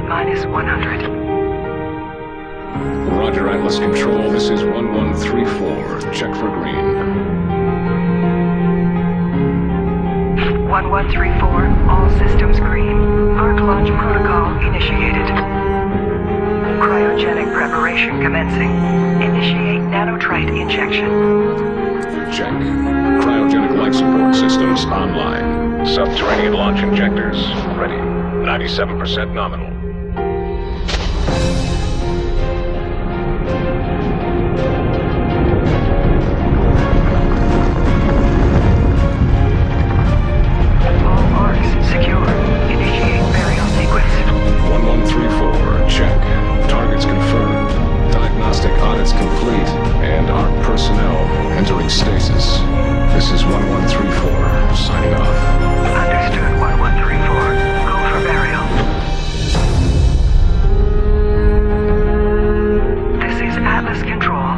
minus 100. Roger, Atlas Control. This is 1134. Check for green. 1134, all systems green. Arc launch protocol initiated. Cryogenic preparation commencing. Initiate nanotrite injection. Check. Cryogenic life support systems online. Subterranean launch injectors ready. 97% nominal. All arcs secure. Initiate burial sequence. 1134. Check. Targets confirmed. Diagnostic audits complete. And ARC personnel entering stasis. This is 1134. Signing off. Understood, 1134. Go for burial. This is Atlas Control.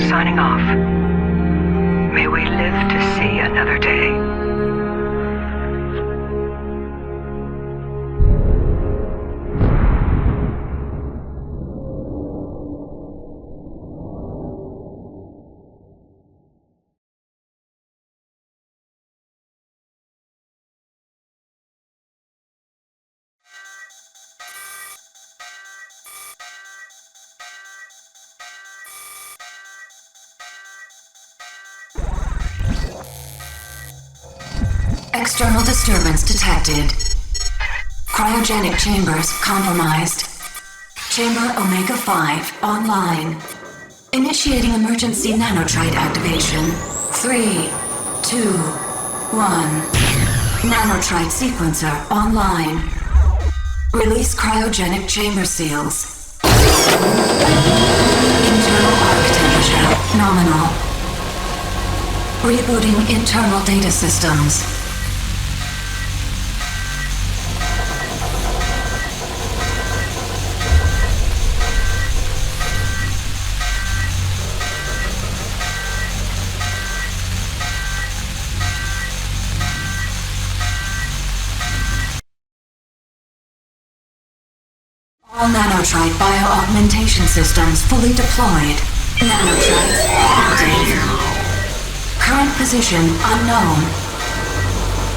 Signing off. May we live to see another day. External disturbance detected. Cryogenic chambers compromised. Chamber Omega-5 online. Initiating emergency nanotrite activation. 3, 2, 1. Nanotrite sequencer online. Release cryogenic chamber seals. Internal arc temperature nominal. Rebooting internal data systems. All nanotrite bio-augmentation systems fully deployed. Nanotrites active. Current position unknown.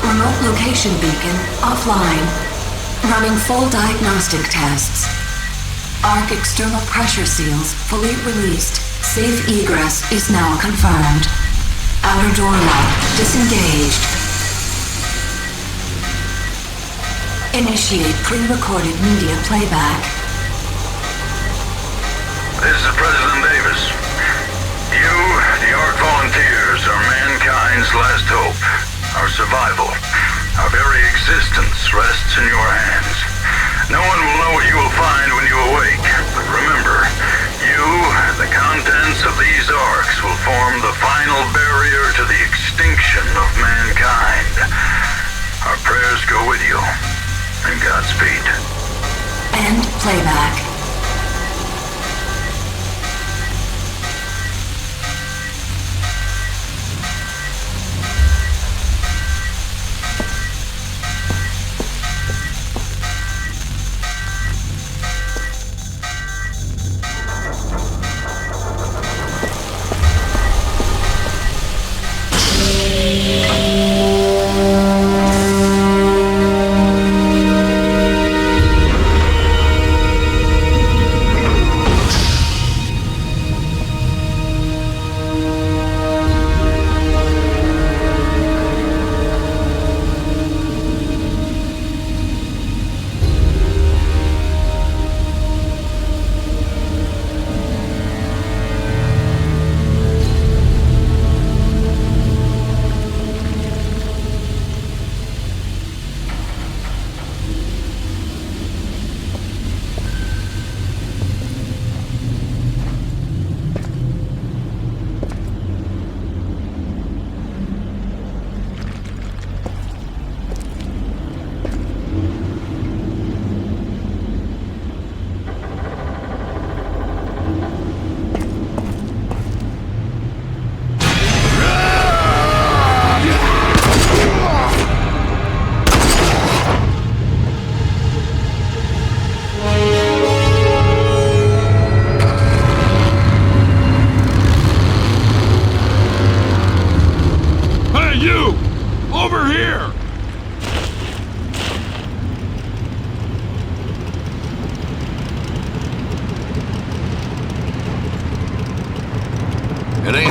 Remote location beacon offline. Running full diagnostic tests. Arc external pressure seals fully released. Safe egress is now confirmed. Outer door lock disengaged. Initiate pre-recorded media playback. This is President Davis. You, the ARC volunteers, are mankind's last hope. Our survival, our very existence rests in your hands. No one will know what you will find when you awake. But remember, you and the contents of these arcs will form the final barrier to the extinction of mankind. Our prayers go with you. And Godspeed. End playback.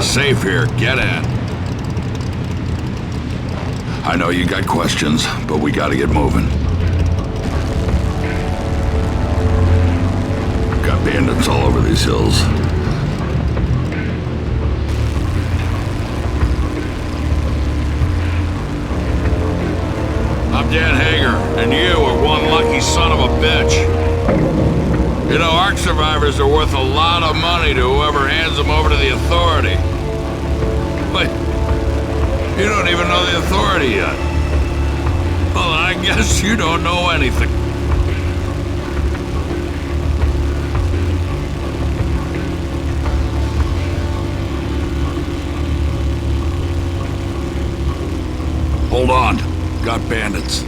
safe here. Get in. I know you got questions, but we gotta get moving. Got bandits all over these hills. I'm Dan Hager, and you are one lucky son of a bitch. You know, ARC survivors are worth a lot of money to whoever hands them over to the authority. Wait, you don't even know the authority yet. Well, I guess you don't know anything. Hold on. Got bandits.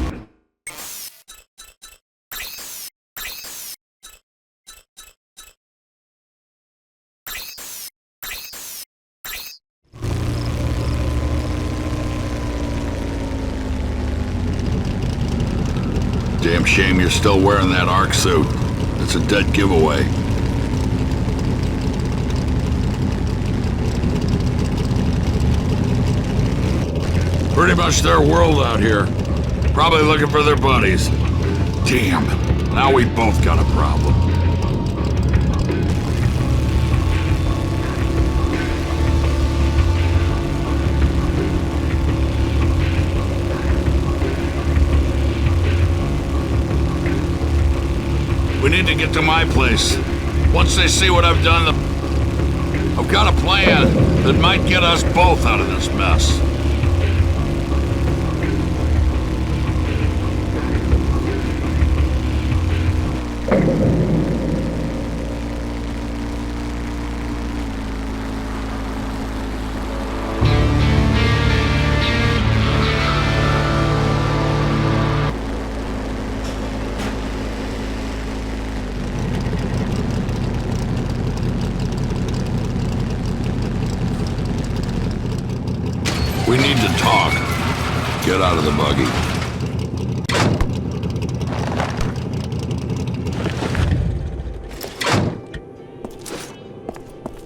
Damn shame you're still wearing that ARC suit. It's a dead giveaway. Pretty much their world out here. Probably looking for their buddies. Damn, now we both got a problem. We need to get to my place. Once they see what I've done, I've got a plan that might get us both out of this mess. We need to talk. Get out of the buggy.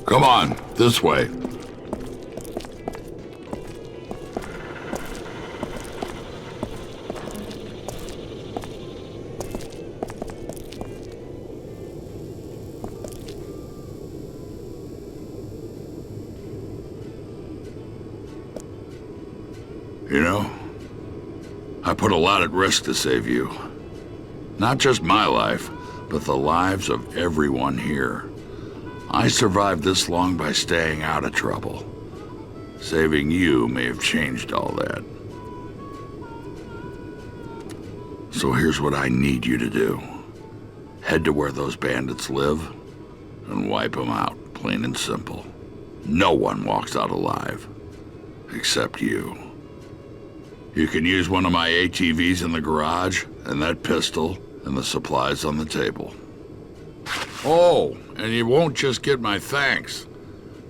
Come on, this way. You know, I put a lot at risk to save you. Not just my life, but the lives of everyone here. I survived this long by staying out of trouble. Saving you may have changed all that. So here's what I need you to do. Head to where those bandits live and wipe them out, plain and simple. No one walks out alive, except you. You can use one of my ATVs in the garage, and that pistol, and the supplies on the table. Oh, and you won't just get my thanks.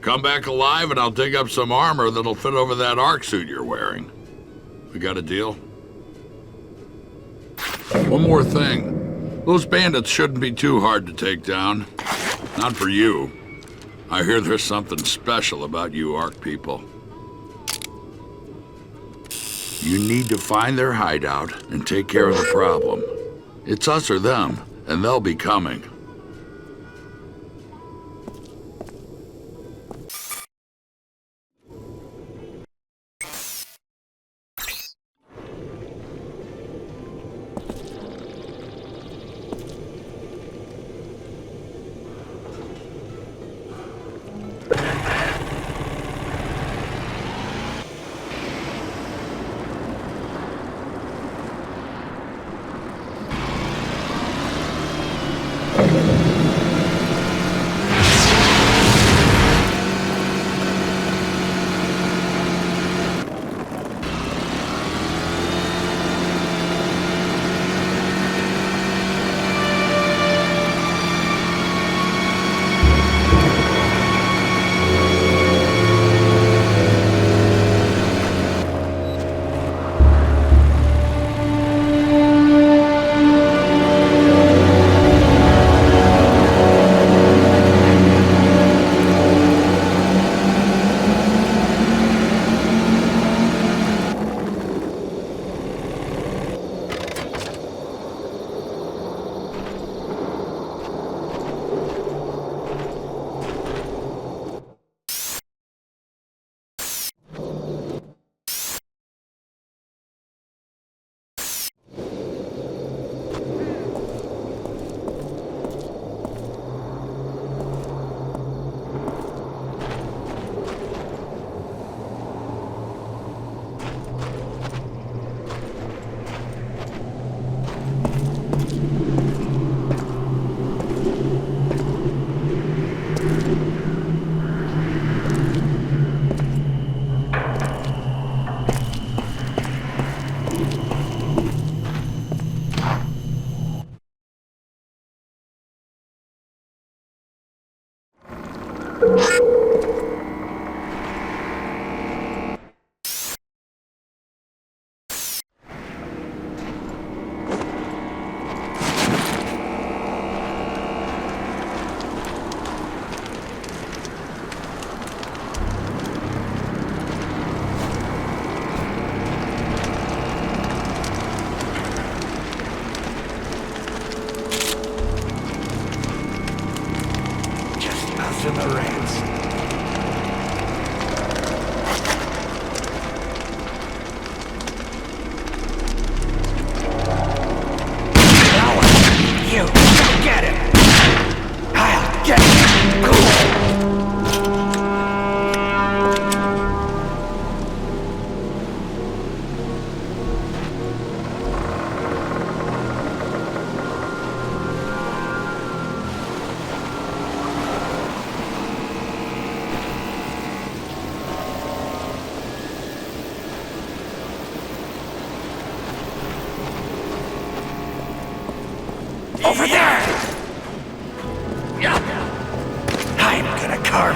Come back alive and I'll dig up some armor that'll fit over that ARC suit you're wearing. We got a deal? One more thing. Those bandits shouldn't be too hard to take down. Not for you. I hear there's something special about you ARC people. You need to find their hideout and take care of the problem. It's us or them, and they'll be coming.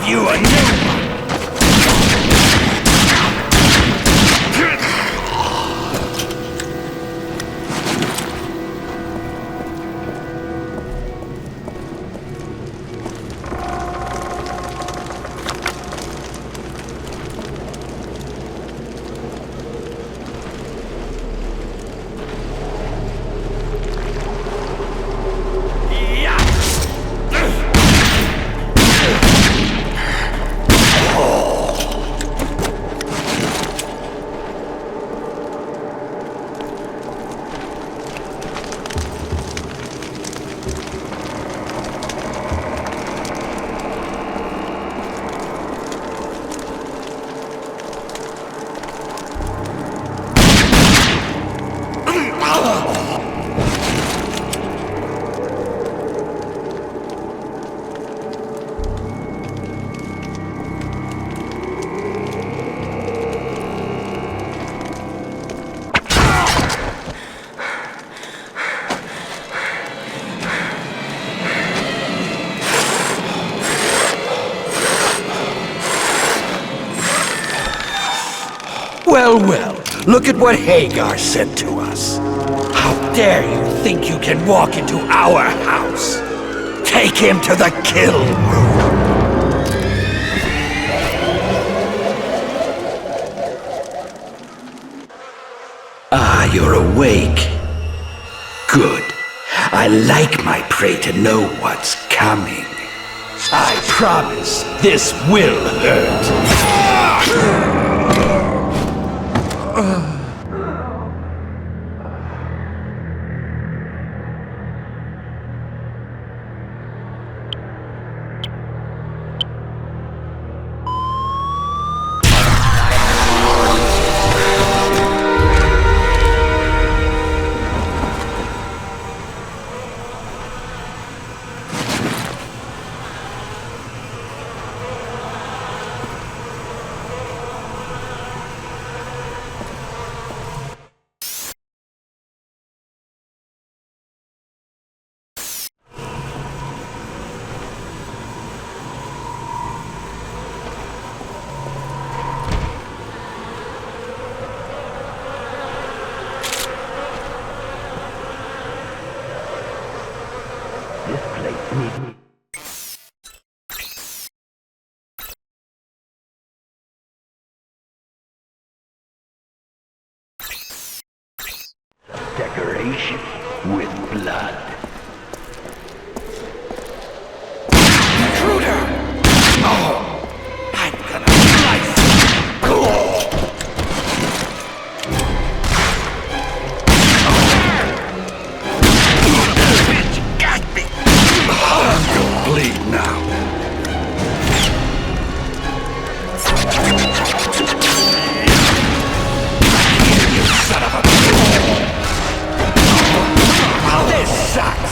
you a new one! Well, look at what Hagar said to us. How dare you think you can walk into our house? Take him to the kill room. Ah, you're awake. Good. I like my prey to know what's coming. I promise this will hurt. This place needs me. Decoration with blood. Intruder! Oh, I'm gonna slice you. Bitch got me. You'll bleed now. You son of a... This sucks!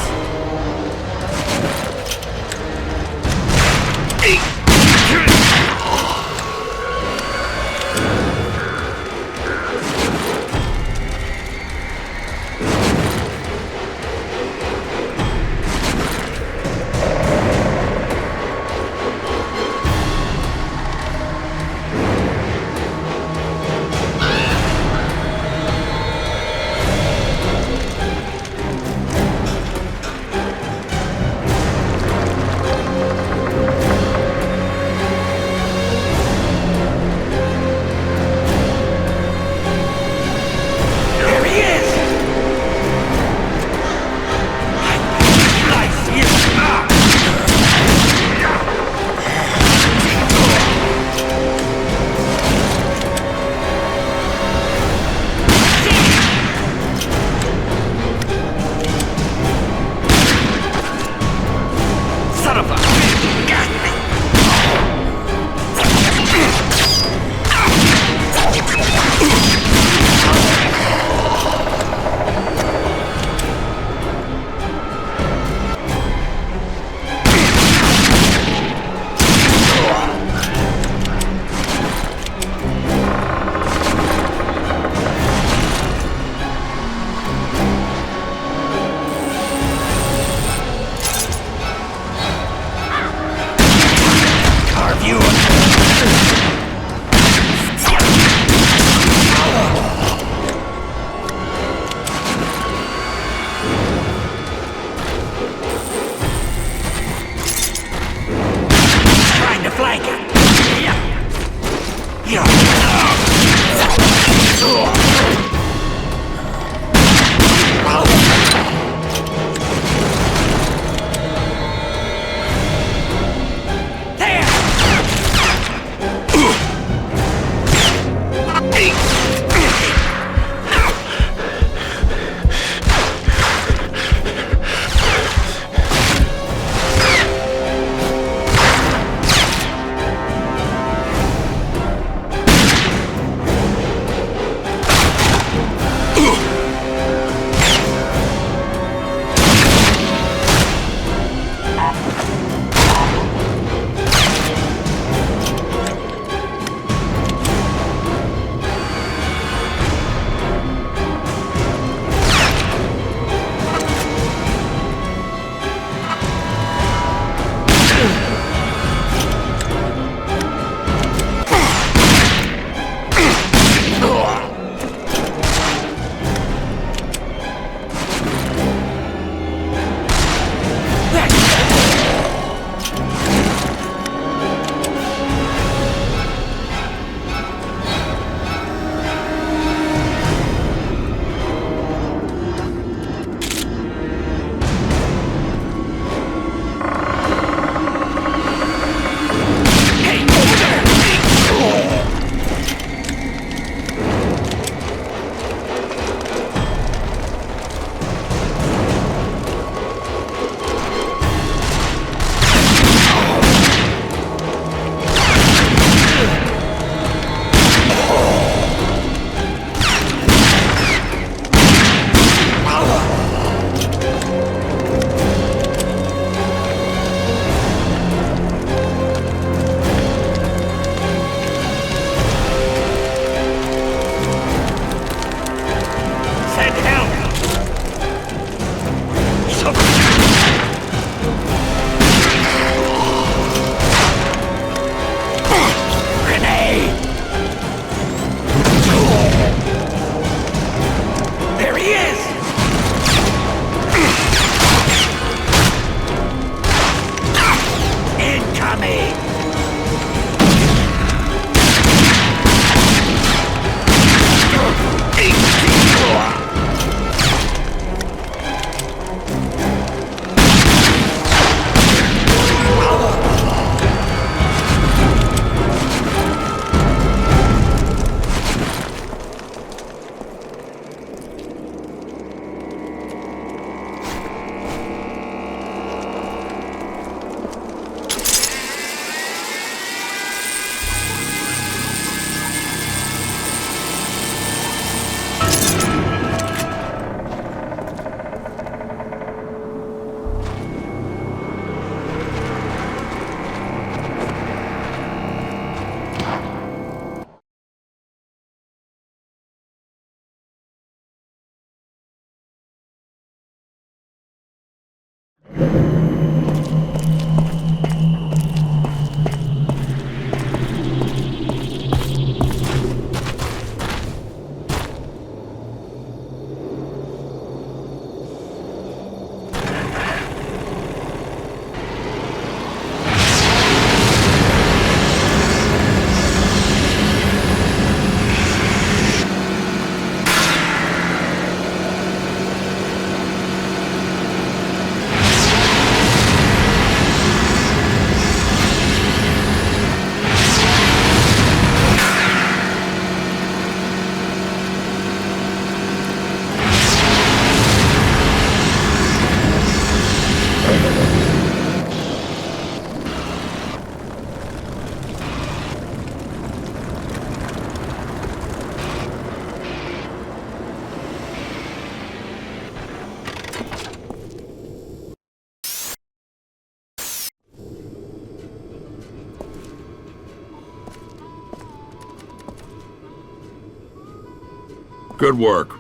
Good work.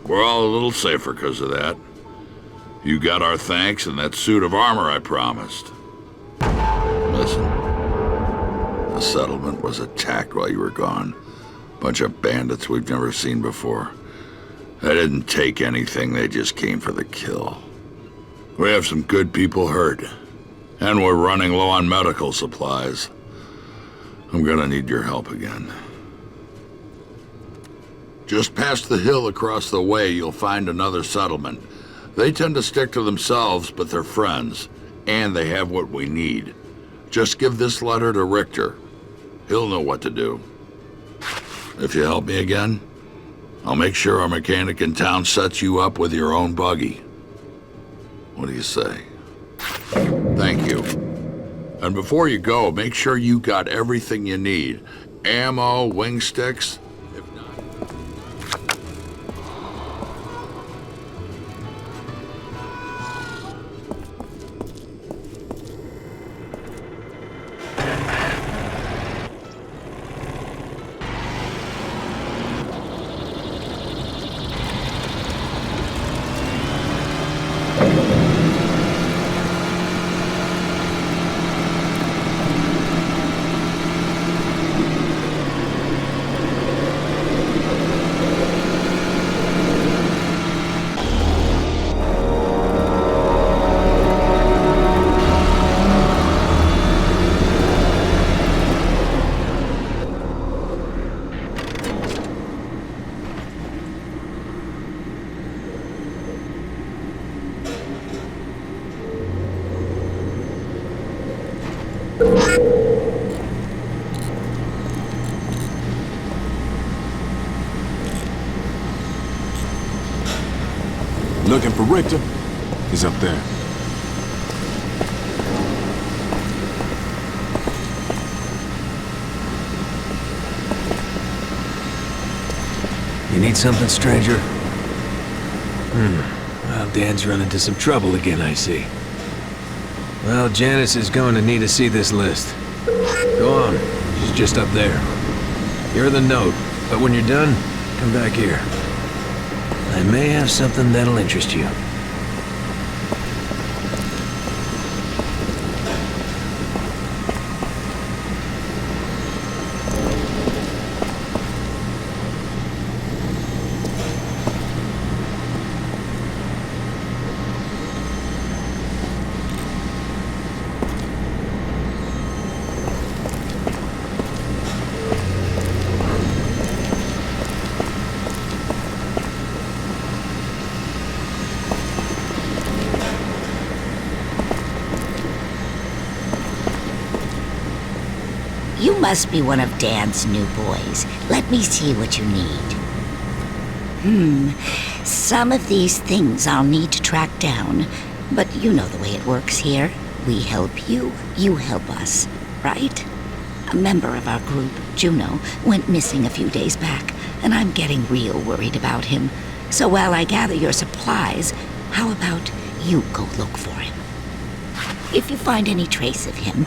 We're all a little safer because of that. You got our thanks and that suit of armor I promised. Listen, the settlement was attacked while you were gone. Bunch of bandits we've never seen before. They didn't take anything, they just came for the kill. We have some good people hurt, and we're running low on medical supplies. I'm gonna need your help again. Just past the hill across the way, you'll find another settlement. They tend to stick to themselves, but they're friends, and they have what we need. Just give this letter to Richter. He'll know what to do. If you help me again, I'll make sure our mechanic in town sets you up with your own buggy. What do you say? Thank you. And before you go, make sure you got everything you need. Ammo, wing sticks. If not... Looking for Richter? He's up there. You need something, stranger? Well, Dan's run into some trouble again, I see. Well, Janice is going to need to see this list. Go on. She's just up there. You're the note, but when you're done, come back here. I may have something that'll interest you. You must be one of Dan's new boys. Let me see what you need. Some of these things I'll need to track down. But you know the way it works here. We help you, you help us, right? A member of our group, Juno, went missing a few days back, and I'm getting real worried about him. So while I gather your supplies, how about you go look for him? If you find any trace of him,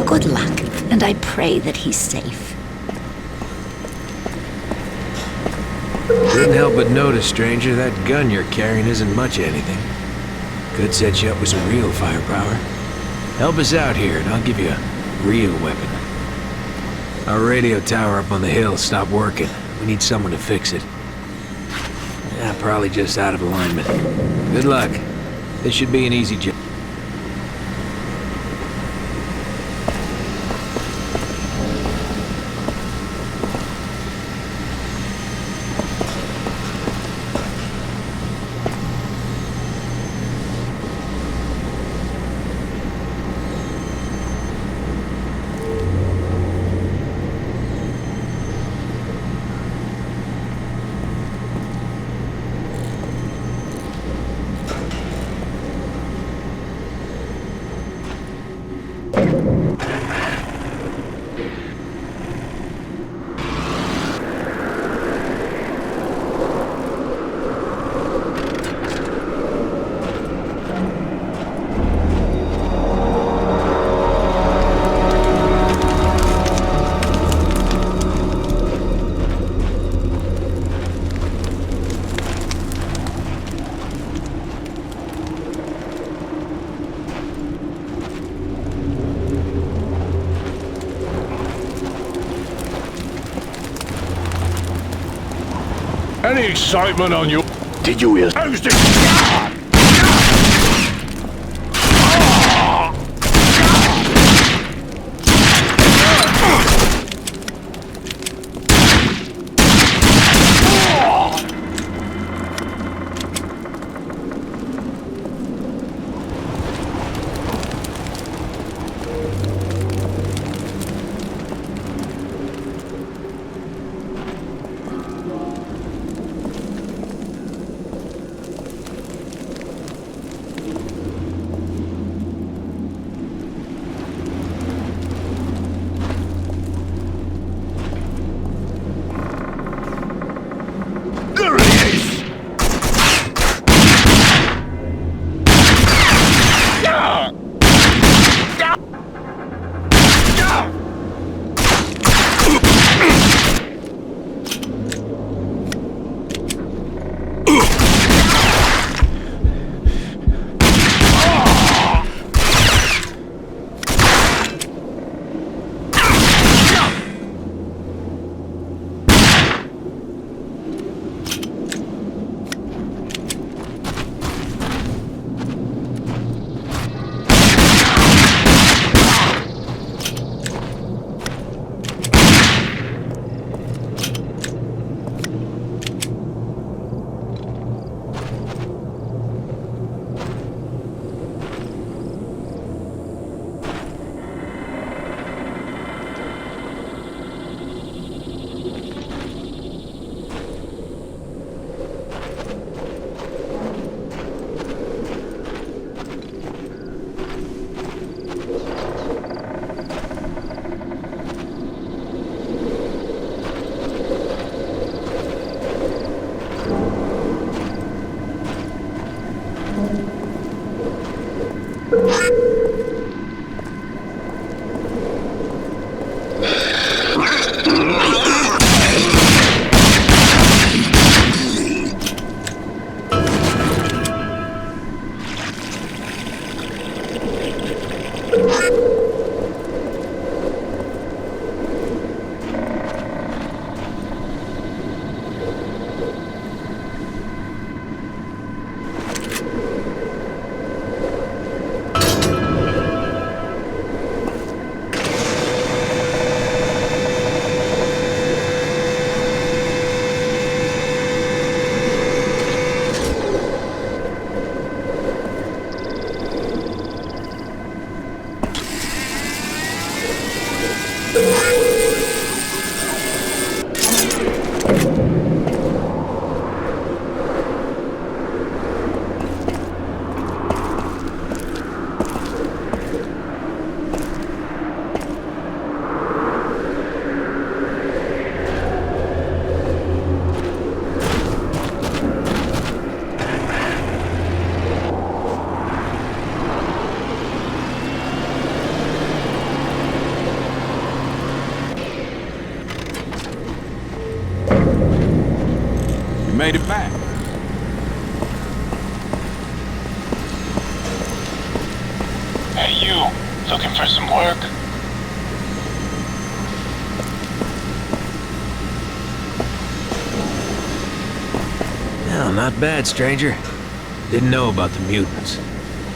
good luck, and I pray that he's safe. Couldn't help but notice, stranger, that gun you're carrying isn't much of anything. Could set you up with some real firepower. Help us out here, and I'll give you a real weapon. Our radio tower up on the hill stopped working. We need someone to fix it. Probably just out of alignment. Good luck. This should be an easy job. Any excitement on you? Did you hear? Made it back. Hey, you. Looking for some work? Well, not bad, stranger. Didn't know about the mutants.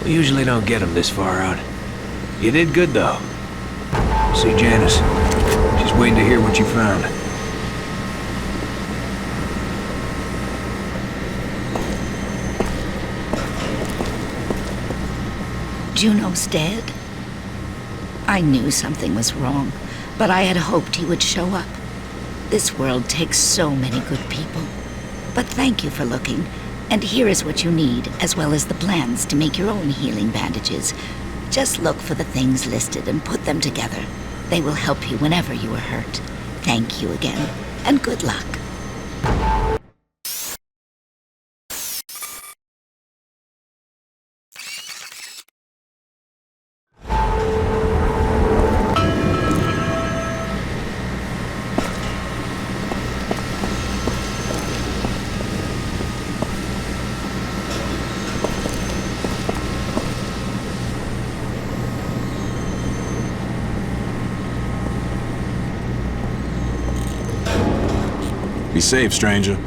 We usually don't get them this far out. You did good, though. See Janice. She's waiting to hear what you found. Juno's dead? I knew something was wrong, but I had hoped he would show up. This world takes so many good people. But thank you for looking, and here is what you need, as well as the plans to make your own healing bandages. Just look for the things listed and put them together. They will help you whenever you are hurt. Thank you again, and good luck. Be safe, stranger.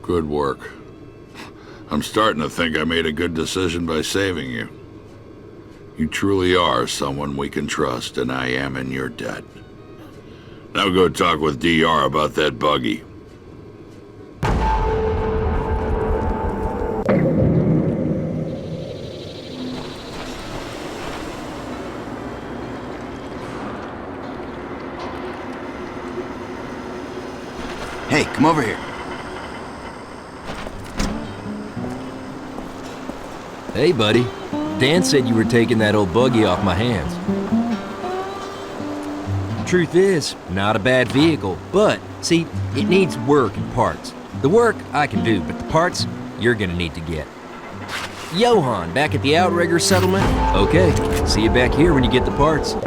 Good work. I'm starting to think I made a good decision by saving you. You truly are someone we can trust, and I am in your debt. Now go talk with DR about that buggy. Hey, come over here. Hey, buddy. Dan said you were taking that old buggy off my hands. Truth is, not a bad vehicle, but, see, it needs work and parts. The work I can do, but the parts you're gonna need to get. Johan, back at the Outrigger settlement? Okay, see you back here when you get the parts.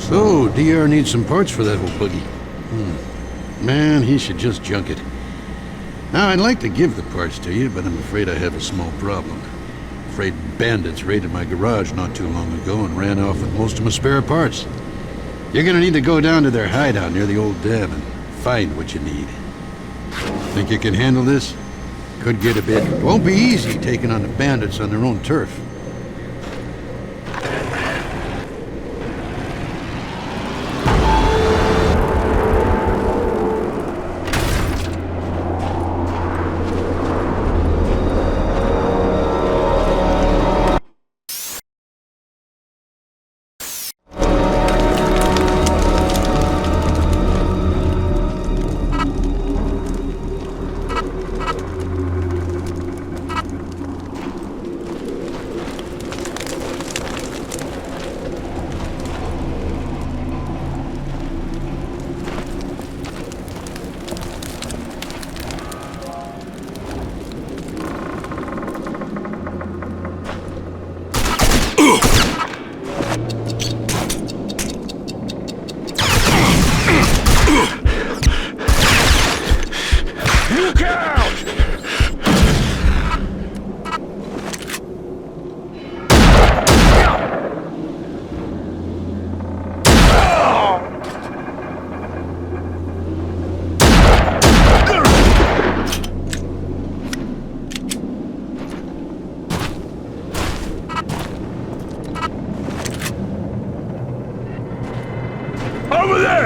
So, DR needs some parts for that old buggy. Man, he should just junk it. Now, I'd like to give the parts to you, but I'm afraid I have a small problem. Afraid bandits raided my garage not too long ago and ran off with most of my spare parts. You're gonna need to go down to their hideout near the old dam and find what you need. Think you can handle this? Could get a bit. Won't be easy taking on the bandits on their own turf. Over there!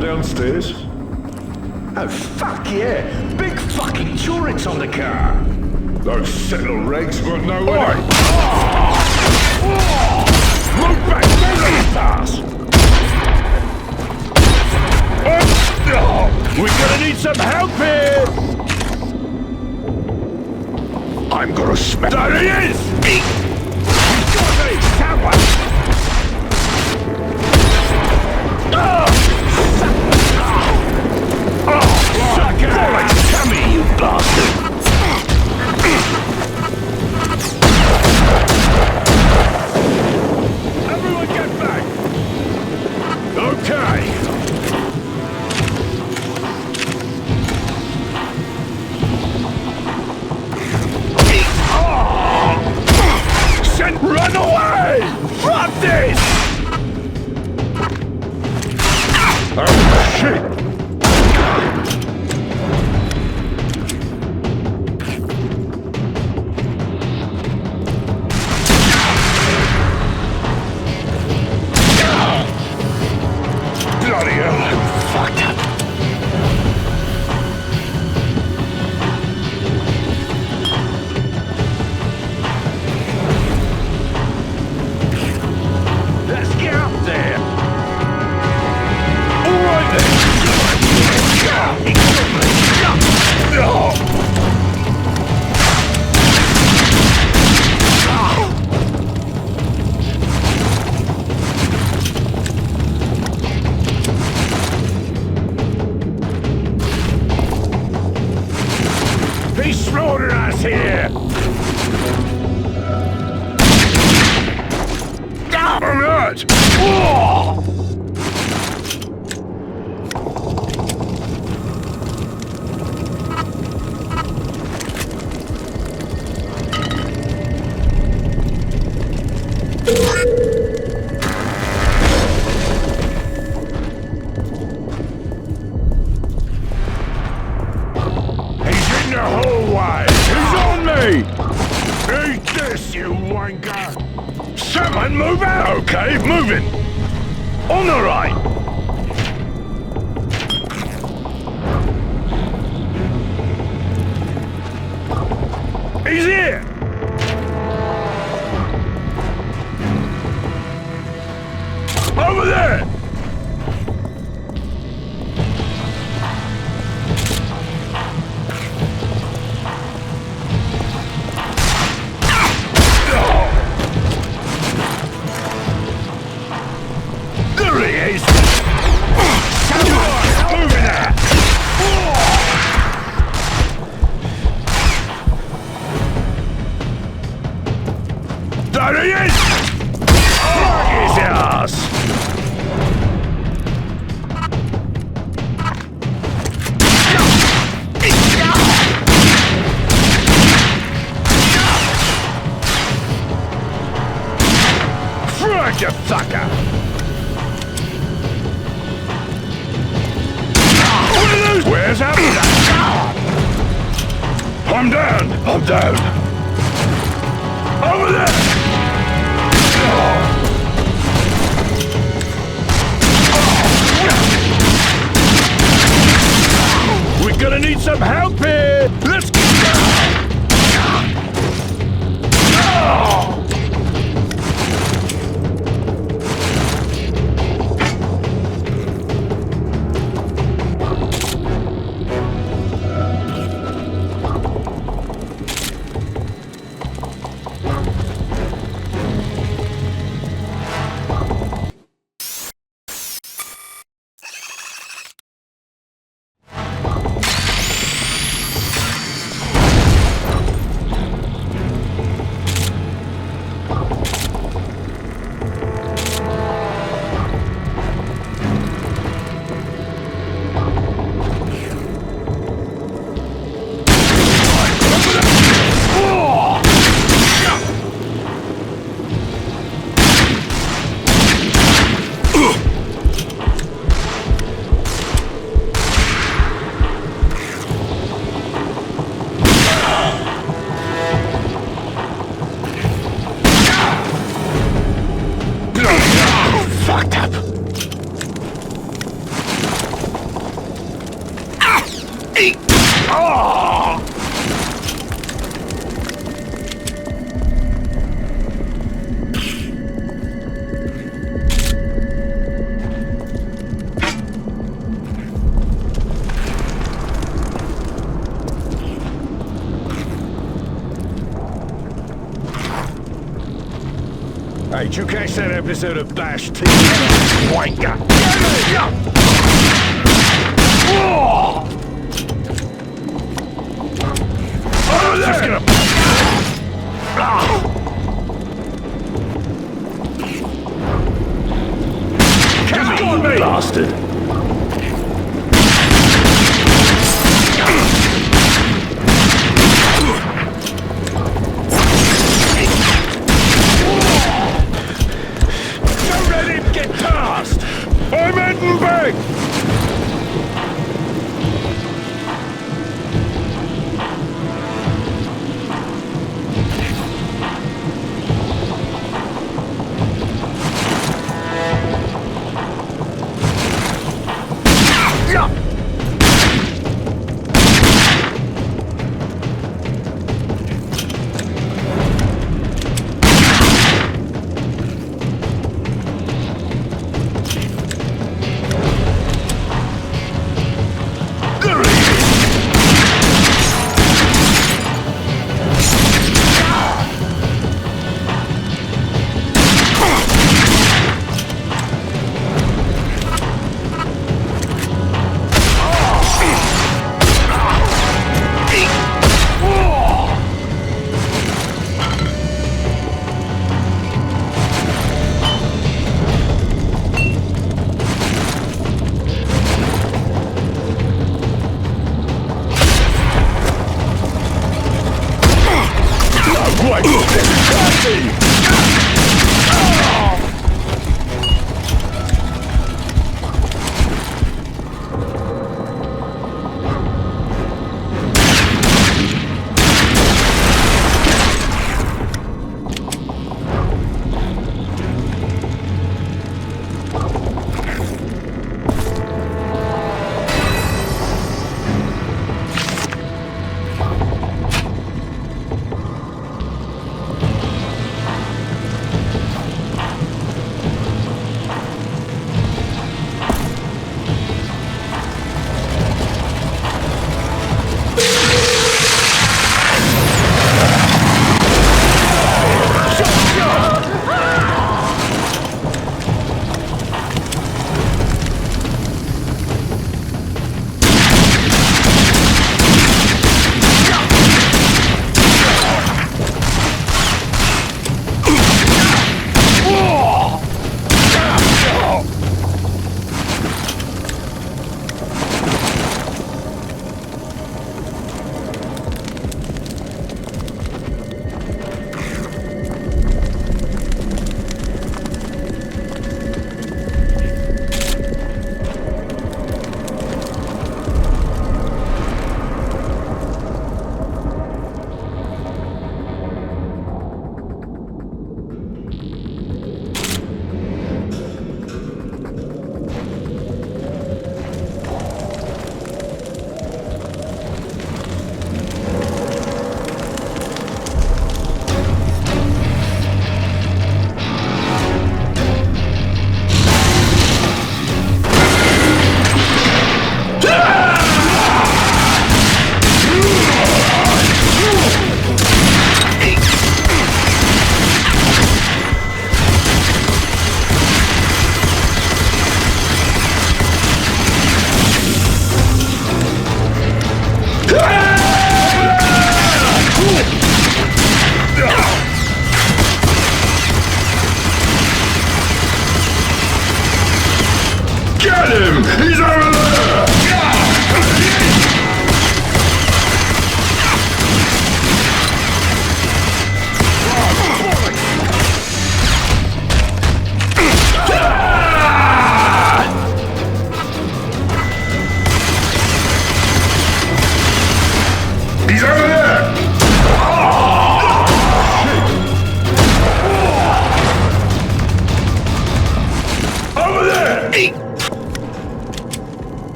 Downstairs? Oh, fuck yeah! Big fucking turrets on the car! Those settle regs got nowhere to... Move back! Don't let it pass! We're gonna need some help here! I'm gonna smack. There he is! He's got me! Someone! Suck it! Come here, you bastard! Everyone get back! Okay! Run away! Fuck this! Oh, shit! Bloody hell, I'm fucked up. Let's get up there! Alright then! He's slaughtering us here! I'm hurt! Whoa! He's in the hallway! He's on me! Eat this, you wanker! Someone move out! Okay, moving! On the right! He's here! Over there! There he is! Come on, over there! There he is! Fuck his ass! Fuck you, fucker! Where's that? I'm down! I'm down! Over there! We're gonna need some help here! Let's go! Hey, did you catch that episode of Bash TV? Wanker! Oh, that's gonna... Come on, me! Bastard! Don't let him get past! I'm heading back!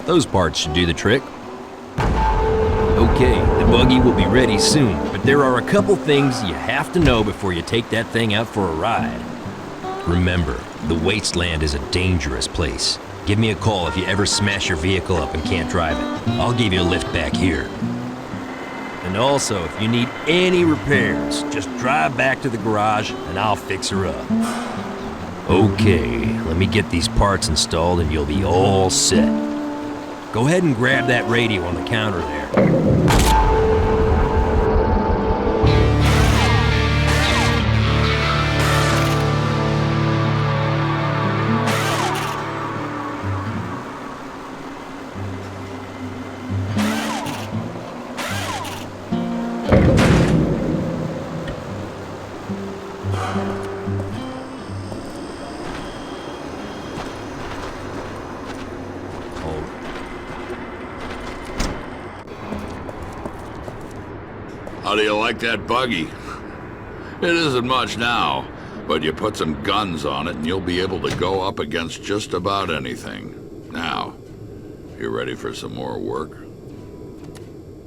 Those parts should do the trick. Okay, the buggy will be ready soon, but there are a couple things you have to know before you take that thing out for a ride. Remember, the wasteland is a dangerous place. Give me a call if you ever smash your vehicle up and can't drive it. I'll give you a lift back here. And also, if you need any repairs, just drive back to the garage and I'll fix her up. Okay, let me get these parts installed and you'll be all set. Go ahead and grab that radio on the counter there. How do you like that buggy? It isn't much now, but you put some guns on it and you'll be able to go up against just about anything. Now, you ready for some more work?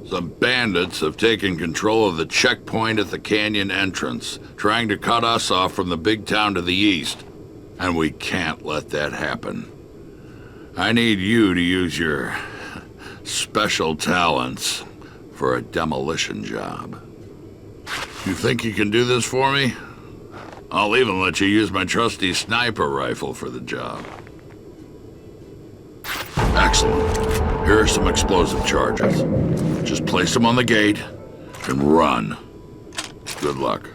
Some bandits have taken control of the checkpoint at the canyon entrance, trying to cut us off from the big town to the east. And we can't let that happen. I need you to use your special talents for a demolition job. You think you can do this for me? I'll even let you use my trusty sniper rifle for the job. Excellent. Here are some explosive charges. Just place them on the gate and run. Good luck.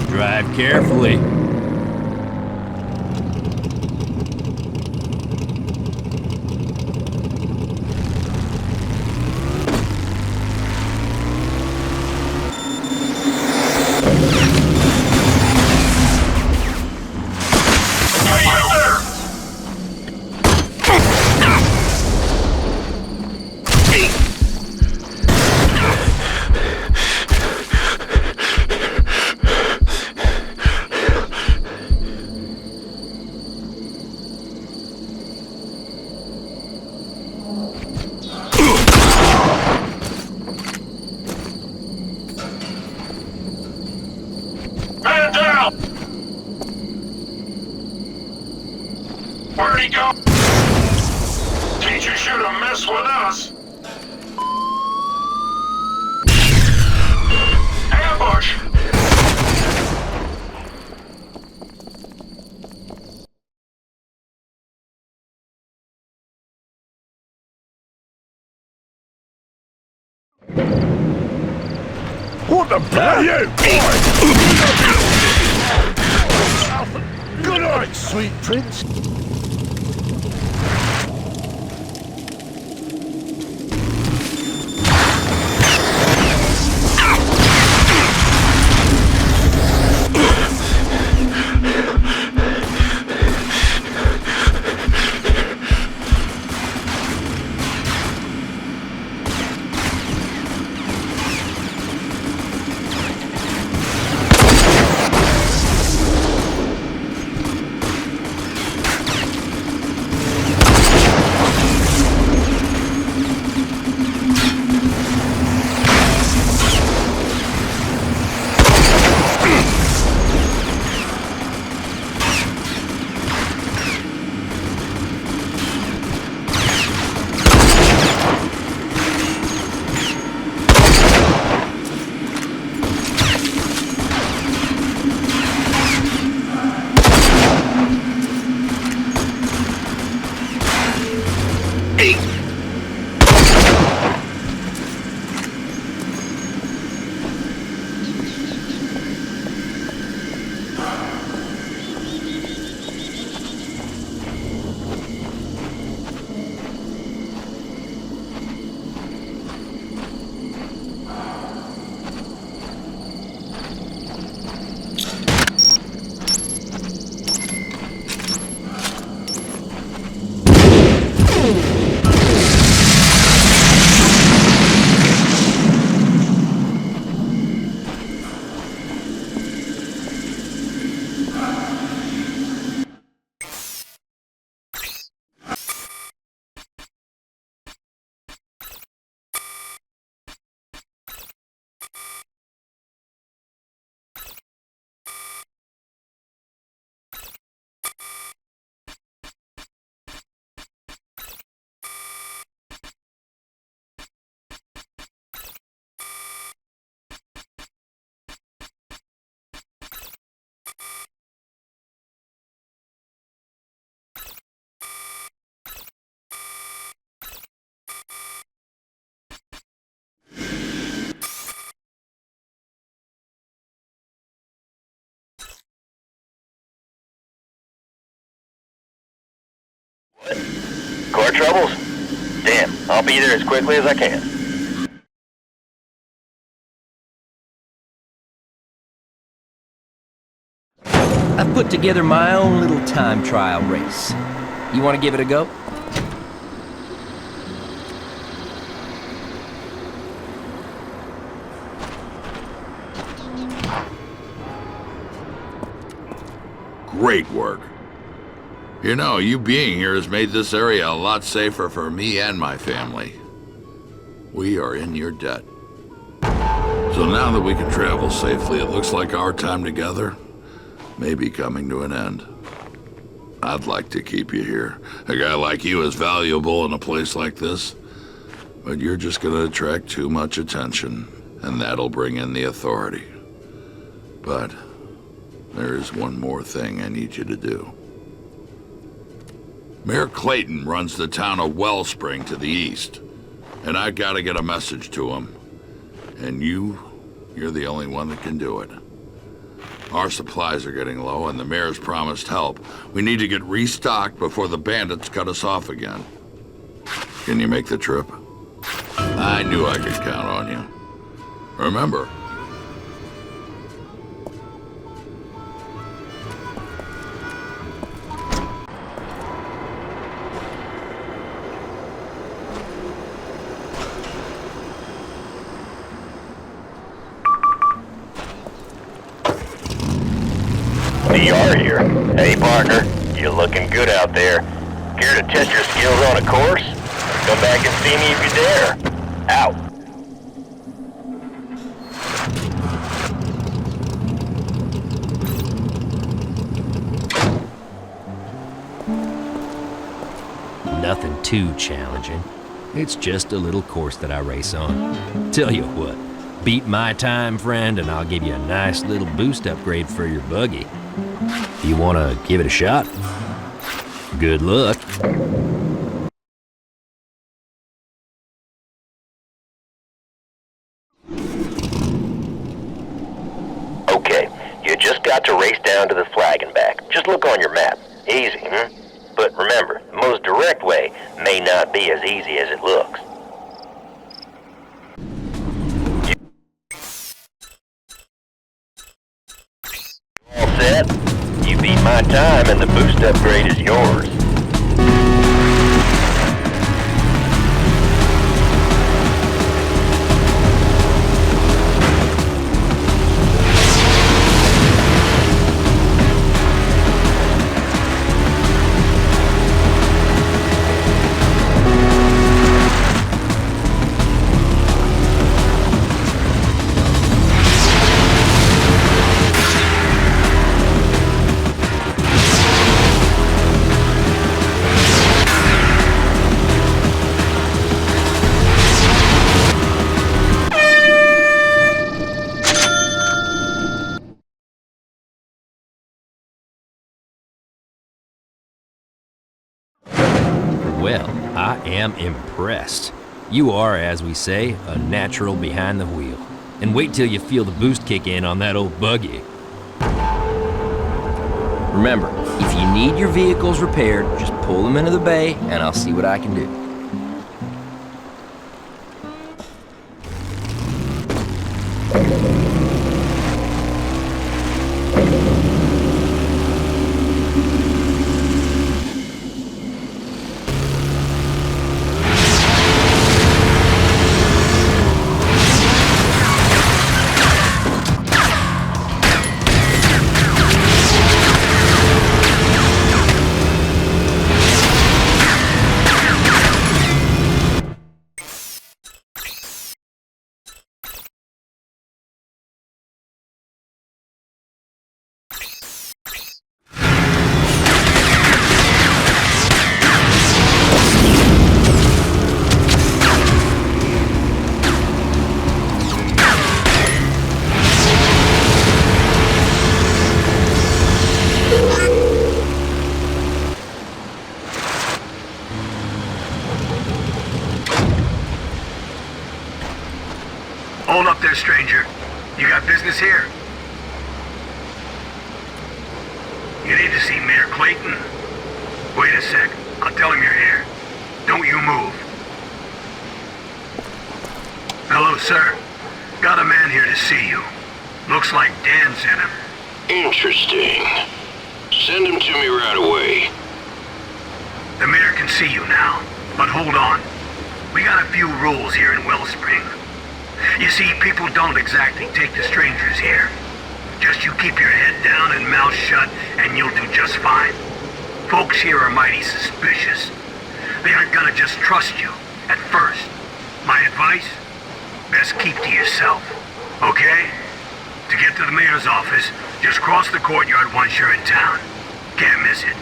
Drive carefully. Where'd he go? Teacher should have messed with us. Ambush! What the bloody you? Good night, sweet prince. Car troubles? Damn, I'll be there as quickly as I can. I've put together my own little time trial race. You want to give it a go? Great work. You know, you being here has made this area a lot safer for me and my family. We are in your debt. So now that we can travel safely, it looks like our time together may be coming to an end. I'd like to keep you here. A guy like you is valuable in a place like this, but you're just gonna attract too much attention, and that'll bring in the authority. But there is one more thing I need you to do. Mayor Clayton runs the town of Wellspring to the east, and I've got to get a message to him. And you're the only one that can do it. Our supplies are getting low, and the mayor's promised help. We need to get restocked before the bandits cut us off again. Can you make the trip? I knew I could count on you. Remember, DR here. Hey, partner. You're looking good out there. Care to test your skills on a course? Come back and see me if you dare. Out. Nothing too challenging. It's just a little course that I race on. Tell you what, beat my time, friend, and I'll give you a nice little boost upgrade for your buggy. You want to give it a shot? Good luck. Okay, you just got to race down to the flag and back. Just look on your map. Easy, hmm? But remember, the most direct way may not be as easy as it looks. All set? You beat my time and the boost upgrade is yours. Well, I am impressed. You are, as we say, a natural behind the wheel. And wait till you feel the boost kick in on that old buggy. Remember, if you need your vehicles repaired, just pull them into the bay and I'll see what I can do. Hold up there, stranger. You got business here? You need to see Mayor Clayton? Wait a sec. I'll tell him you're here. Don't you move. Hello, sir. Got a man here to see you. Looks like Dan sent him. Interesting. Send him to me right away. The mayor can see you now, but hold on. We got a few rules here in Wellspring. You see, people don't exactly take to strangers here. Just you keep your head down and mouth shut, and you'll do just fine. Folks here are mighty suspicious. They aren't gonna just trust you, at first. My advice? Best keep to yourself, okay? To get to the mayor's office, just cross the courtyard once you're in town. Can't miss it.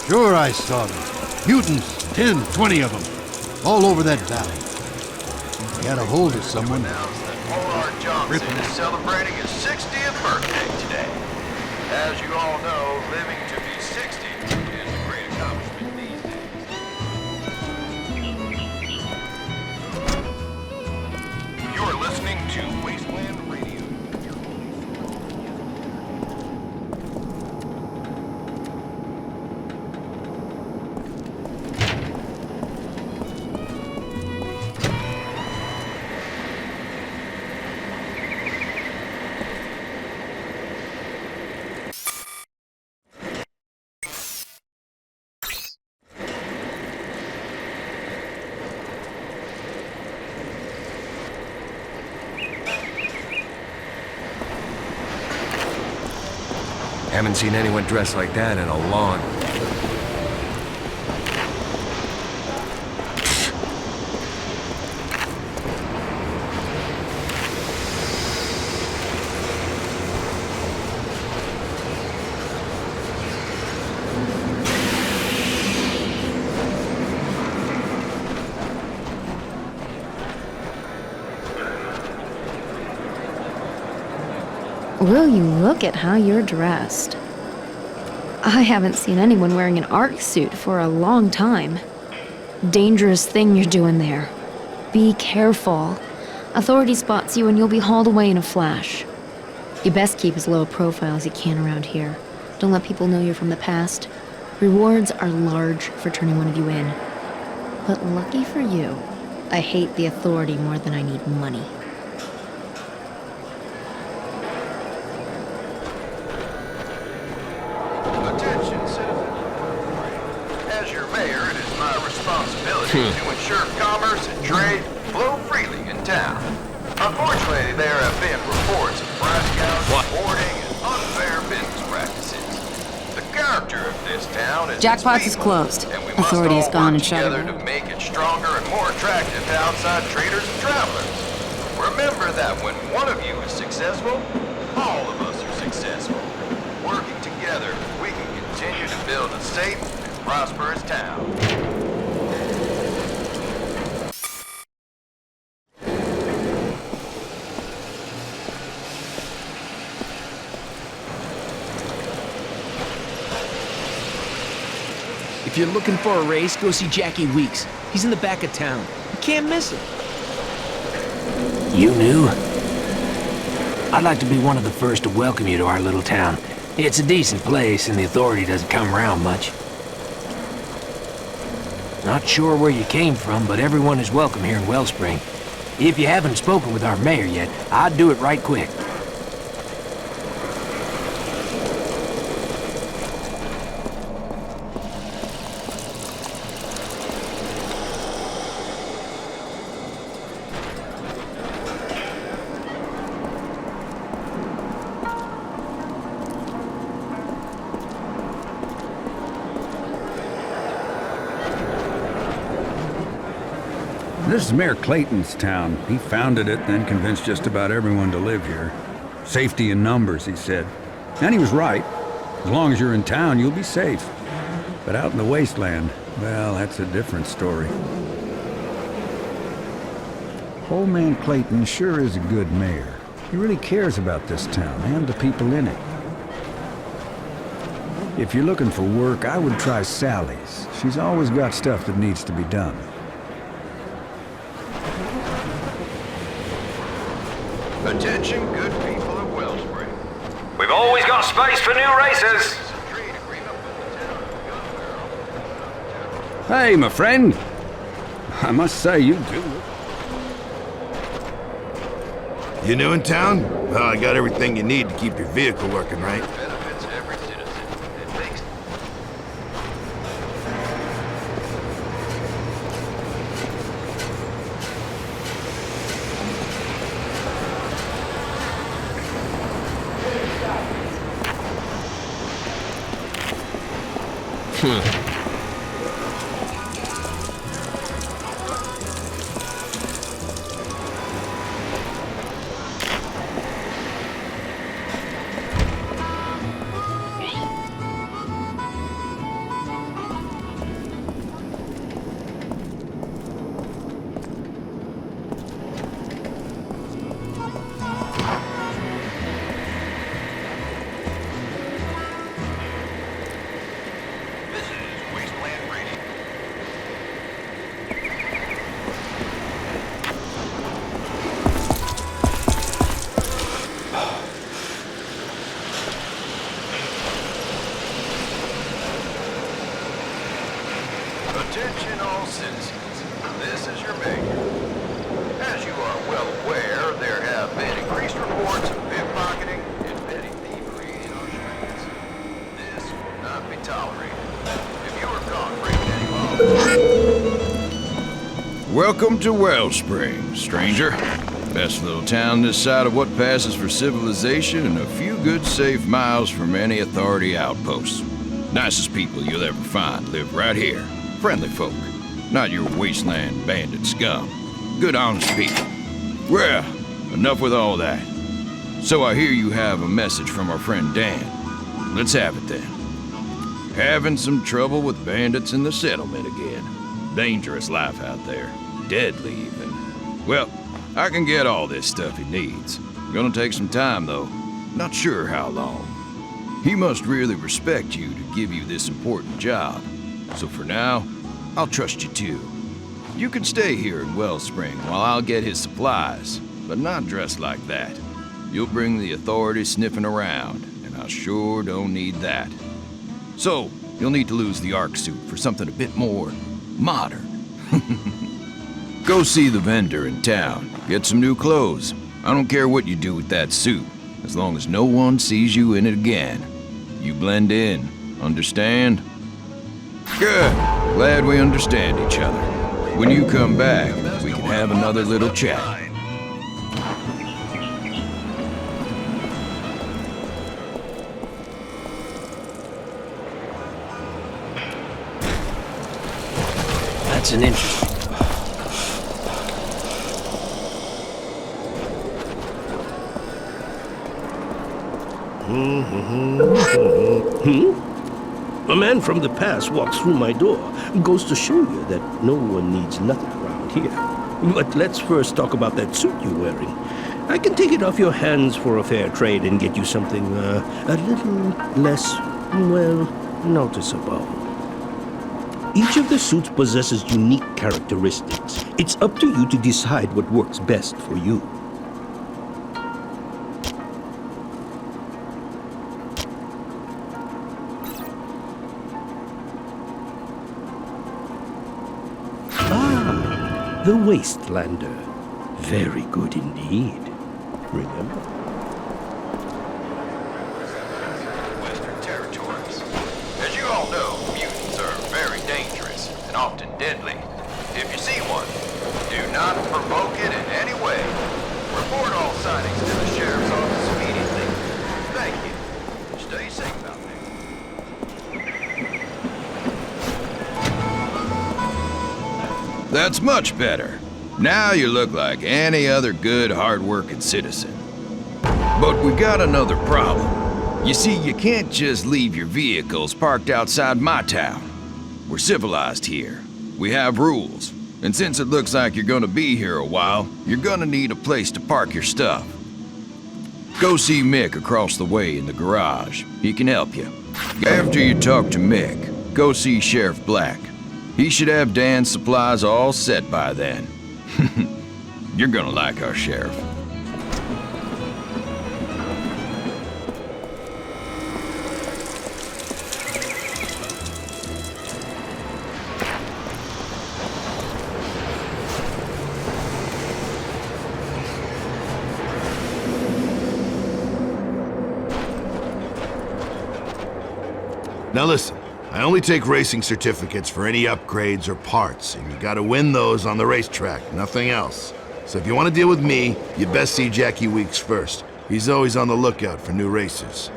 Sure, I saw them. Mutants, 10, 20 of them. All over that valley. Got a hold of someone. Polar Johnson is celebrating his 60th birthday today. As you all know, living to be 60 is a great accomplishment these days. You're listening to Wasteland Radio. Haven't seen anyone dressed like that in a long... Will you look at how you're dressed? I haven't seen anyone wearing an ARC suit for a long time. Dangerous thing you're doing there. Be careful. Authority spots you and you'll be hauled away in a flash. You best keep as low a profile as you can around here. Don't let people know you're from the past. Rewards are large for turning one of you in. But lucky for you, I hate the Authority more than I need money. To ensure commerce and trade flow freely in town. Unfortunately, there have been reports of price gouging, hoarding, and unfair business practices. The character of this town is Jackpot's is closed. Authority is gone and shut together to make it stronger and more attractive to outside traders and travelers. Remember that when one of you is successful, all of us are successful. Working together, we can continue to build a safe and prosperous town. If you're looking for a race, go see Jackie Weeks. He's in the back of town. You can't miss him. You knew? I'd like to be one of the first to welcome you to our little town. It's a decent place, and the Authority doesn't come around much. Not sure where you came from, but everyone is welcome here in Wellspring. If you haven't spoken with our mayor yet, I'd do it right quick. This is Mayor Clayton's town. He founded it, then convinced just about everyone to live here. Safety in numbers, he said. And he was right. As long as you're in town, you'll be safe. But out in the wasteland, well, that's a different story. Old man Clayton sure is a good mayor. He really cares about this town and the people in it. If you're looking for work, I would try Sally's. She's always got stuff that needs to be done. Attention, good people of Wellspring. We've always got space for new racers. Hey, my friend. I must say, you do. You new in town? Well, I got everything you need to keep your vehicle working, right? Benefits every citizen. It makes Attention all citizens, this is your mayor. As you are well aware, there have been increased reports of pickpocketing and petty thievery in our streets. This will not be tolerated. If you are caught breaking any laws... Welcome to Wellspring, stranger. Best little town this side of what passes for civilization and a few good safe miles from any authority outposts. Nicest people you'll ever find live right here. Friendly folk, not your wasteland bandit scum. Good honest people. Well, enough with all that. So I hear you have a message from our friend Dan. Let's have it then. Having some trouble with bandits in the settlement again. Dangerous life out there. Deadly even. Well, I can get all this stuff he needs. Gonna take some time though. Not sure how long. He must really respect you to give you this important job. So for now, I'll trust you too. You can stay here in Wellspring while I'll get his supplies, but not dressed like that. You'll bring the authorities sniffing around, and I sure don't need that. So, you'll need to lose the Ark suit for something a bit more modern. Go see the vendor in town. Get some new clothes. I don't care what you do with that suit, as long as no one sees you in it again. You blend in, understand? Good. Glad we understand each other. When you come back, we can have another little chat. That's an interesting... A man from the past walks through my door. Goes to show you that no one needs nothing around here. But let's first talk about that suit you're wearing. I can take it off your hands for a fair trade and get you something a little less, well, noticeable. Each of the suits possesses unique characteristics. It's up to you to decide what works best for you. The Wastelander. Very good indeed. Remember? Western Territories. As you all know, mutants are very dangerous and often deadly. If you see one, do not provoke it in any way. Report all sightings to the sheriff's office immediately. Thank you. Stay safe out there. That's much better. Now you look like any other good, hard-working citizen. But we got another problem. You see, you can't just leave your vehicles parked outside my town. We're civilized here. We have rules. And since it looks like you're gonna be here a while, you're gonna need a place to park your stuff. Go see Mick across the way in the garage. He can help you. After you talk to Mick, go see Sheriff Black. He should have Dan's supplies all set by then. You're gonna like our sheriff. Now listen, I only take racing certificates for any upgrades or parts, and you gotta win those on the racetrack, nothing else. So if you want to deal with me, you best see Jackie Weeks first. He's always on the lookout for new racers.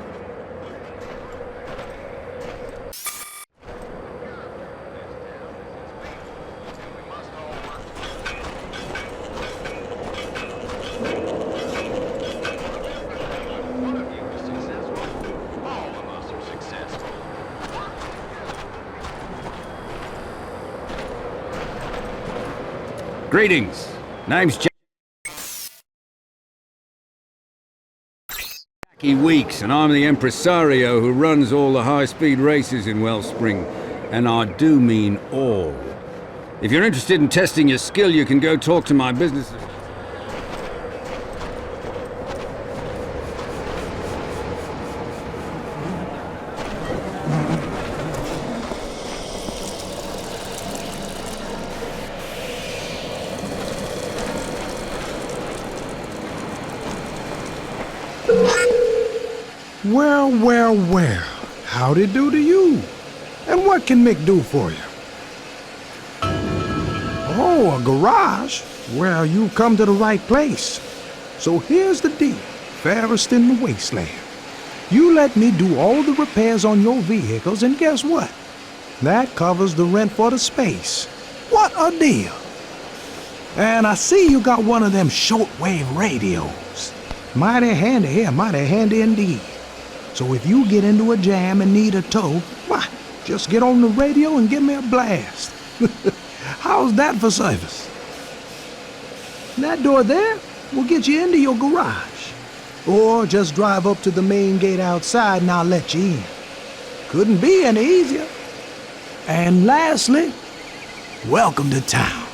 Greetings. Name's Jackie Weeks, and I'm the impresario who runs all the high-speed races in Wellspring. And I do mean all. If you're interested in testing your skill, you can go talk to my business. Well, how'd it do to you? And what can Mick do for you? Oh, a garage? Well, you come to the right place. So here's the deal, fairest in the wasteland. You let me do all the repairs on your vehicles, and guess what? That covers the rent for the space. What a deal! And I see you got one of them shortwave radios. Mighty handy here, mighty handy indeed. So if you get into a jam and need a tow, why, just get on the radio and give me a blast. How's that for service? That door there will get you into your garage. Or just drive up to the main gate outside and I'll let you in. Couldn't be any easier. And lastly, welcome to town.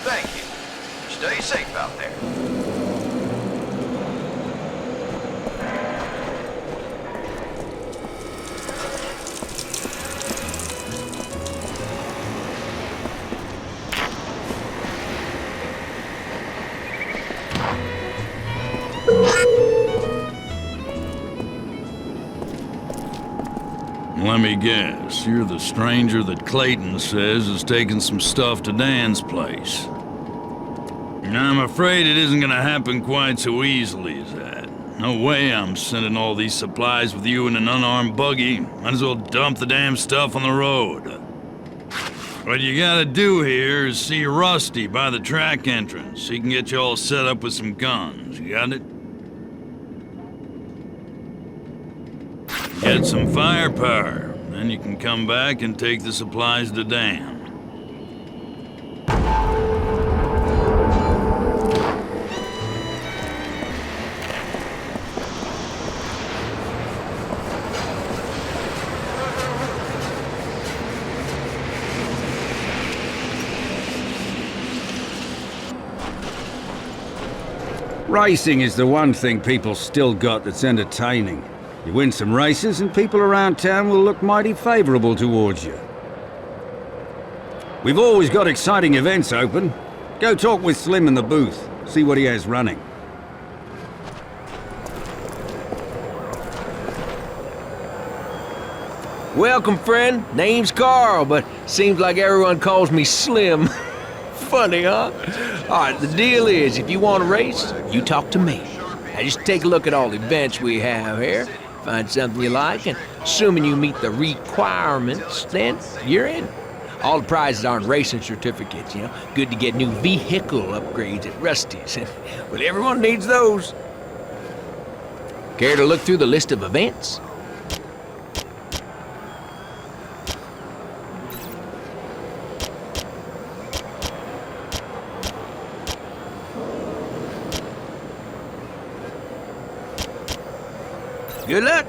Thank you. Stay safe out there. Let me guess, you're the stranger that Clayton says is taking some stuff to Dan's place. I'm afraid it isn't gonna happen quite so easily as that. No way I'm sending all these supplies with you in an unarmed buggy. Might as well dump the damn stuff on the road. What you gotta do here is see Rusty by the track entrance. He can get you all set up with some guns. You got it? Get some firepower. Then you can come back and take the supplies to Dan. Racing is the one thing people still got that's entertaining. You win some races and people around town will look mighty favorable towards you. We've always got exciting events open. Go talk with Slim in the booth, see what he has running. Welcome, friend. Name's Carl, but seems like everyone calls me Slim. Funny, huh? All right, the deal is, if you want to race, you talk to me. Now just take a look at all the events we have here, find something you like, and assuming you meet the requirements, then you're in. All the prizes aren't racing certificates, you know. Good to get new vehicle upgrades at Rusty's. But everyone needs those. Care to look through the list of events? Good luck.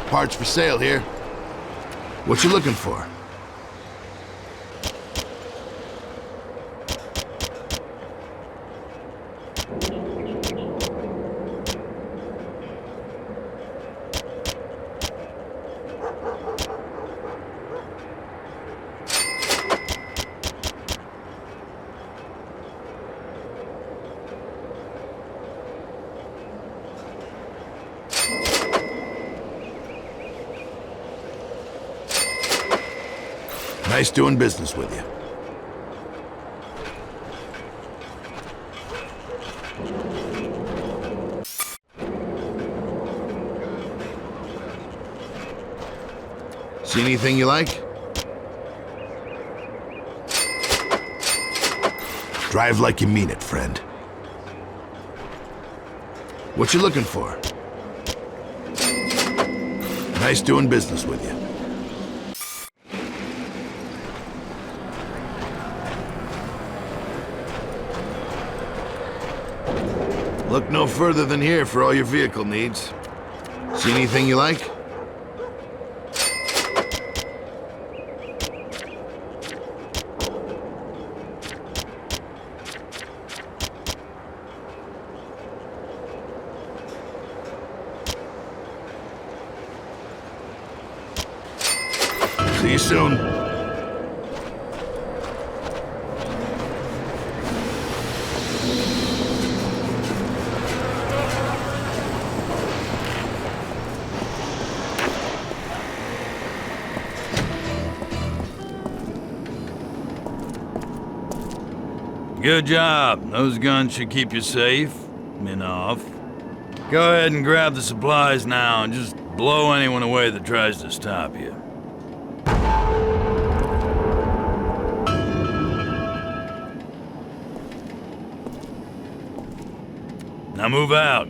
Parts for sale here. What you looking for? Nice doing business with you. See anything you like? Drive like you mean it, friend. What you looking for? Nice doing business with you. Look no further than here for all your vehicle needs. See anything you like? See you soon. Good job. Those guns should keep you safe. Enough. Go ahead and grab the supplies now and just blow anyone away that tries to stop you. Now move out.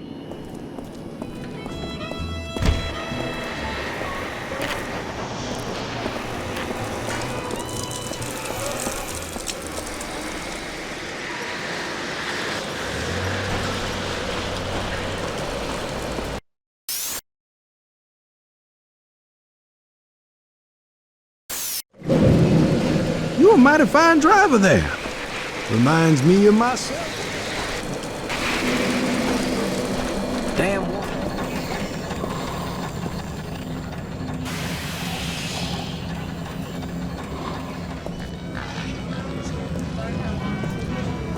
You're a mighty fine driver there. Reminds me of myself. Damn.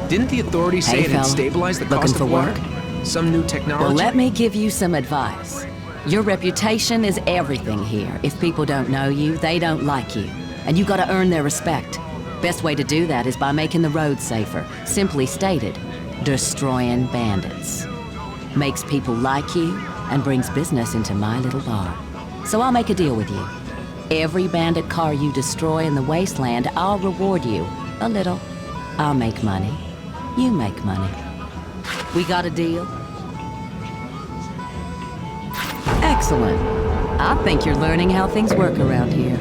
Didn't the authorities say Hey, it had fella. stabilized the Looking cost for of water? work? Some new technology? Well, let me give you some advice. Your reputation is everything here. If people don't know you, they don't like you. And you gotta earn their respect. Best way to do that is by making the roads safer. Simply stated, destroying bandits. Makes people like you and brings business into my little bar. So I'll make a deal with you. Every bandit car you destroy in the wasteland, I'll reward you a little. I'll make money. You make money. We got a deal? Excellent. I think you're learning how things work around here.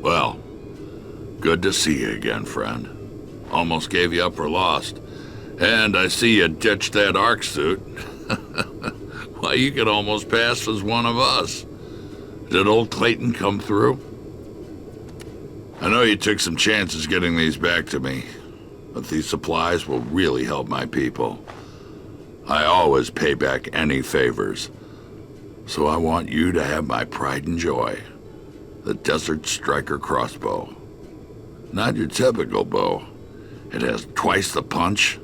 Well, good to see you again, friend. Almost gave you up for lost. And I see you ditched that ARC suit. Why, you could almost pass as one of us. Did old Clayton come through? I know you took some chances getting these back to me, but these supplies will really help my people. I always pay back any favors, so I want you to have my pride and joy. The Desert Striker crossbow. Not your typical bow. It has twice the punch,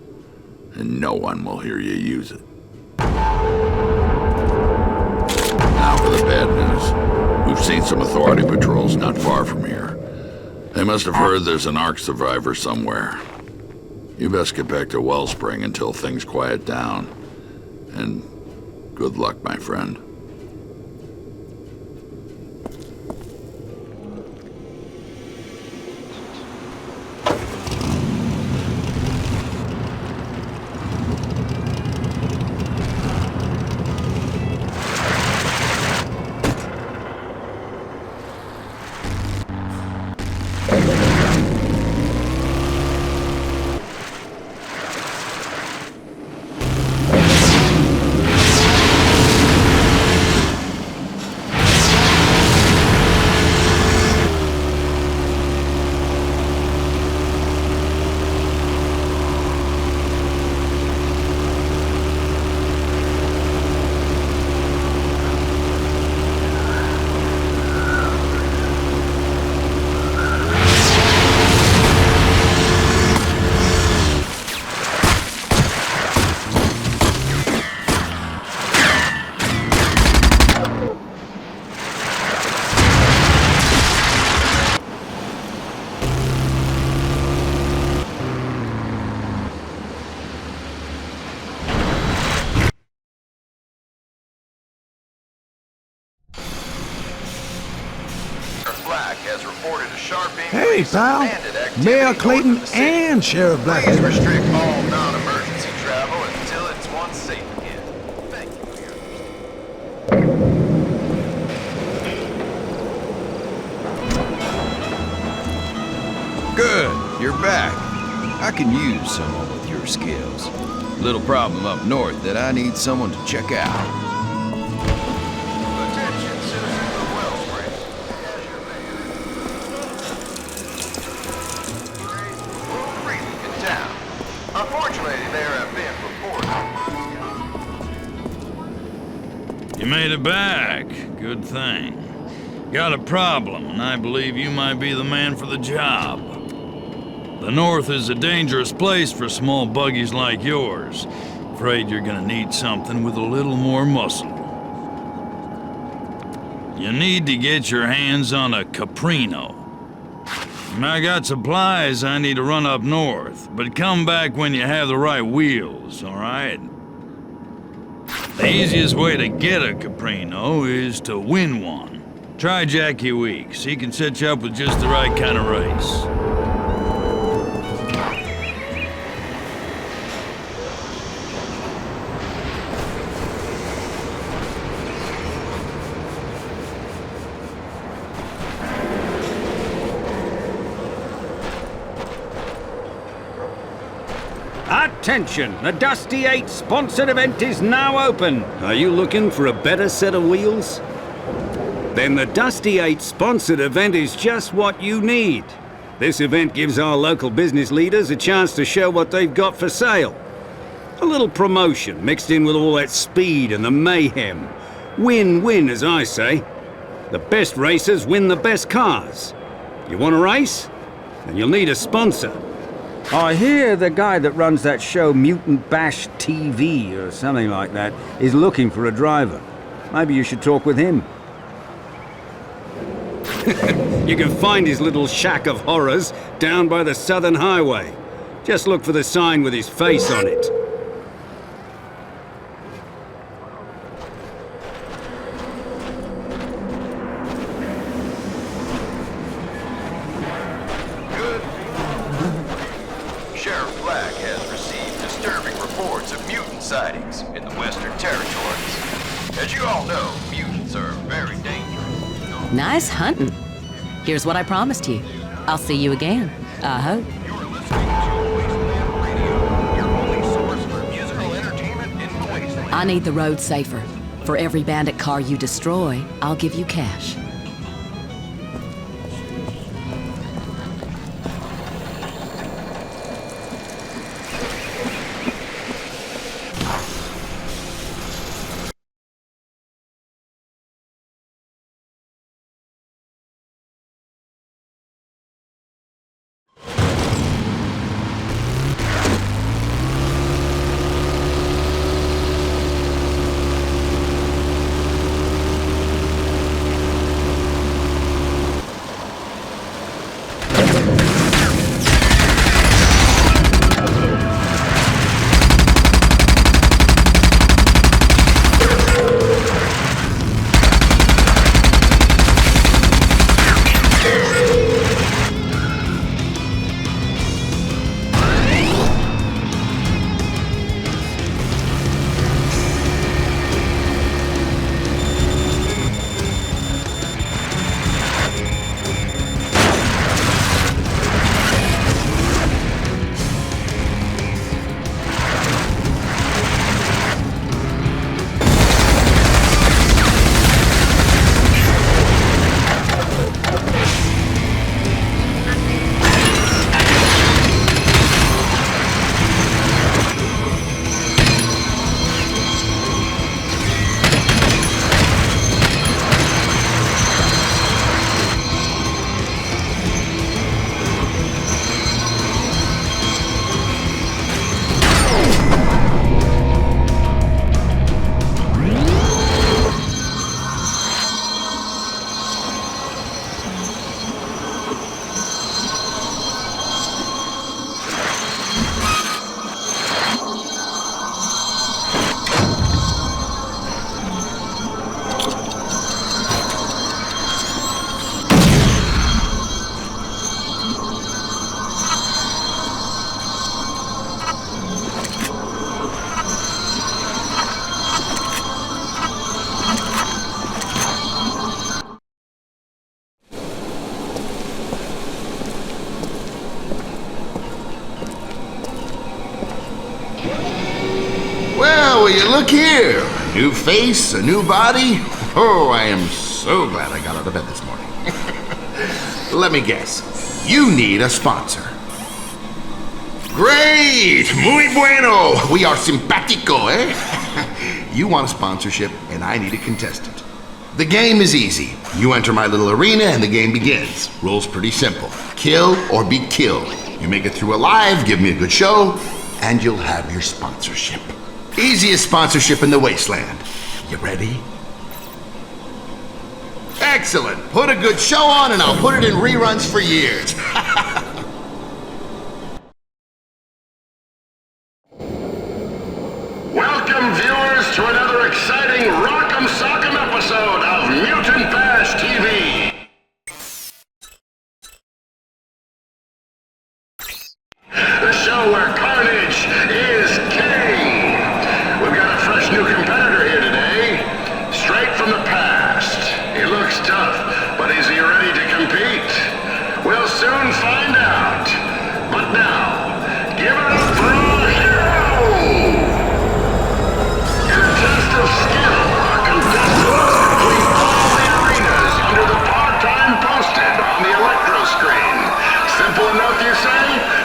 and no one will hear you use it. Now for the bad news. We've seen some authority patrols not far from here. They must have heard there's an ARC survivor somewhere. You best get back to Wellspring until things quiet down. And good luck, my friend. Hey, pal. Mayor Clayton and Sheriff Black. Please restrict all non-emergency travel until it's once safe again. Thank you for your Good, you're back. I can use someone with your skills. Little problem up north that I need someone to check out. You made it back. Good thing. Got a problem, and I believe you might be the man for the job. The North is a dangerous place for small buggies like yours. Afraid you're gonna need something with a little more muscle. You need to get your hands on a Caprino. I got supplies I need to run up north, but come back when you have the right wheels, all right? The easiest way to get a Caprino is to win one. Try Jackie Weeks. He can set you up with just the right kind of race. Attention! The Dusty 8 sponsored event is now open. Are you looking for a better set of wheels? Then the Dusty 8 sponsored event is just what you need. This event gives our local business leaders a chance to show what they've got for sale. A little promotion mixed in with all that speed and the mayhem. Win-win, as I say. The best racers win the best cars. You want a race? Then you'll need a sponsor. I hear the guy that runs that show, Mutant Bash TV, or something like that, is looking for a driver. Maybe you should talk with him. You can find his little shack of horrors down by the Southern Highway. Just look for the sign with his face on it. Sightings in the Western Territories. As you all know, mutants are very dangerous. Nice hunting. Here's what I promised you. I'll see you again. I hope. You're listening to Wasteland Radio, your only I need the road safer. For every bandit car you destroy, I'll give you cash. Well, will you look here? A new face, a new body. Oh, I am so glad I got out of bed this morning. Let me guess. You need a sponsor. Great! Muy bueno! We are simpático, eh? You want a sponsorship, and I need a contestant. The game is easy. You enter my little arena, and the game begins. Rules pretty simple. Kill or be killed. You make it through alive, give me a good show, and you'll have your sponsorship. Easiest sponsorship in the wasteland. You ready? Excellent. Put a good show on and I'll put it in reruns for years. Welcome, viewers, to another exciting Rock'em Sock'em episode of Mutant Bash TV. The show where carnage is king. We've got a fresh new competitor here today, straight from the past. He looks tough, but is he ready to compete? We'll soon find out. But now, give it up for our hero! In a test of skill, our contestants must complete all the arenas under the part-time posted on the electro screen. Simple enough, you say?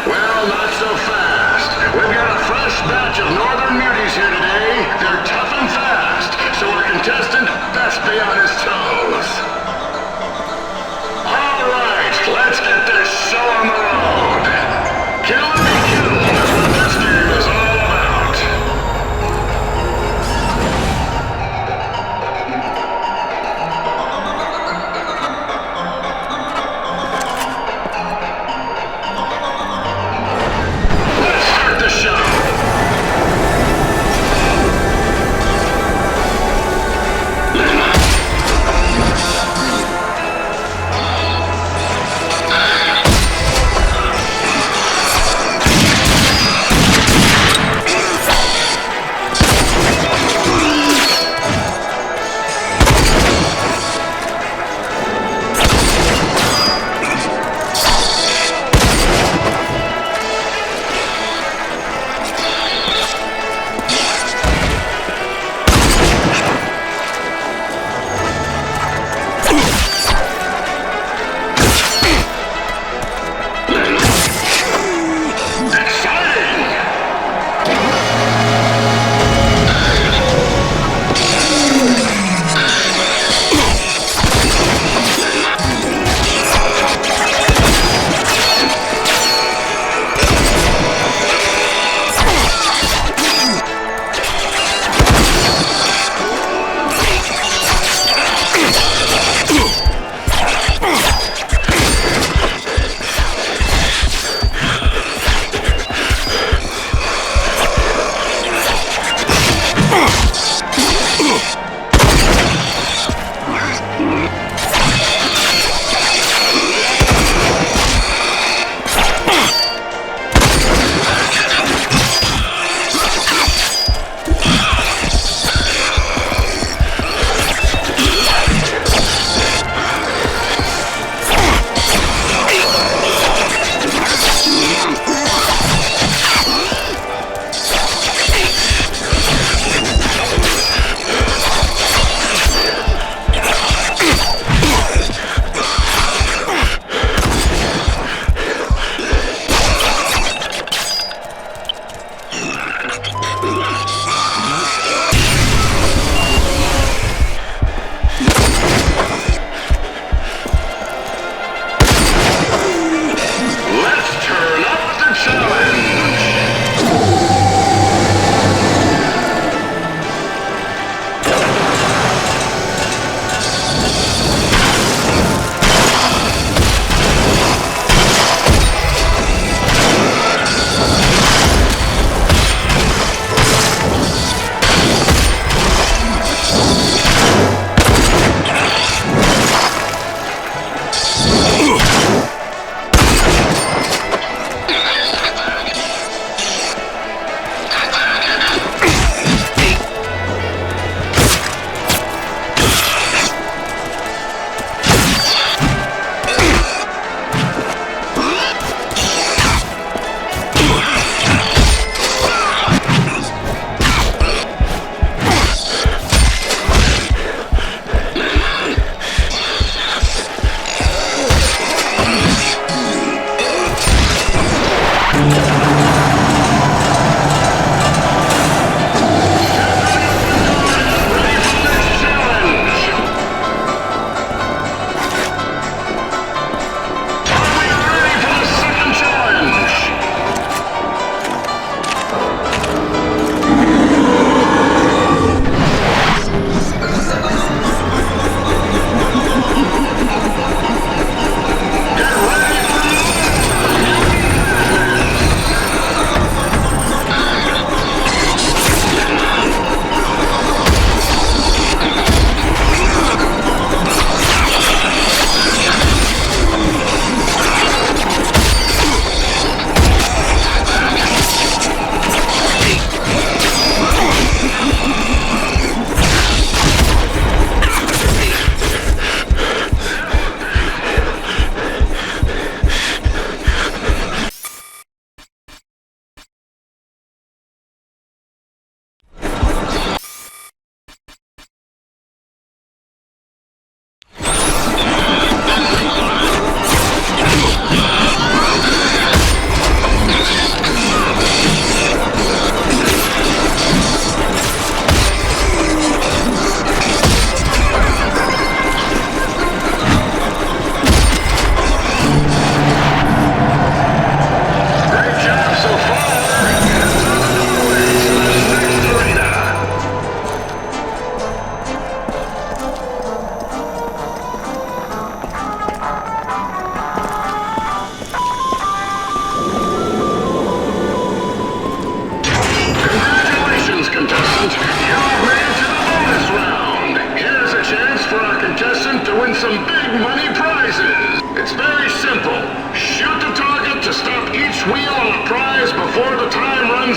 Well, not so fast. We've got a fresh batch of northern muties here today. They're tough and fast, so our contestant best be on his toes. All right, let's get this show on the road. Kill and be killed is what this game is all about. Let's start the show.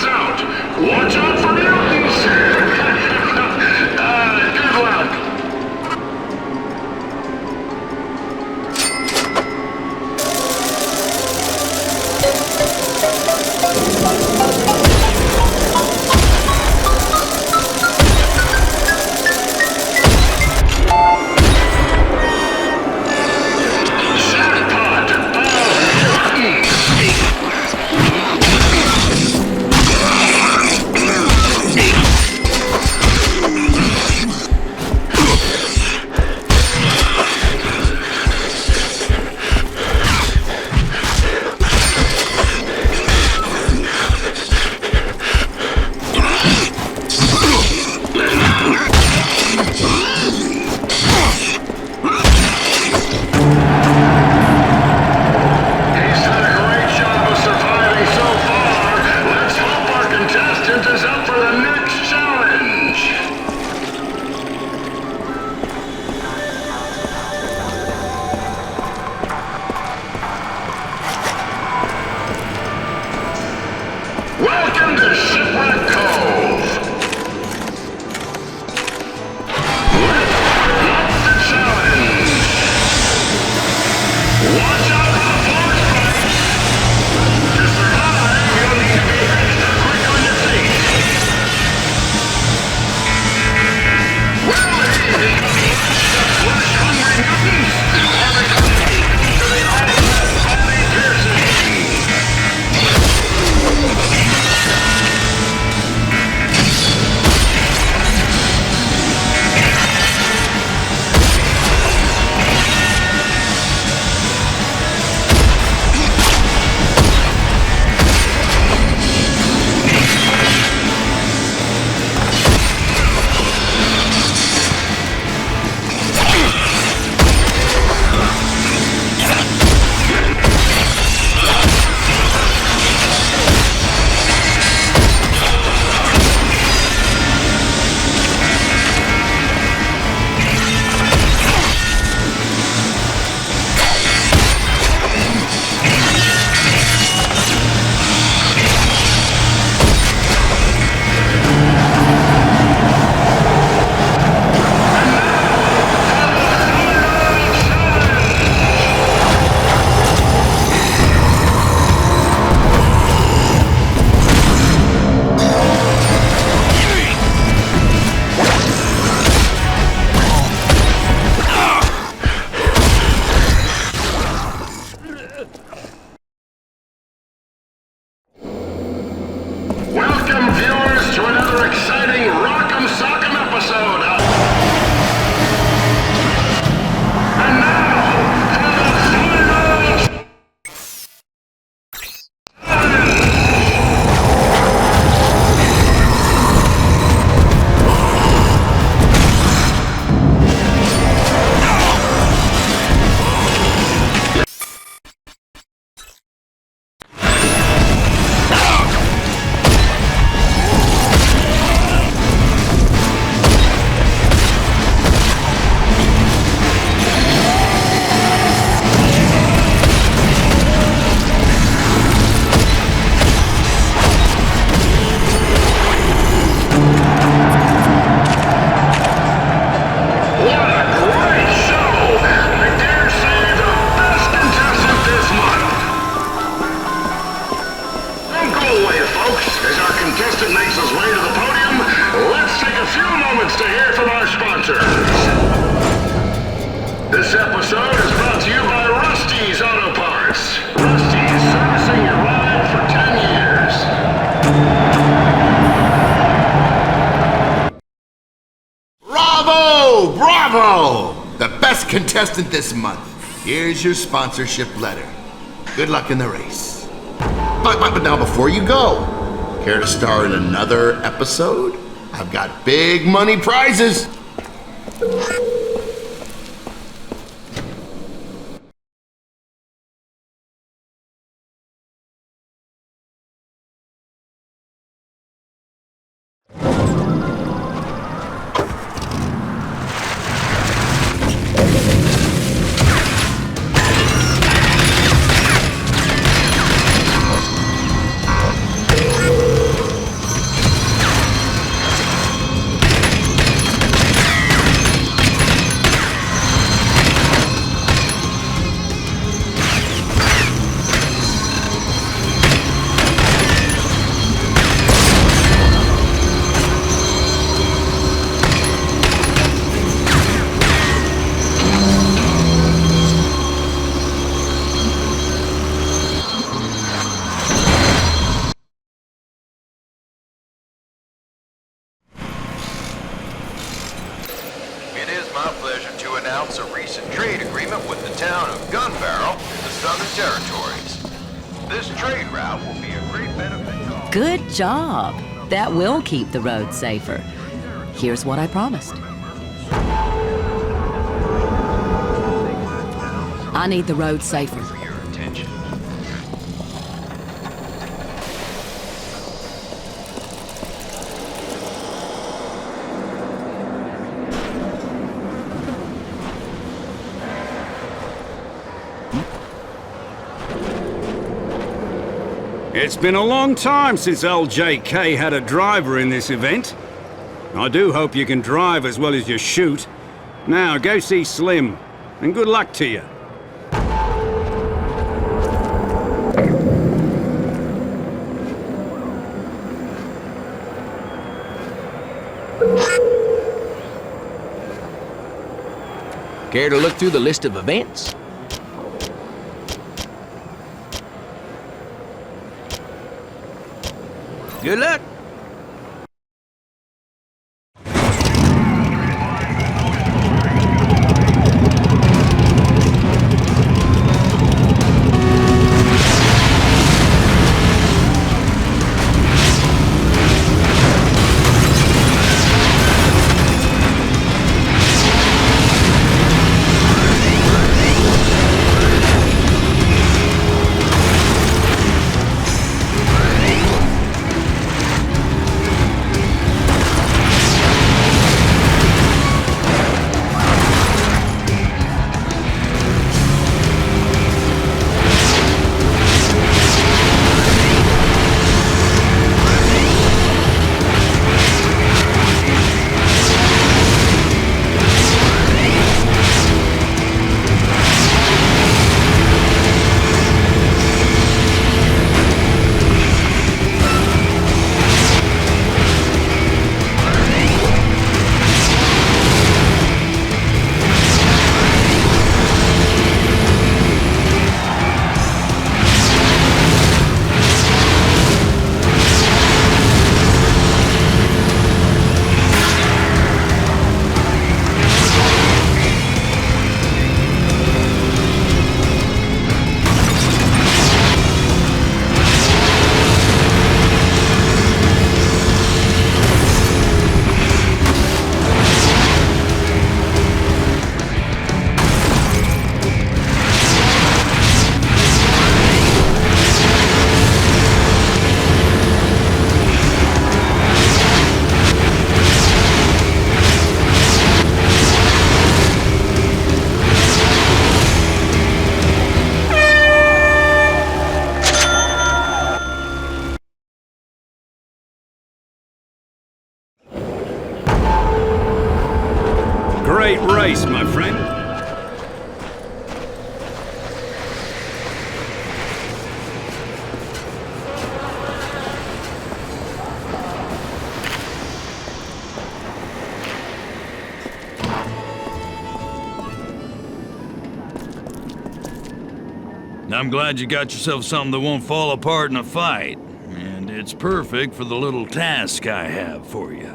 guns out. Watch out for mutants. Good luck. Welcome, viewers, to another exciting Rock'em Sock'em episode of... And now, for the final... Contestant makes his way to the podium, let's take a few moments to hear from our sponsors. This episode is brought to you by Rusty's Auto Parts. Rusty's, servicing your ride for 10 years. Bravo! Bravo! The best contestant this month. Here's your sponsorship letter. Good luck in the race. But now before you go, care to star in another episode? I've got big money prizes. This trade route will be a great benefit. Good job. That will keep the road safer. Here's what I promised. I need the road safer. It's been a long time since LJK had a driver in this event. I do hope you can drive as well as you shoot. Now, go see Slim, and good luck to you. Care to look through the list of events? Good luck. Great race, my friend. I'm glad you got yourself something that won't fall apart in a fight. And it's perfect for the little task I have for you.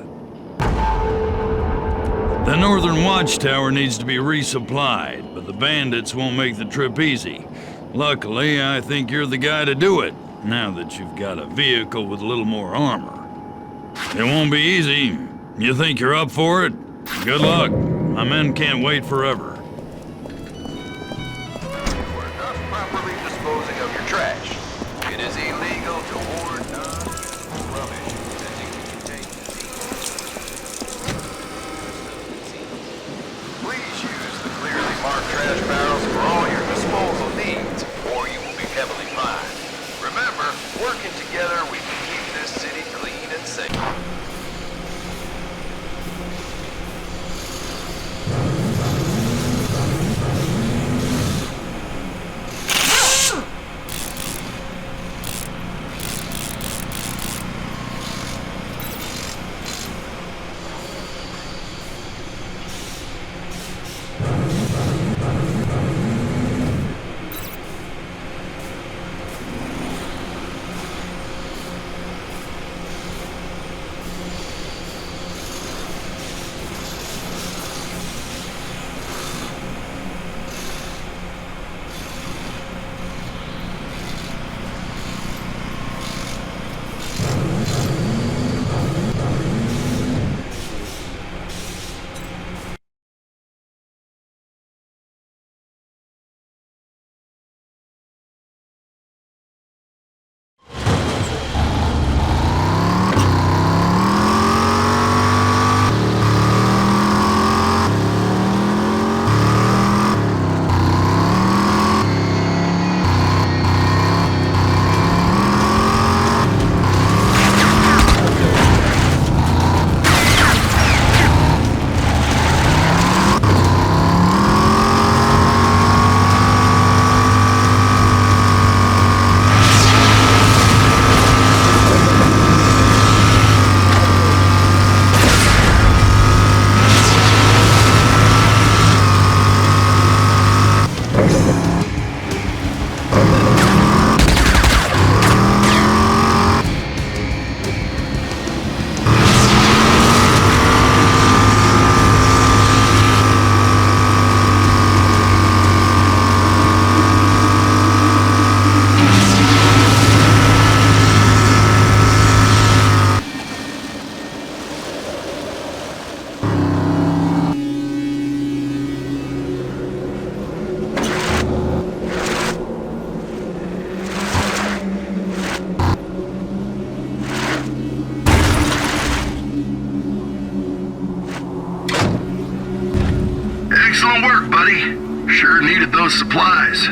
The northern watchtower needs to be resupplied, but the bandits won't make the trip easy. Luckily, I think you're the guy to do it, now that you've got a vehicle with a little more armor. It won't be easy. You think you're up for it? Good luck. My men can't wait forever. Properly disposing of your trash. It is illegal to hoard non-usable rubbish intending to contain disease. Please use the clearly marked trash barrels for all your disposal needs, or you will be heavily fined. Remember, working together, we can keep this city clean and safe. Sure needed those supplies.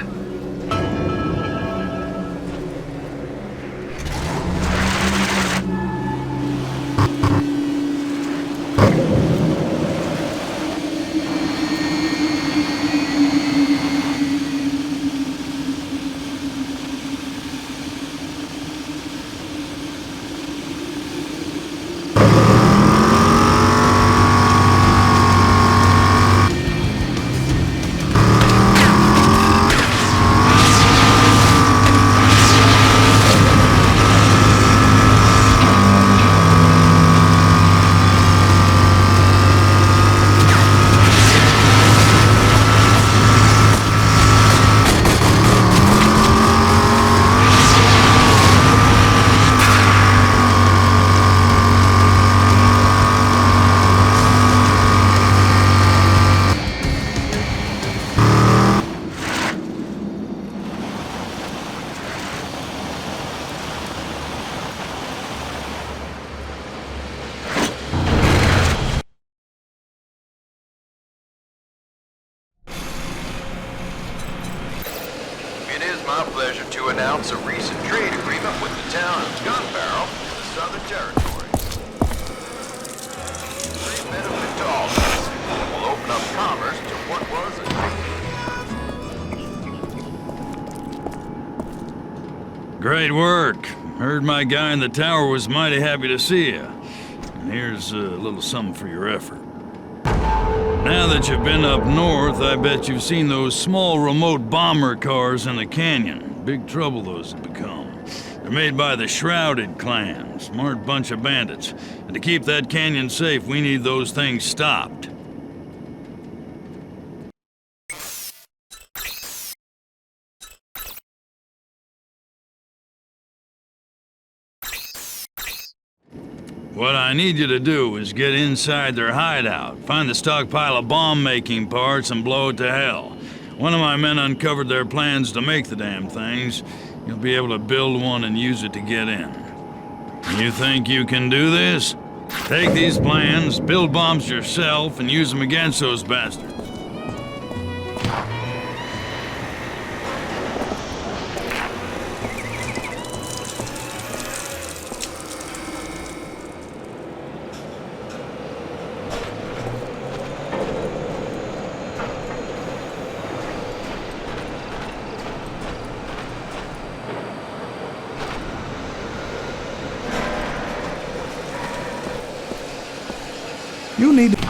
It is my pleasure to announce a recent trade agreement with the town of Gun Barrel in the Southern Territory. Free benefit to all of us will open up commerce to what was a Great work. Heard my guy in the tower was mighty happy to see you. And here's a little something for your effort. Now that you've been up north, I bet you've seen those small remote bomber cars in the canyon. Big trouble those have become. They're made by the Shrouded clan, smart bunch of bandits. And to keep that canyon safe, we need those things stopped. What I need you to do is get inside their hideout, find the stockpile of bomb-making parts, and blow it to hell. One of my men uncovered their plans to make the damn things. You'll be able to build one and use it to get in. You think you can do this? Take these plans, build bombs yourself, and use them against those bastards. You need to...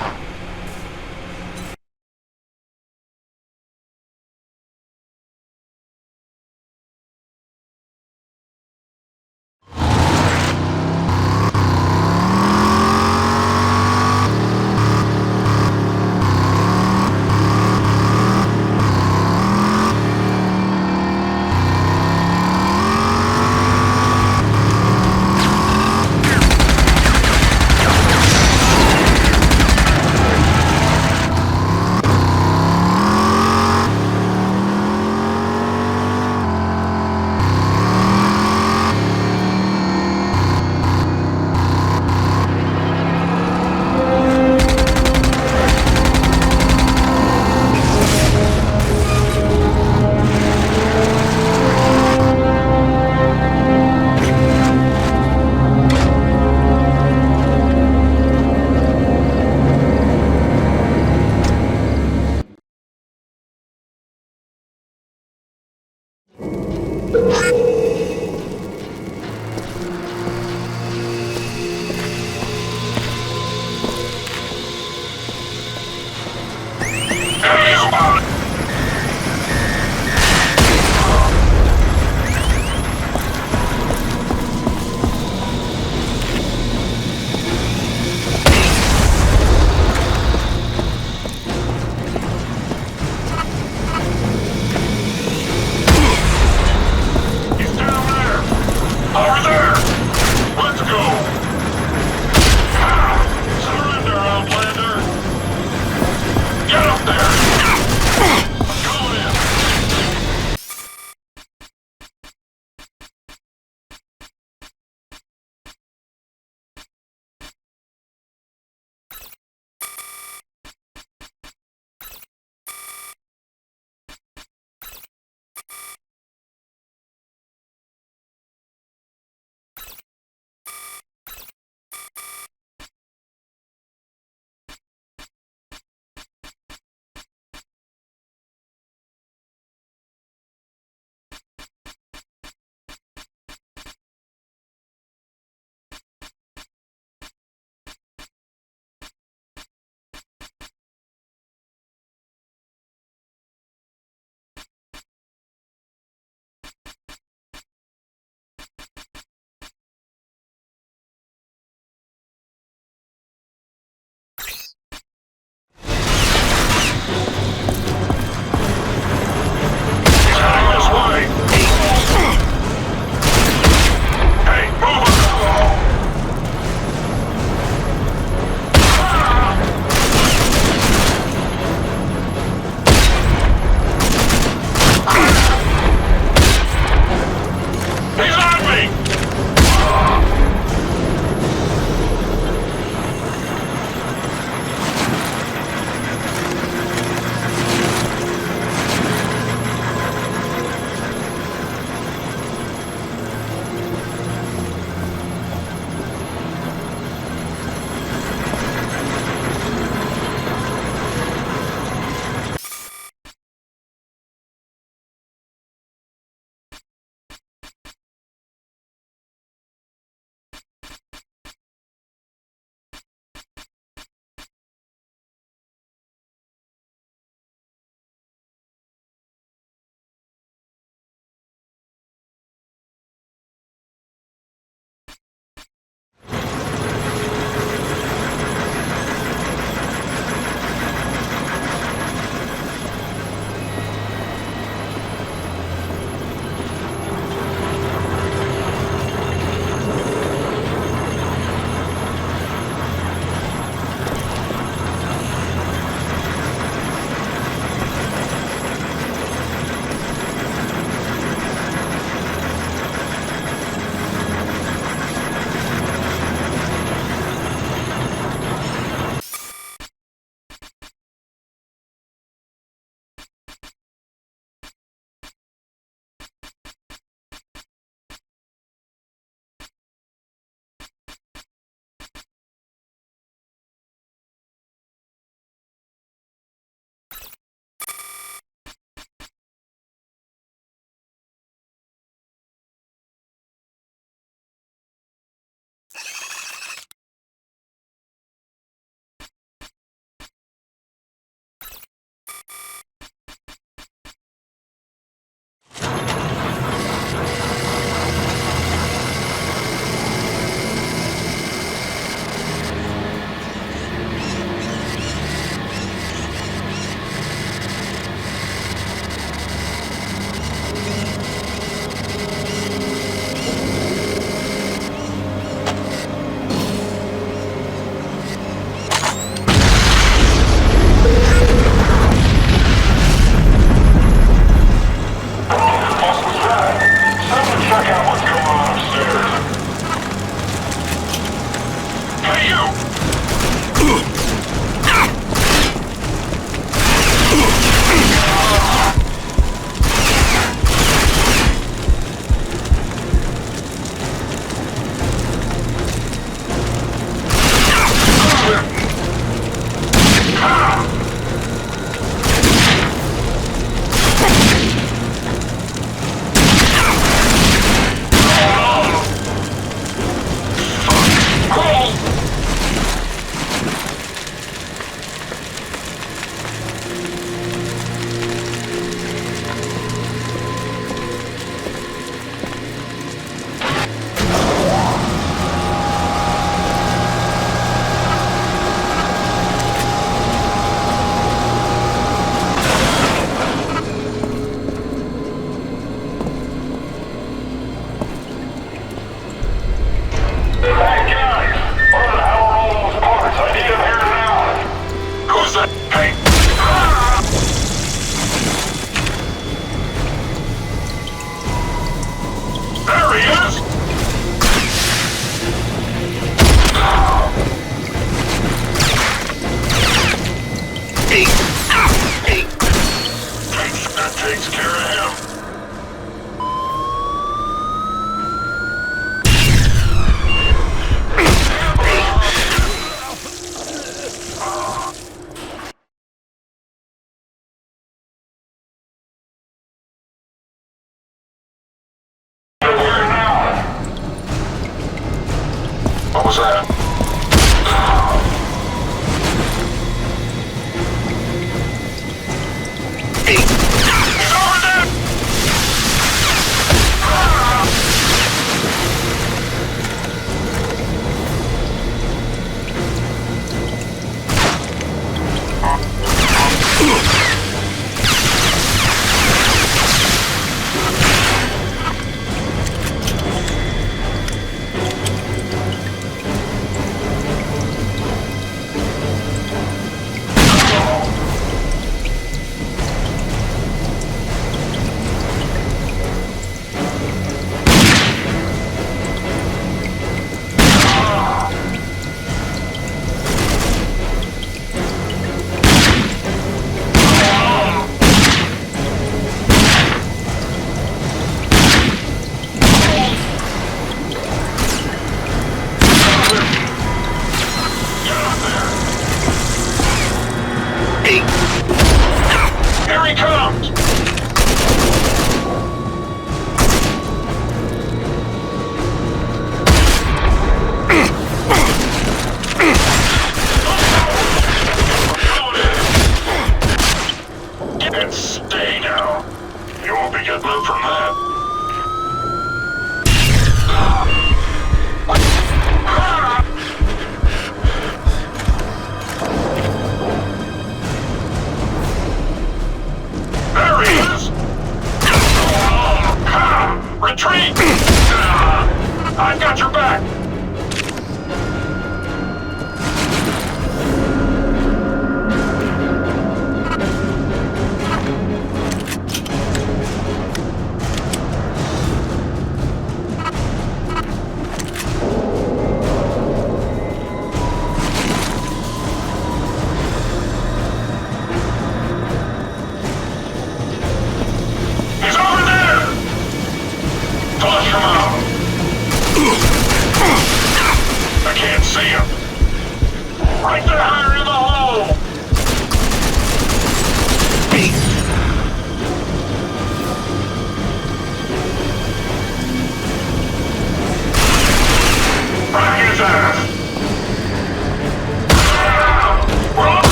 was that?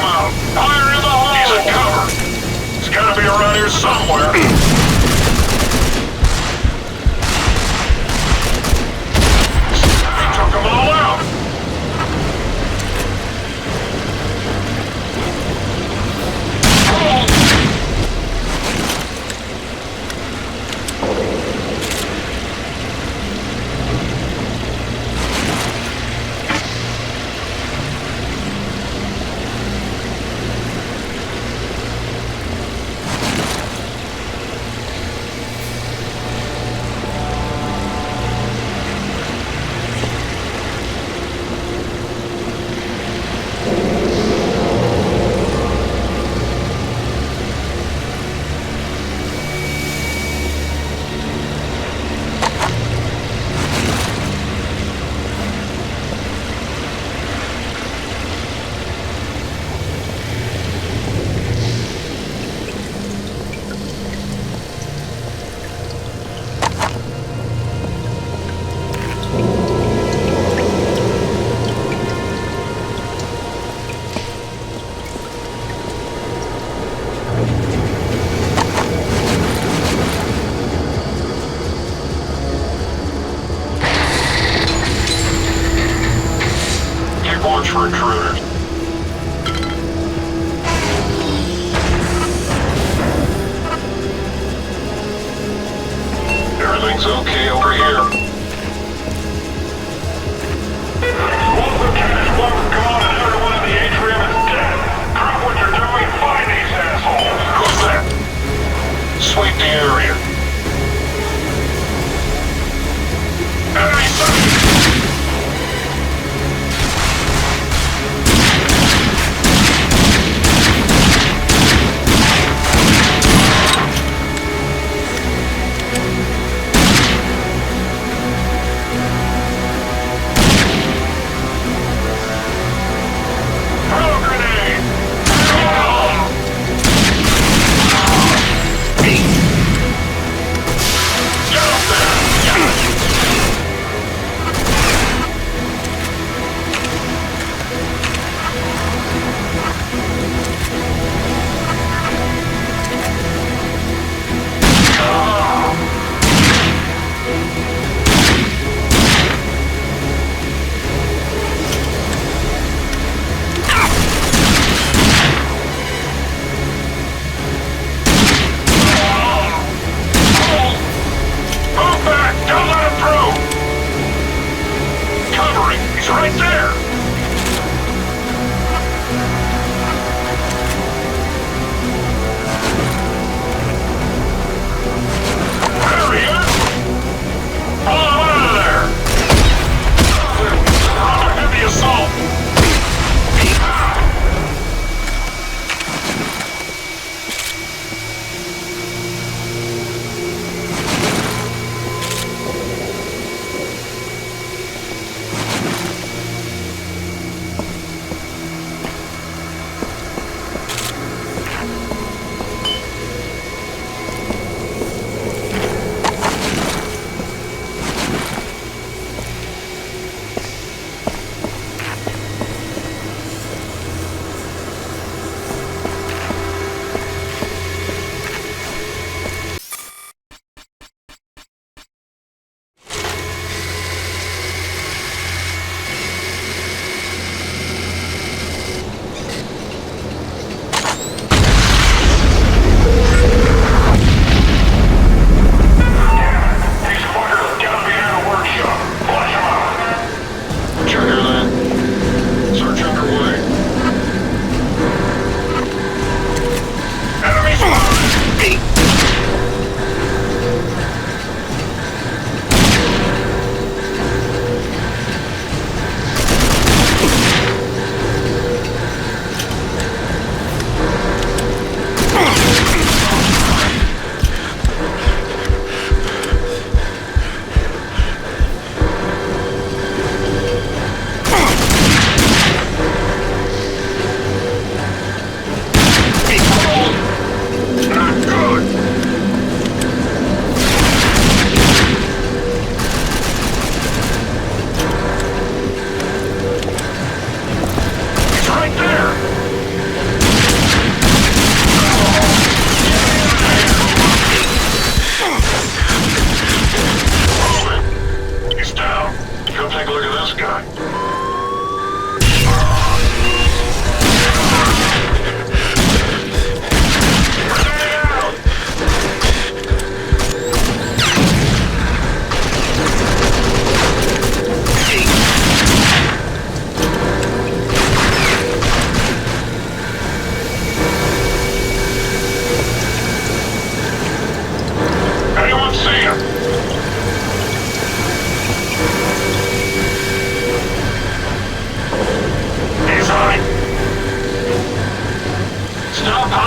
him out! Fire in the hole! He's in cover! He's gotta be around here somewhere! He took them all out!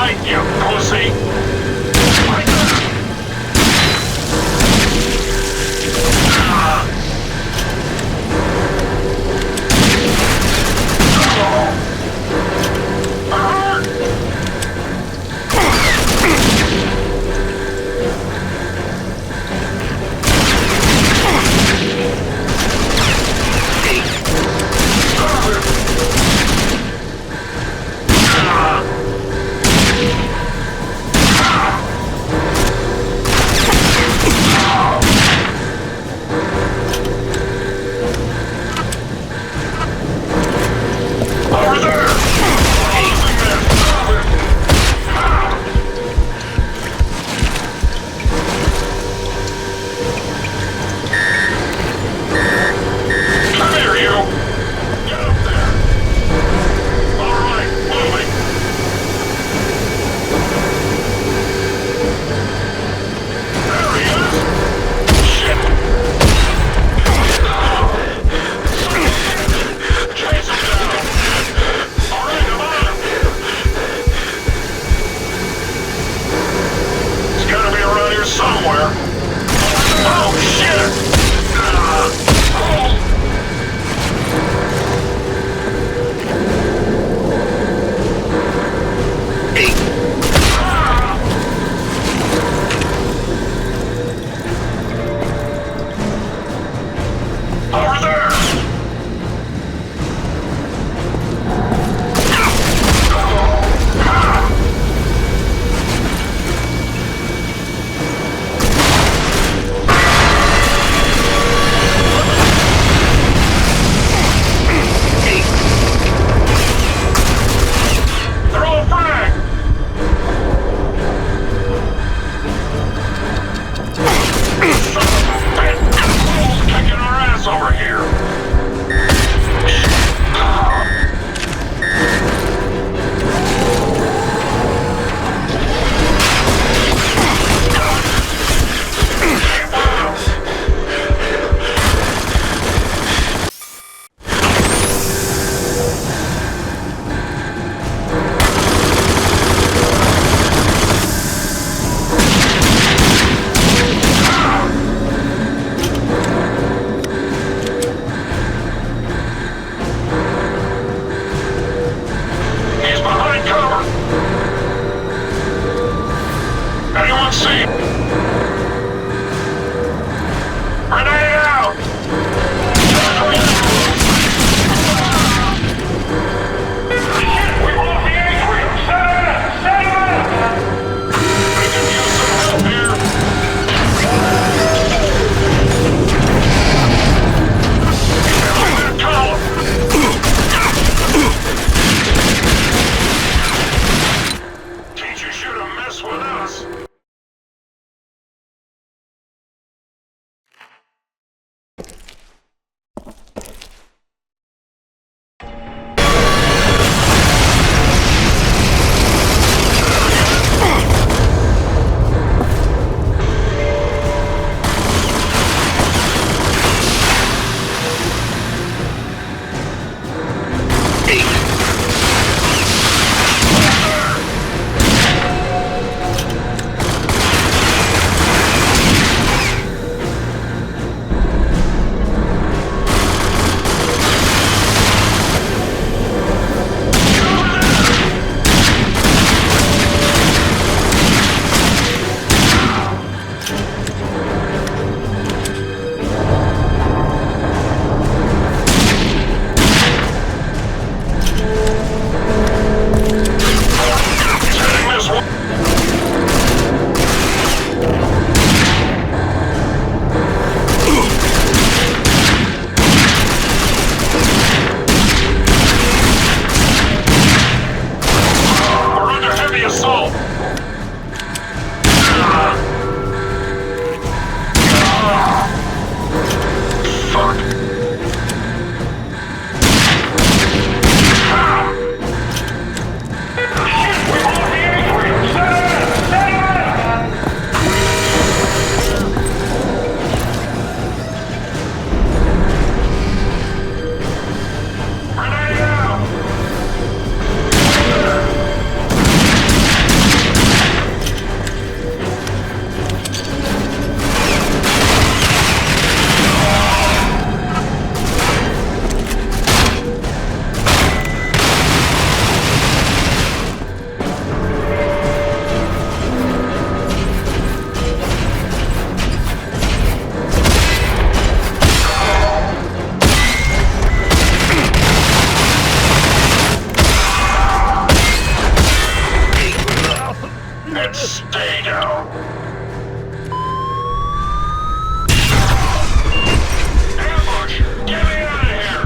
right, you pussy! stay down. Ambush! Get me out of here!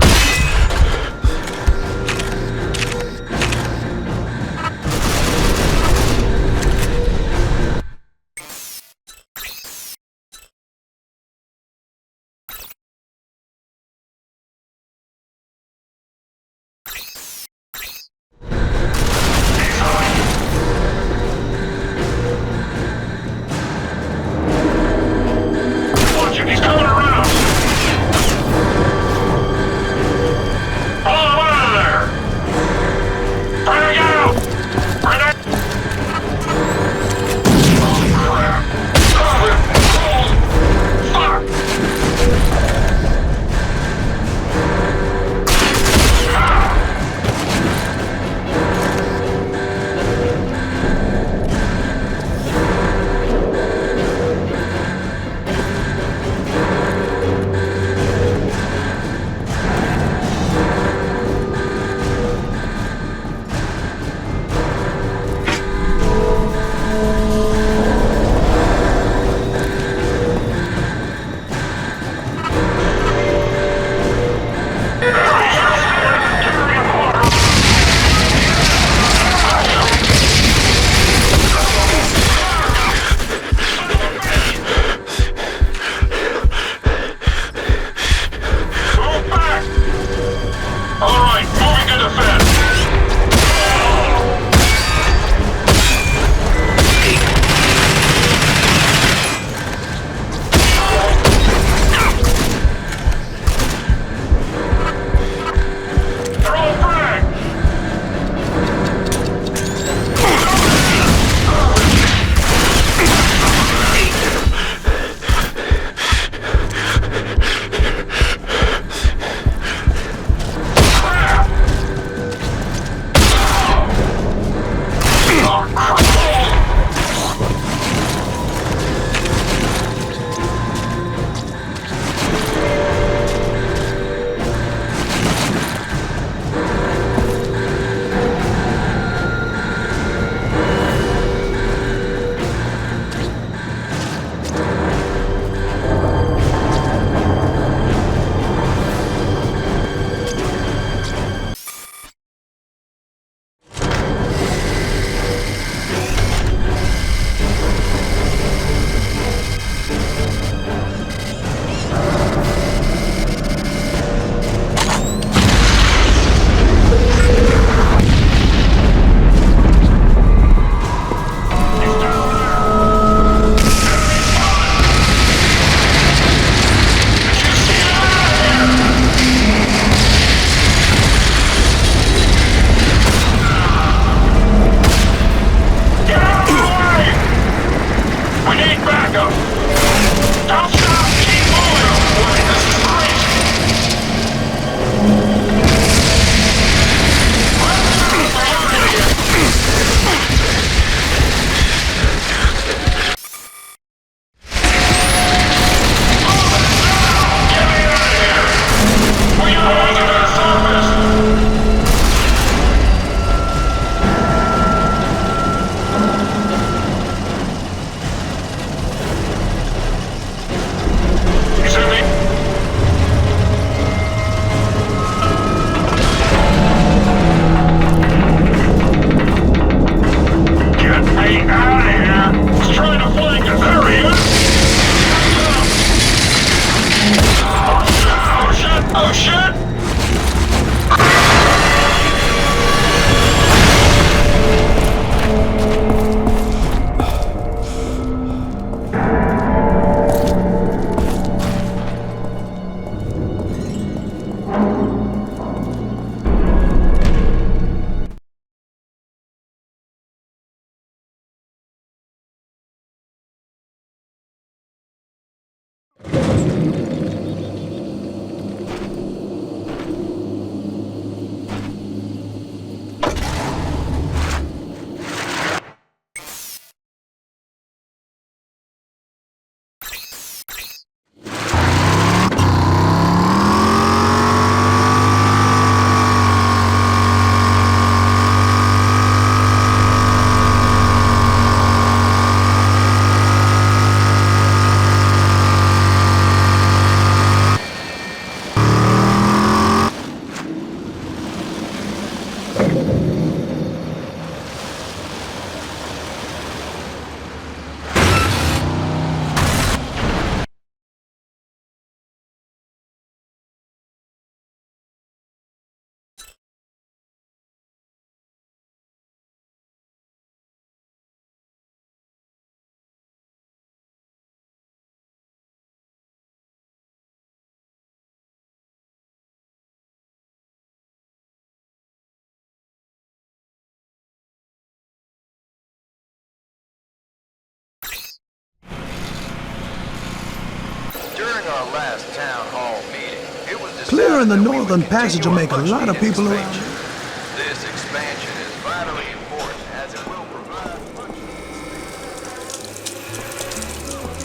our last town hall meeting, it was decided Clearing the that we northern would passage will continue make a much lot of needed people around expansion. here. This expansion is vitally important as it will provide much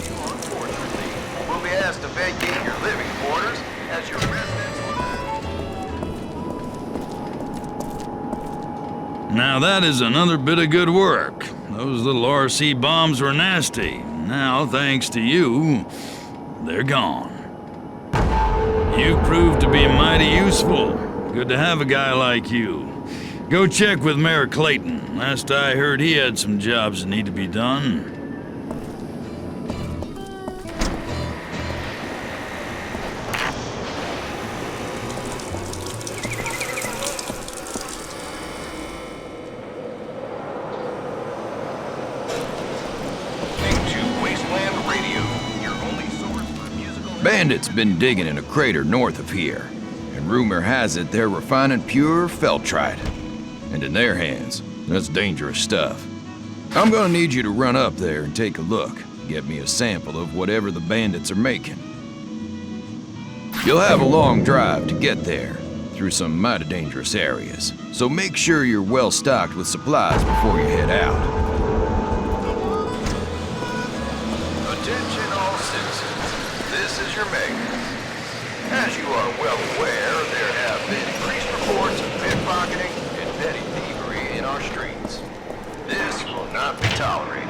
you unfortunately will be asked to vacate your living quarters as your residence will Now that is another bit of good work. Those little RC bombs were nasty. Now, thanks to you, they're gone. You proved to be mighty useful. Good to have a guy like you. Go check with Mayor Clayton. Last I heard, he had some jobs that need to be done. Bandits been digging in a crater north of here, and rumor has it they're refining pure feltrite. And in their hands, that's dangerous stuff. I'm gonna need you to run up there and take a look, get me a sample of whatever the bandits are making. You'll have a long drive to get there, through some mighty dangerous areas, so make sure you're well stocked with supplies before you head out. Attention all citizens, this is your mayor. As you are well aware, there have been increased reports of pickpocketing and petty thievery in our streets. This will not be tolerated.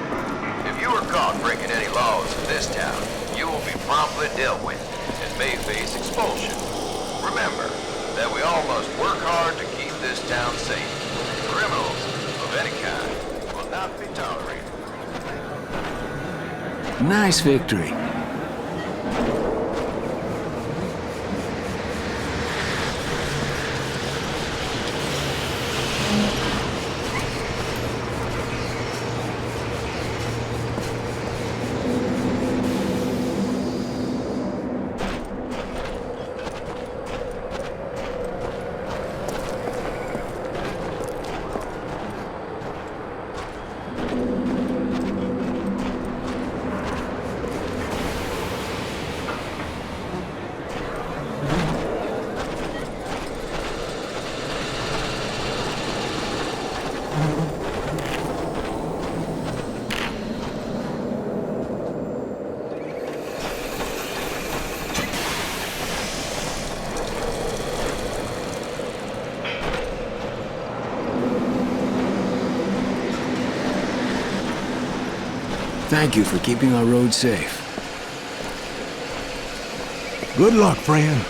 If you are caught breaking any laws in this town, you will be promptly dealt with and may face expulsion. Remember that we all must work hard to keep this town safe. Criminals of any kind will not be tolerated. Nice victory. Thank you for keeping our road safe. Good luck, friend.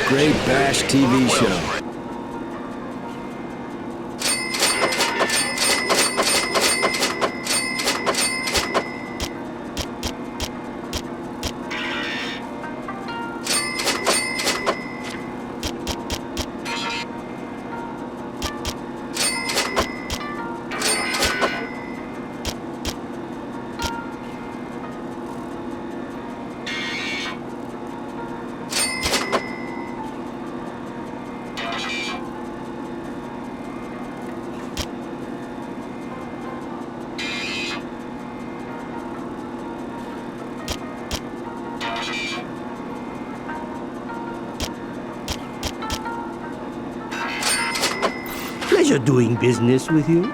Great Bash TV show. Pleasure doing business with you.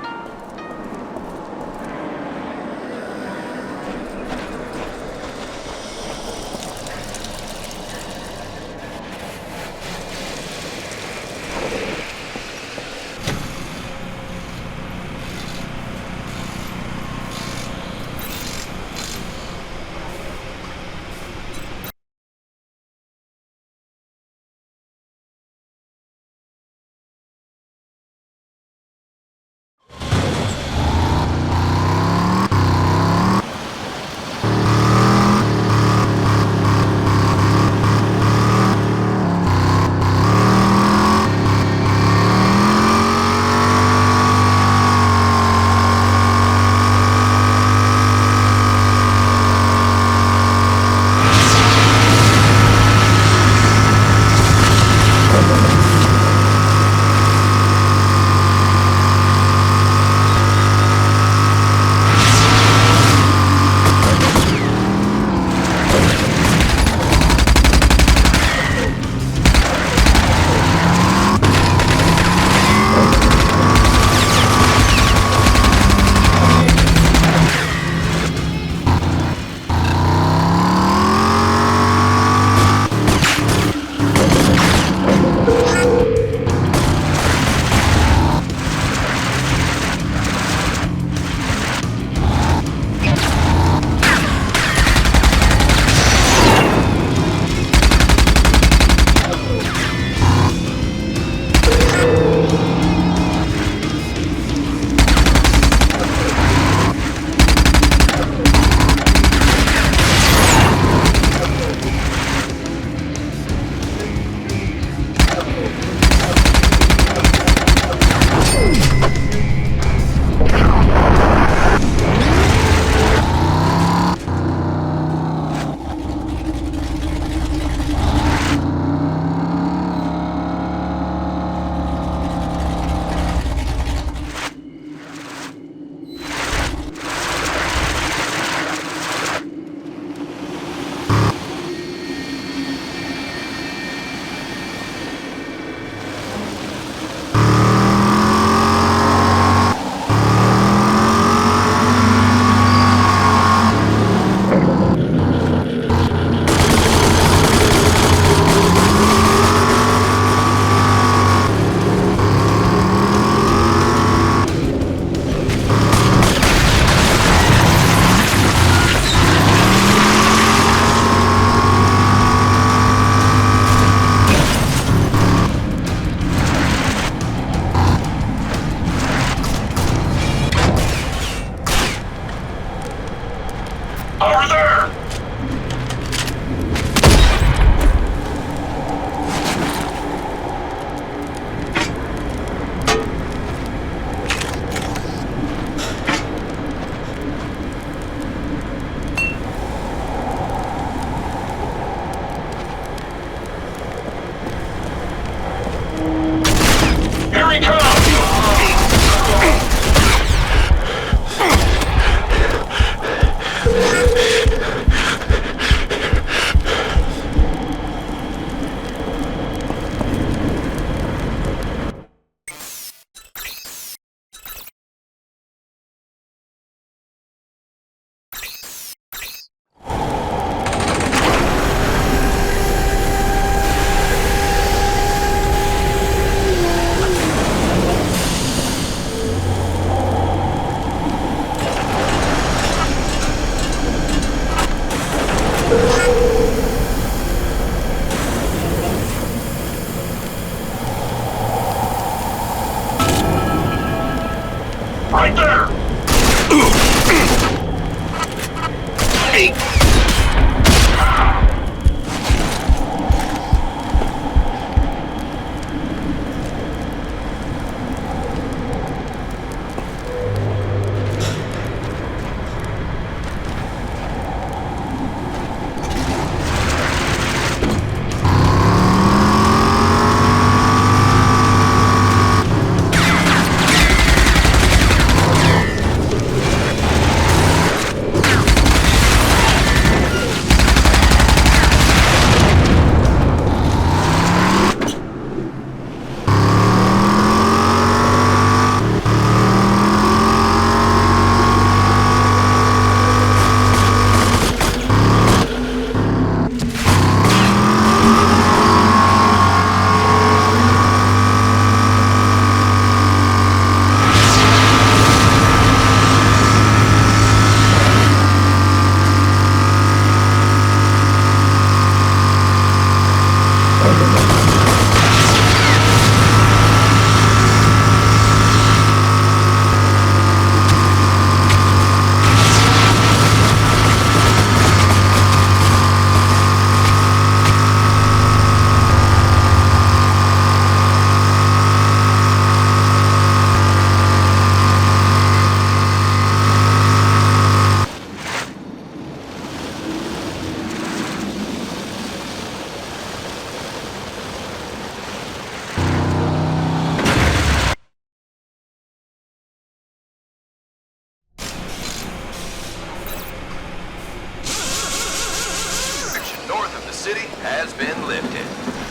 North of the city has been lifted.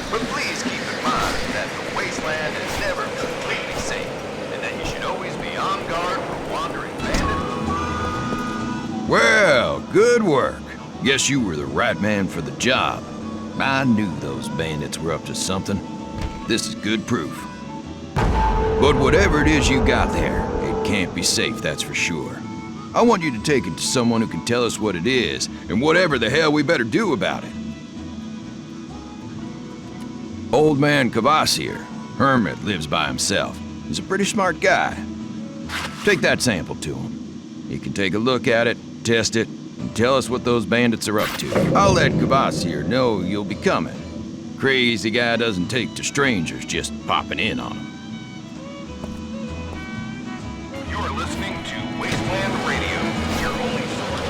But please keep in mind that the wasteland is never completely safe, and that you should always be on guard for wandering bandits. Well, good work. Guess you were the right man for the job. I knew those bandits were up to something. This is good proof. But whatever it is you got there, it can't be safe, that's for sure. I want you to take it to someone who can tell us what it is, and whatever the hell we better do about it. Old man Cavassier, hermit, lives by himself. He's a pretty smart guy. Take that sample to him. He can take a look at it, test it, and tell us what those bandits are up to. I'll let Cavassier know you'll be coming. Crazy guy doesn't take to strangers just popping in on him. You're listening to Wasteland Radio, your only source.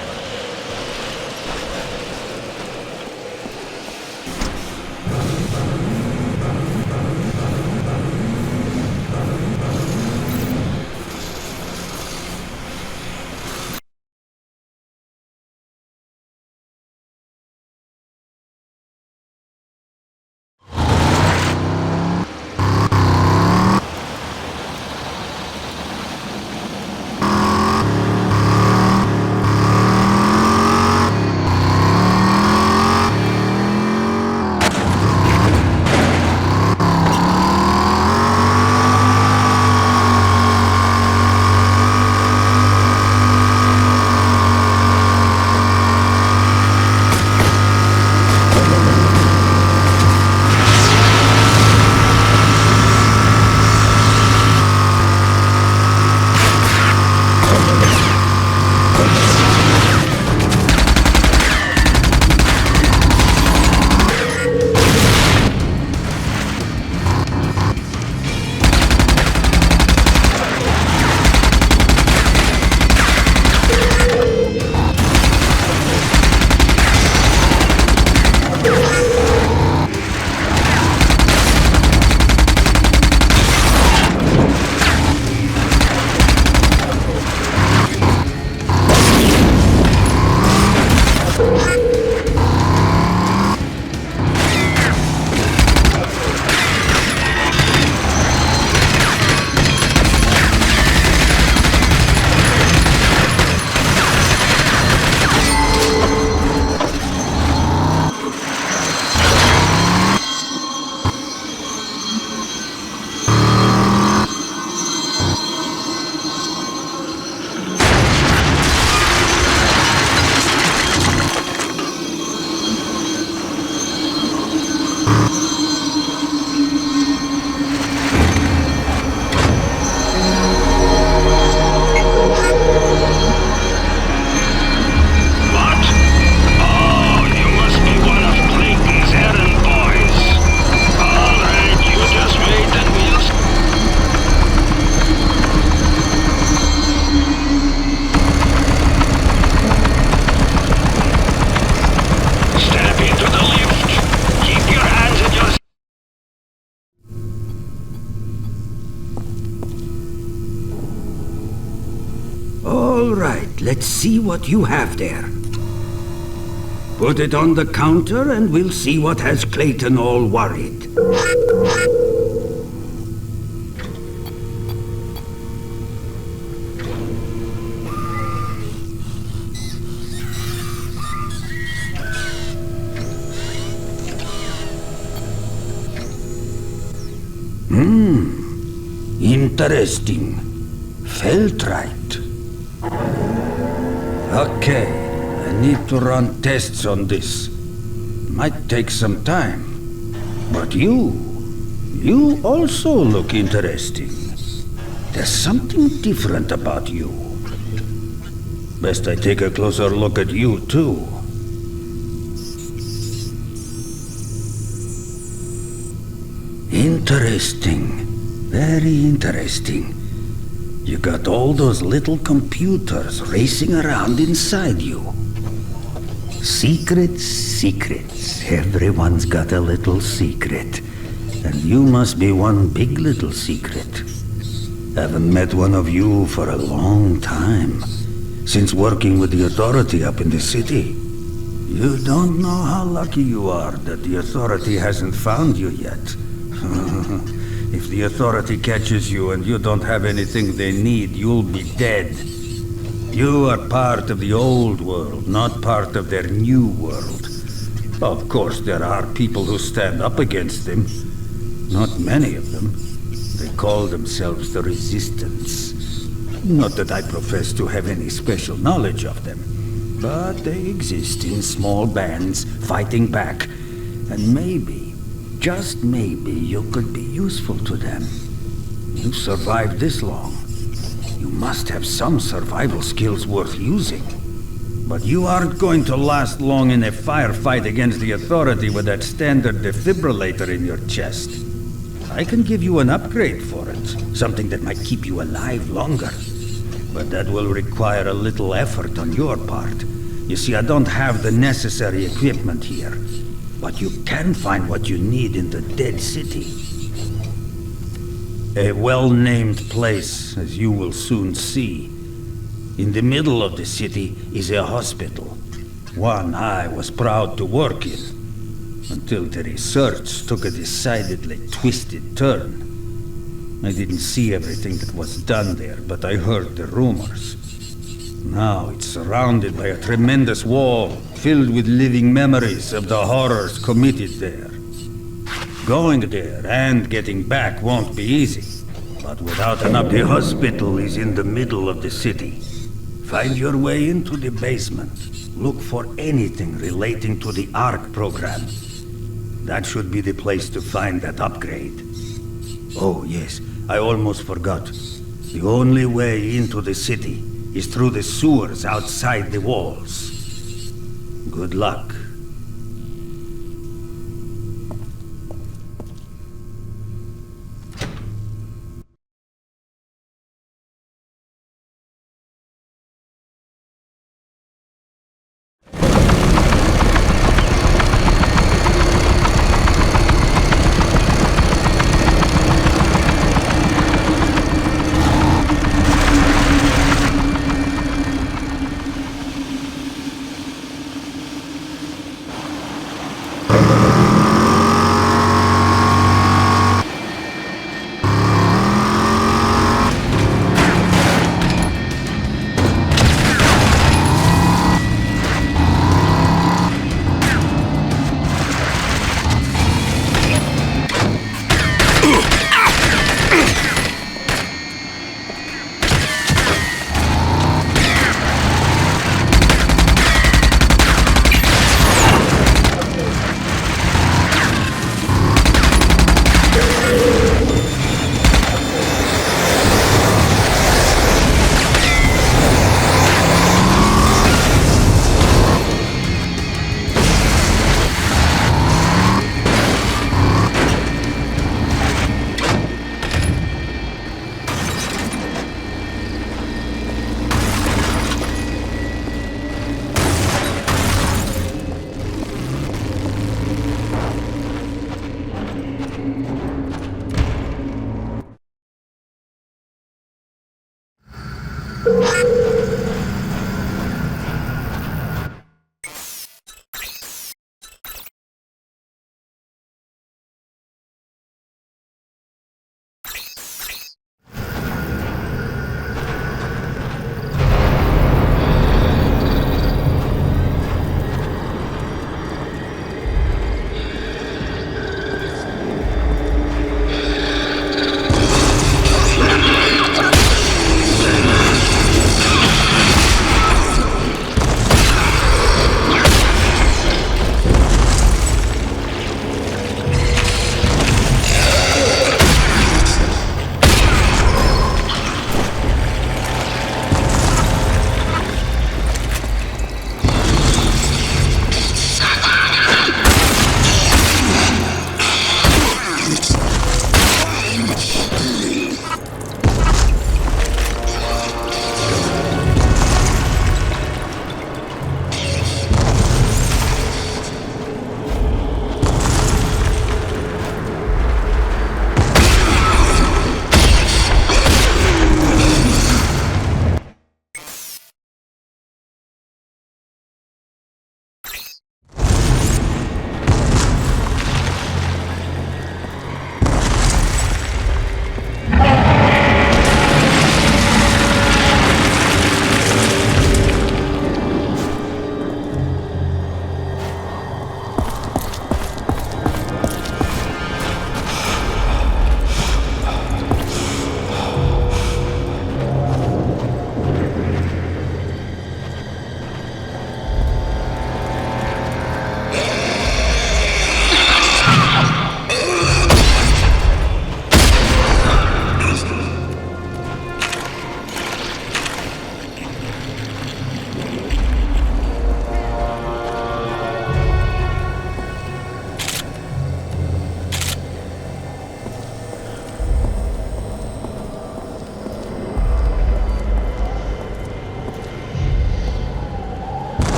All right, let's see what you have there. Put it on the counter and we'll see what has Clayton all worried. Interesting. Feltrite. Okay, I need to run tests on this. Might take some time. But you also look interesting. There's something different about you. Best I take a closer look at you, too. Interesting. Very interesting. You got all those little computers racing around inside you. Secrets. Everyone's got a little secret. And you must be one big little secret. Haven't met one of you for a long time. Since working with the authority up in the city. You don't know how lucky you are that the authority hasn't found you yet. If the authority catches you and you don't have anything they need, you'll be dead. You are part of the old world, not part of their new world. Of course, there are people who stand up against them. Not many of them. They call themselves the Resistance. Not that I profess to have any special knowledge of them, but they exist in small bands, fighting back, and maybe, just maybe, you could be useful to them. You survived this long. You must have some survival skills worth using. But you aren't going to last long in a firefight against the authority with that standard defibrillator in your chest. I can give you an upgrade for it, something that might keep you alive longer. But that will require a little effort on your part. You see, I don't have the necessary equipment here. But you can find what you need in the Dead City. A well-named place, as you will soon see. In the middle of the city is a hospital. One I was proud to work in. Until the research took a decidedly twisted turn. I didn't see everything that was done there, but I heard the rumors. Now it's surrounded by a tremendous wall, filled with living memories of the horrors committed there. Going there and getting back won't be easy. But without an upgrade, the hospital is in the middle of the city. Find your way into the basement. Look for anything relating to the ARC program. That should be the place to find that upgrade. Oh yes, I almost forgot. The only way into the city is through the sewers outside the walls. Good luck.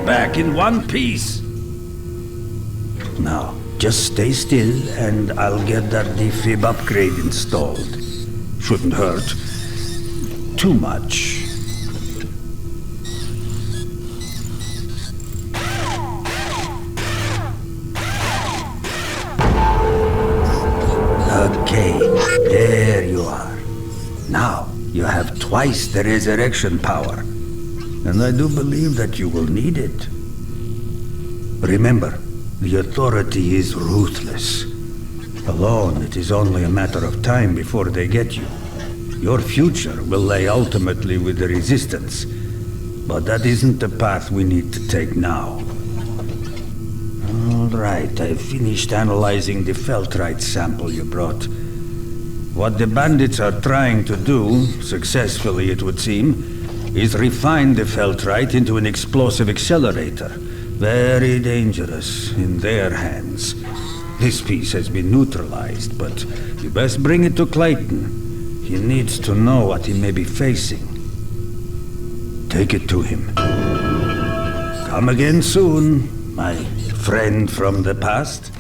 back in one piece. Now, just stay still and I'll get that defib upgrade installed. Shouldn't hurt too much. Okay, there you are. Now, you have twice the resurrection power. And I do believe that you will need it. Remember, the Authority is ruthless. Alone, it is only a matter of time before they get you. Your future will lay ultimately with the Resistance. But that isn't the path we need to take now. All right, I've finished analyzing the feltrite sample you brought. What the bandits are trying to do, successfully it would seem, is refine the feltrite into an explosive accelerator. Very dangerous in their hands. This piece has been neutralized, but you best bring it to Clayton. He needs to know what he may be facing. Take it to him. Come again soon, my friend from the past.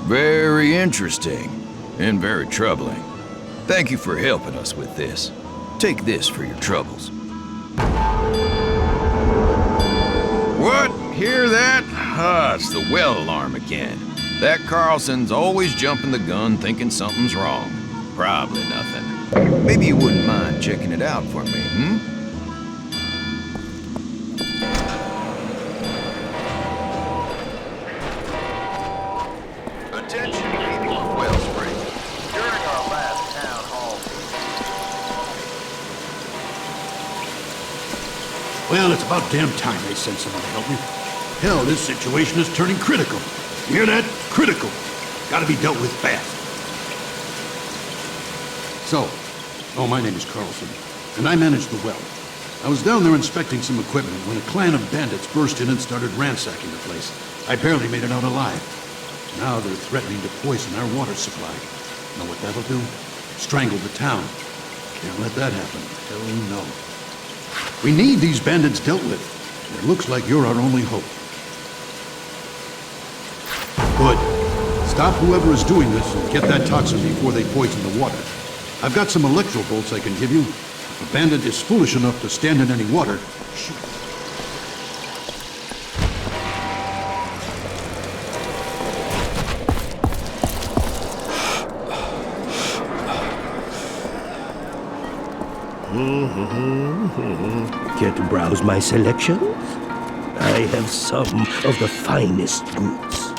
Very interesting, and very troubling. Thank you for helping us with this. Take this for your troubles. What? Hear that? Ah, it's the well alarm again. That Carlson's always jumping the gun thinking something's wrong. Probably nothing. Maybe you wouldn't mind checking it out for me, hmm? Well, it's about damn time they sent someone to help me. Hell, this situation is turning critical. You hear that? Critical. Gotta be dealt with fast. So, my name is Carlson, and I manage the well. I was down there inspecting some equipment when a clan of bandits burst in and started ransacking the place. I barely made it out alive. Now they're threatening to poison our water supply. Know what that'll do? Strangle the town. Can't let that happen. Hell no. We need these bandits dealt with. It looks like you're our only hope. Good. Stop whoever is doing this and get that toxin before they poison the water. I've got some electro bolts I can give you. If a bandit is foolish enough to stand in any water, shoot. Care to browse my selections? I have some of the finest goods.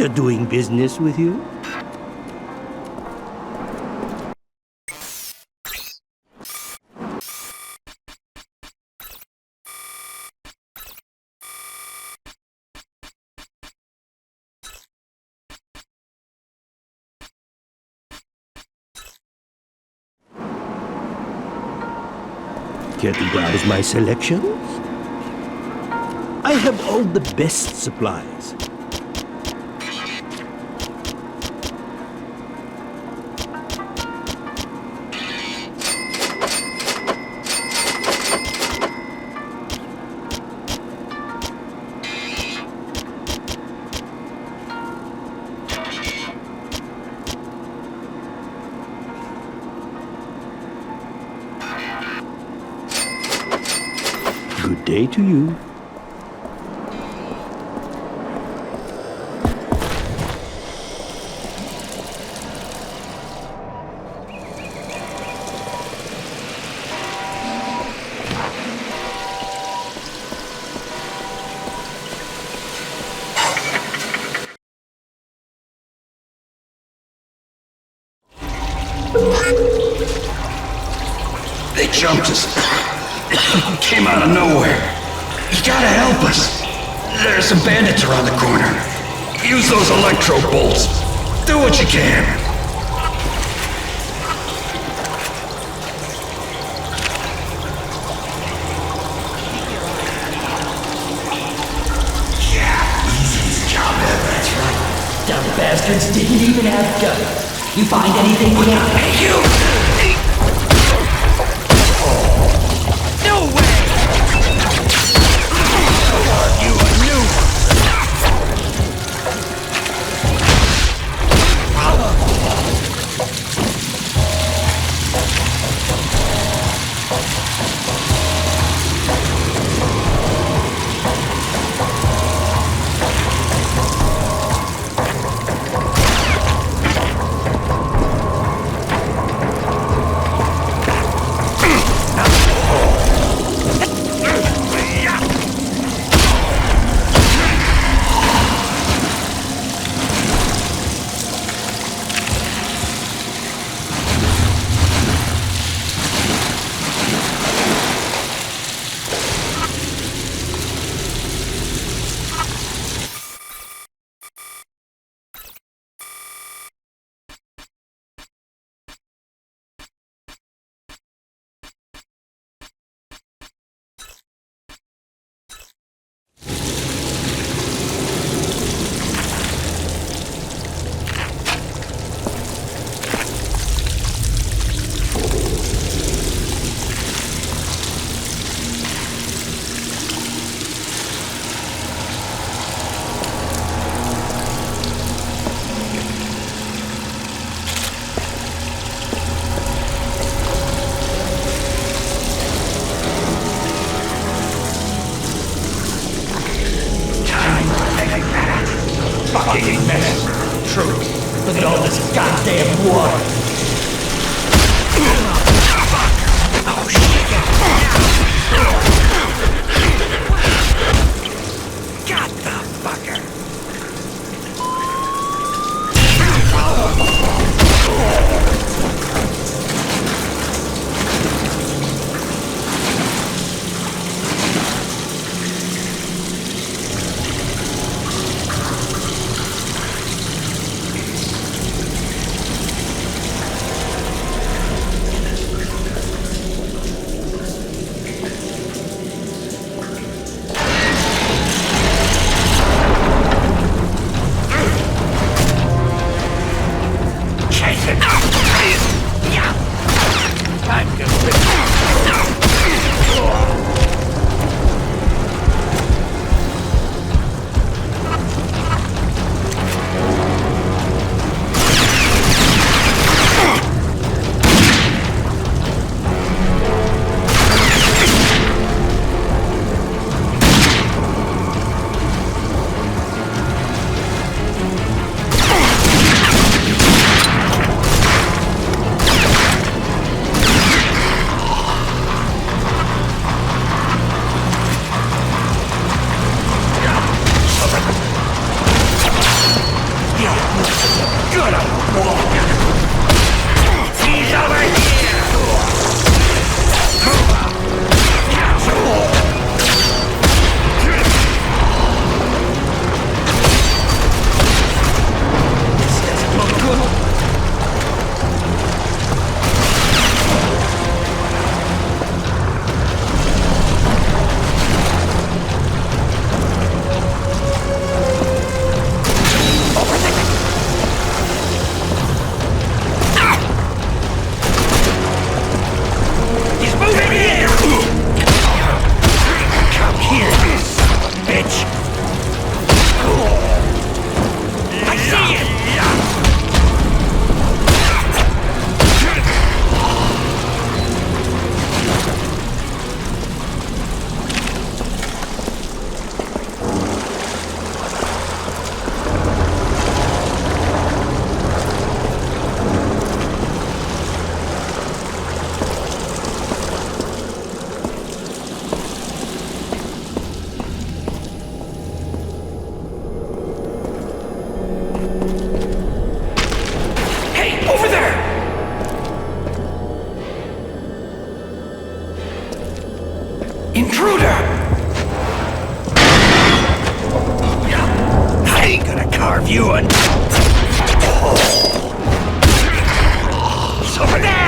pleasure doing business with you. Care to browse my selections? I have all the best supplies. Good day to you. They jumped us. Came out of nowhere. You gotta help us. There's some bandits around the corner. Use those electro bolts. Do what you can. Yeah, easiest job ever. That's right. Dumb bastards didn't even have guts. You find anything we can pay you? Fucking mess. True. Look at all this goddamn water. Oh shit. Got the fucker. He's over there!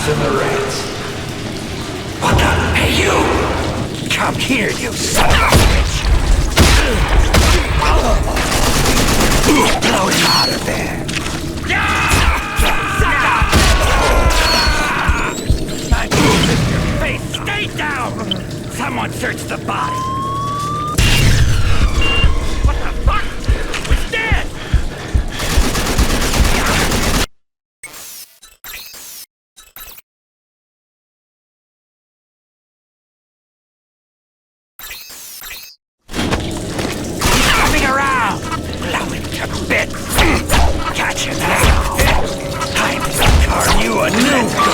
and the rats. What the? Hey, you! Come here, you son of a bitch! Blow him out of there! Face, stay down! Someone search the body! What the fuck? He's dead! Coming around! Blow him to bits! Catch him now! Time to carve you a new go!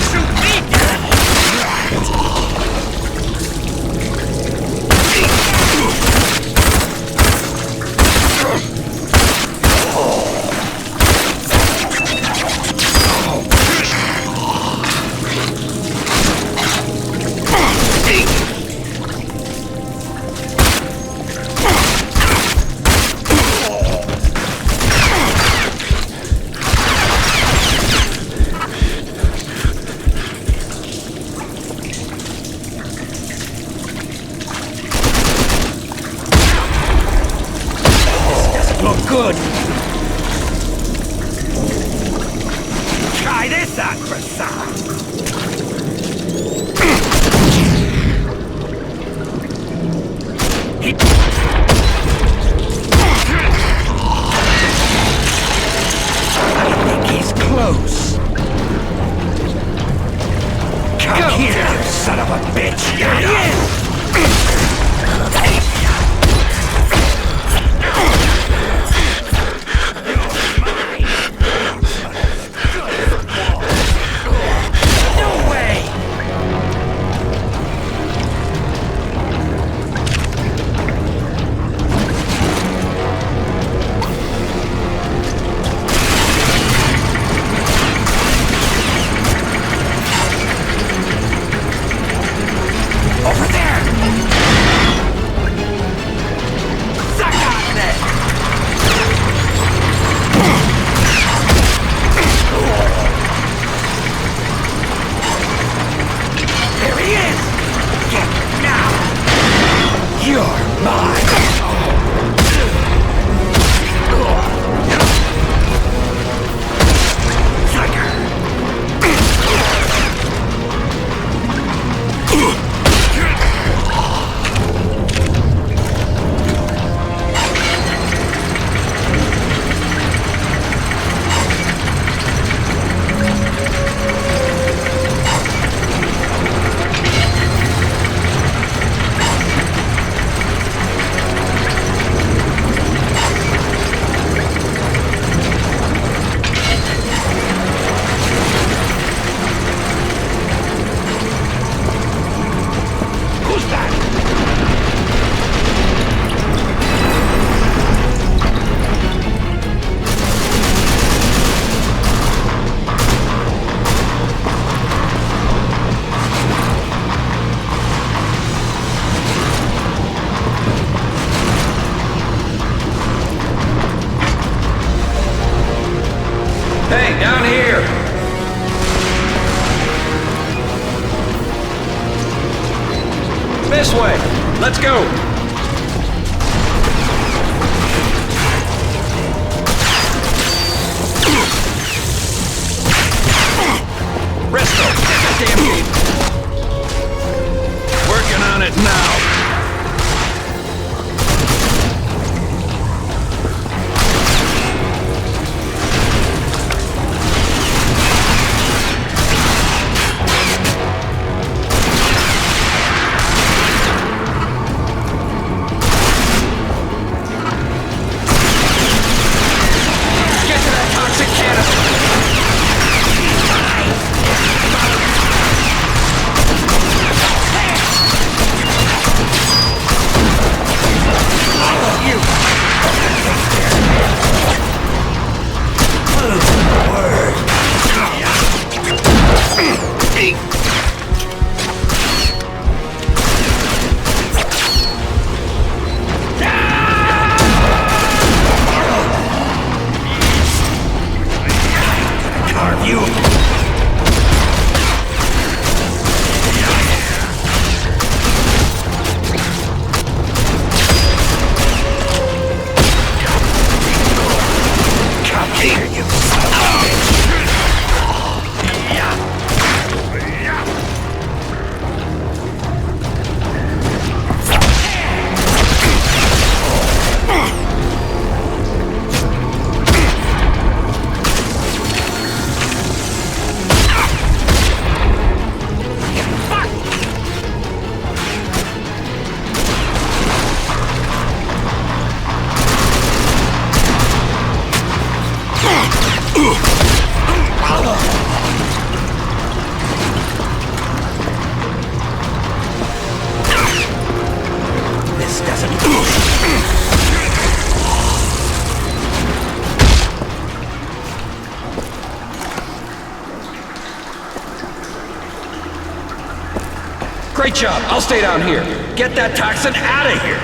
Shoot me down! Look good. Try this on, croissant. I think he's close. Come here, you son of a bitch. Hey, down here! This way! Let's go! Resto! Get that damn gate! Working on it now! Great job. I'll stay down here. Get that toxin out of here.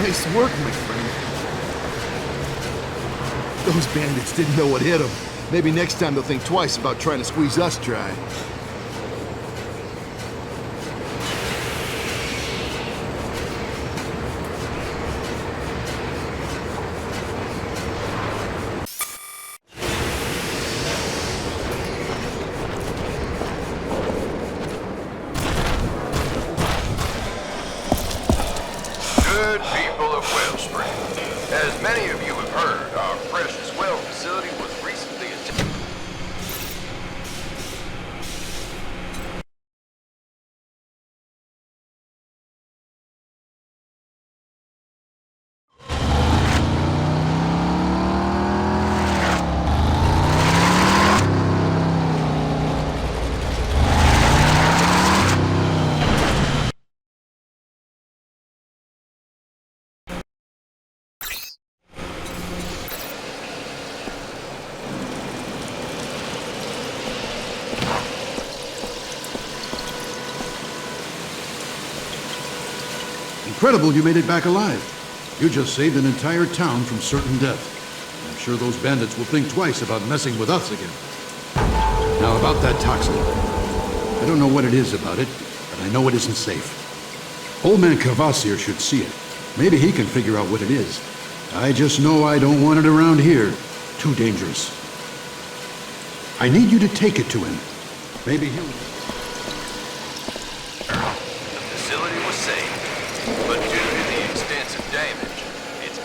Nice work, my friend. Those bandits didn't know what hit them. Maybe next time they'll think twice about trying to squeeze us dry. Good people of Wellspring. As many of you have heard, our precious well facility was recently attacked. Incredible you made it back alive. You just saved an entire town from certain death. I'm sure those bandits will think twice about messing with us again. Now about that toxin. I don't know what it is about it, but I know it isn't safe. Old man Cavassier should see it. Maybe he can figure out what it is. I just know I don't want it around here. Too dangerous. I need you to take it to him. Maybe he'll... The facility was saved, but due to the extensive damage, it's...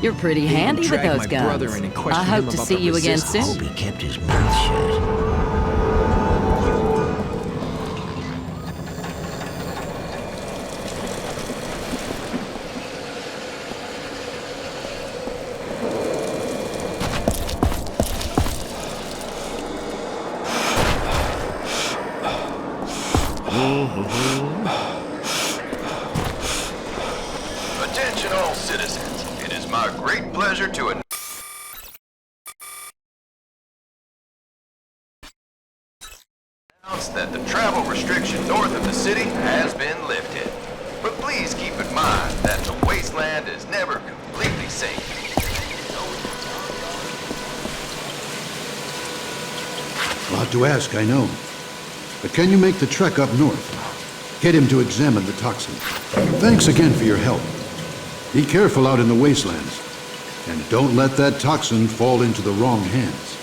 You're pretty They even handy with dragged those my guns. brother in and I questioned hope him to about see the you again resistance. soon. Hope he kept his mouth shut. Attention all citizens. It is my great pleasure to announce that the travel restriction north of the city has been lifted. But please keep in mind that the wasteland is never completely safe. A lot to ask, I know. But can you make the trek up north? Get him to examine the toxin. Thanks again for your help. Be careful out in the wastelands. And don't let that toxin fall into the wrong hands.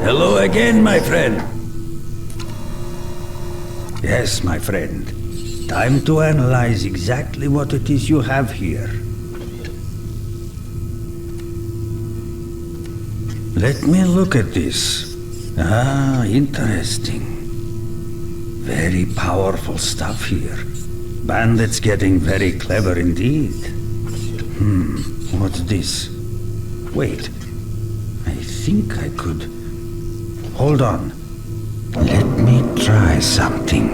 Hello again, my friend. Yes, my friend. Time to analyze exactly what it is you have here. Let me look at this. Ah, interesting. Very powerful stuff here. Bandits getting very clever indeed. What's this? Wait. I think I could... Hold on. Let me try something.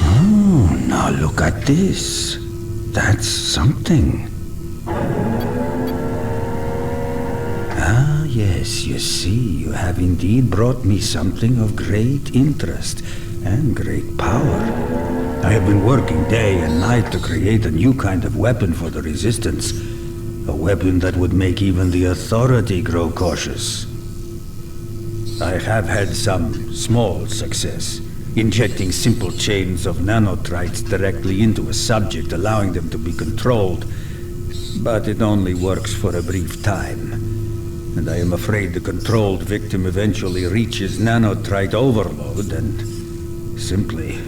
Oh, now look at this. That's something. Yes, you see, you have indeed brought me something of great interest and great power. I have been working day and night to create a new kind of weapon for the Resistance. A weapon that would make even the Authority grow cautious. I have had some small success, injecting simple chains of nanotrites directly into a subject, allowing them to be controlled. But it only works for a brief time. And I am afraid the controlled victim eventually reaches nanotrite overload and simply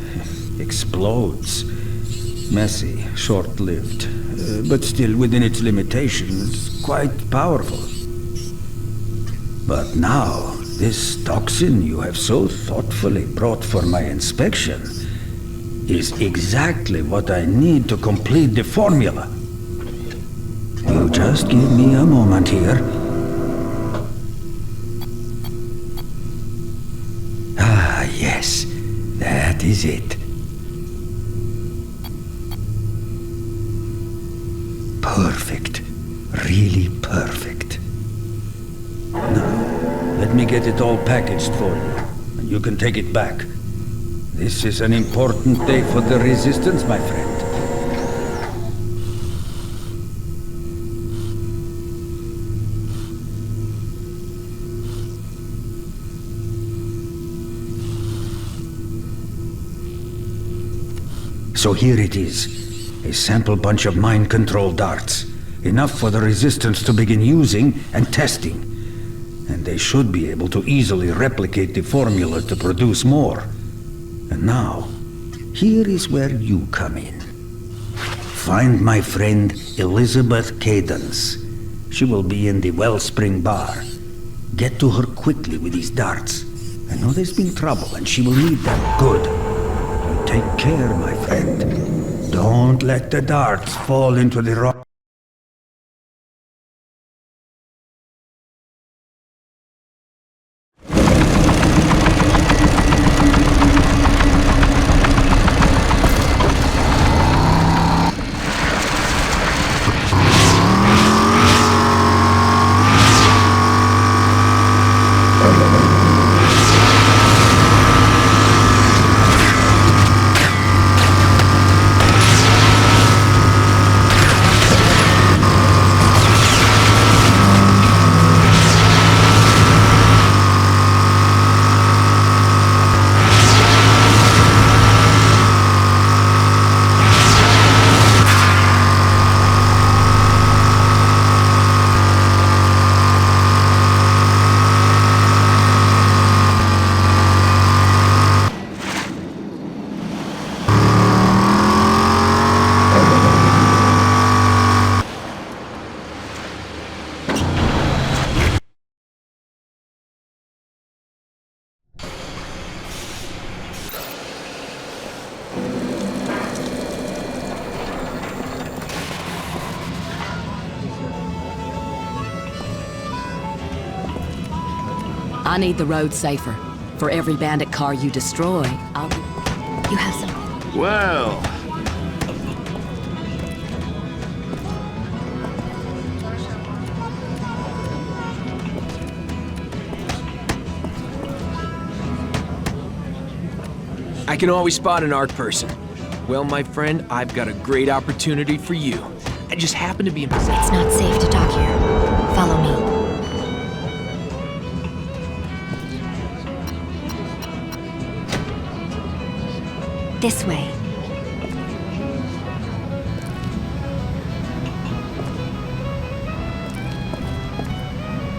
explodes. Messy, short-lived, but still within its limitations, quite powerful. But now, this toxin you have so thoughtfully brought for my inspection is exactly what I need to complete the formula. You just give me a moment here. That is it. Perfect. Really perfect. Now, let me get it all packaged for you, and you can take it back. This is an important day for the Resistance, my friend. So here it is. A sample bunch of mind control darts. Enough for the Resistance to begin using and testing. And they should be able to easily replicate the formula to produce more. And now, here is where you come in. Find my friend Elizabeth Cadence. She will be in the Wellspring Bar. Get to her quickly with these darts. I know there's been trouble and she will need them good. And take care, my friend. Don't let the darts fall into the rock. I need the road safer. For every bandit car you destroy, I'll... You have some. Well, I can always spot an art person. Well, my friend, I've got a great opportunity for you. I just happen to be in possession. It's not safe to talk here. Follow me. This way.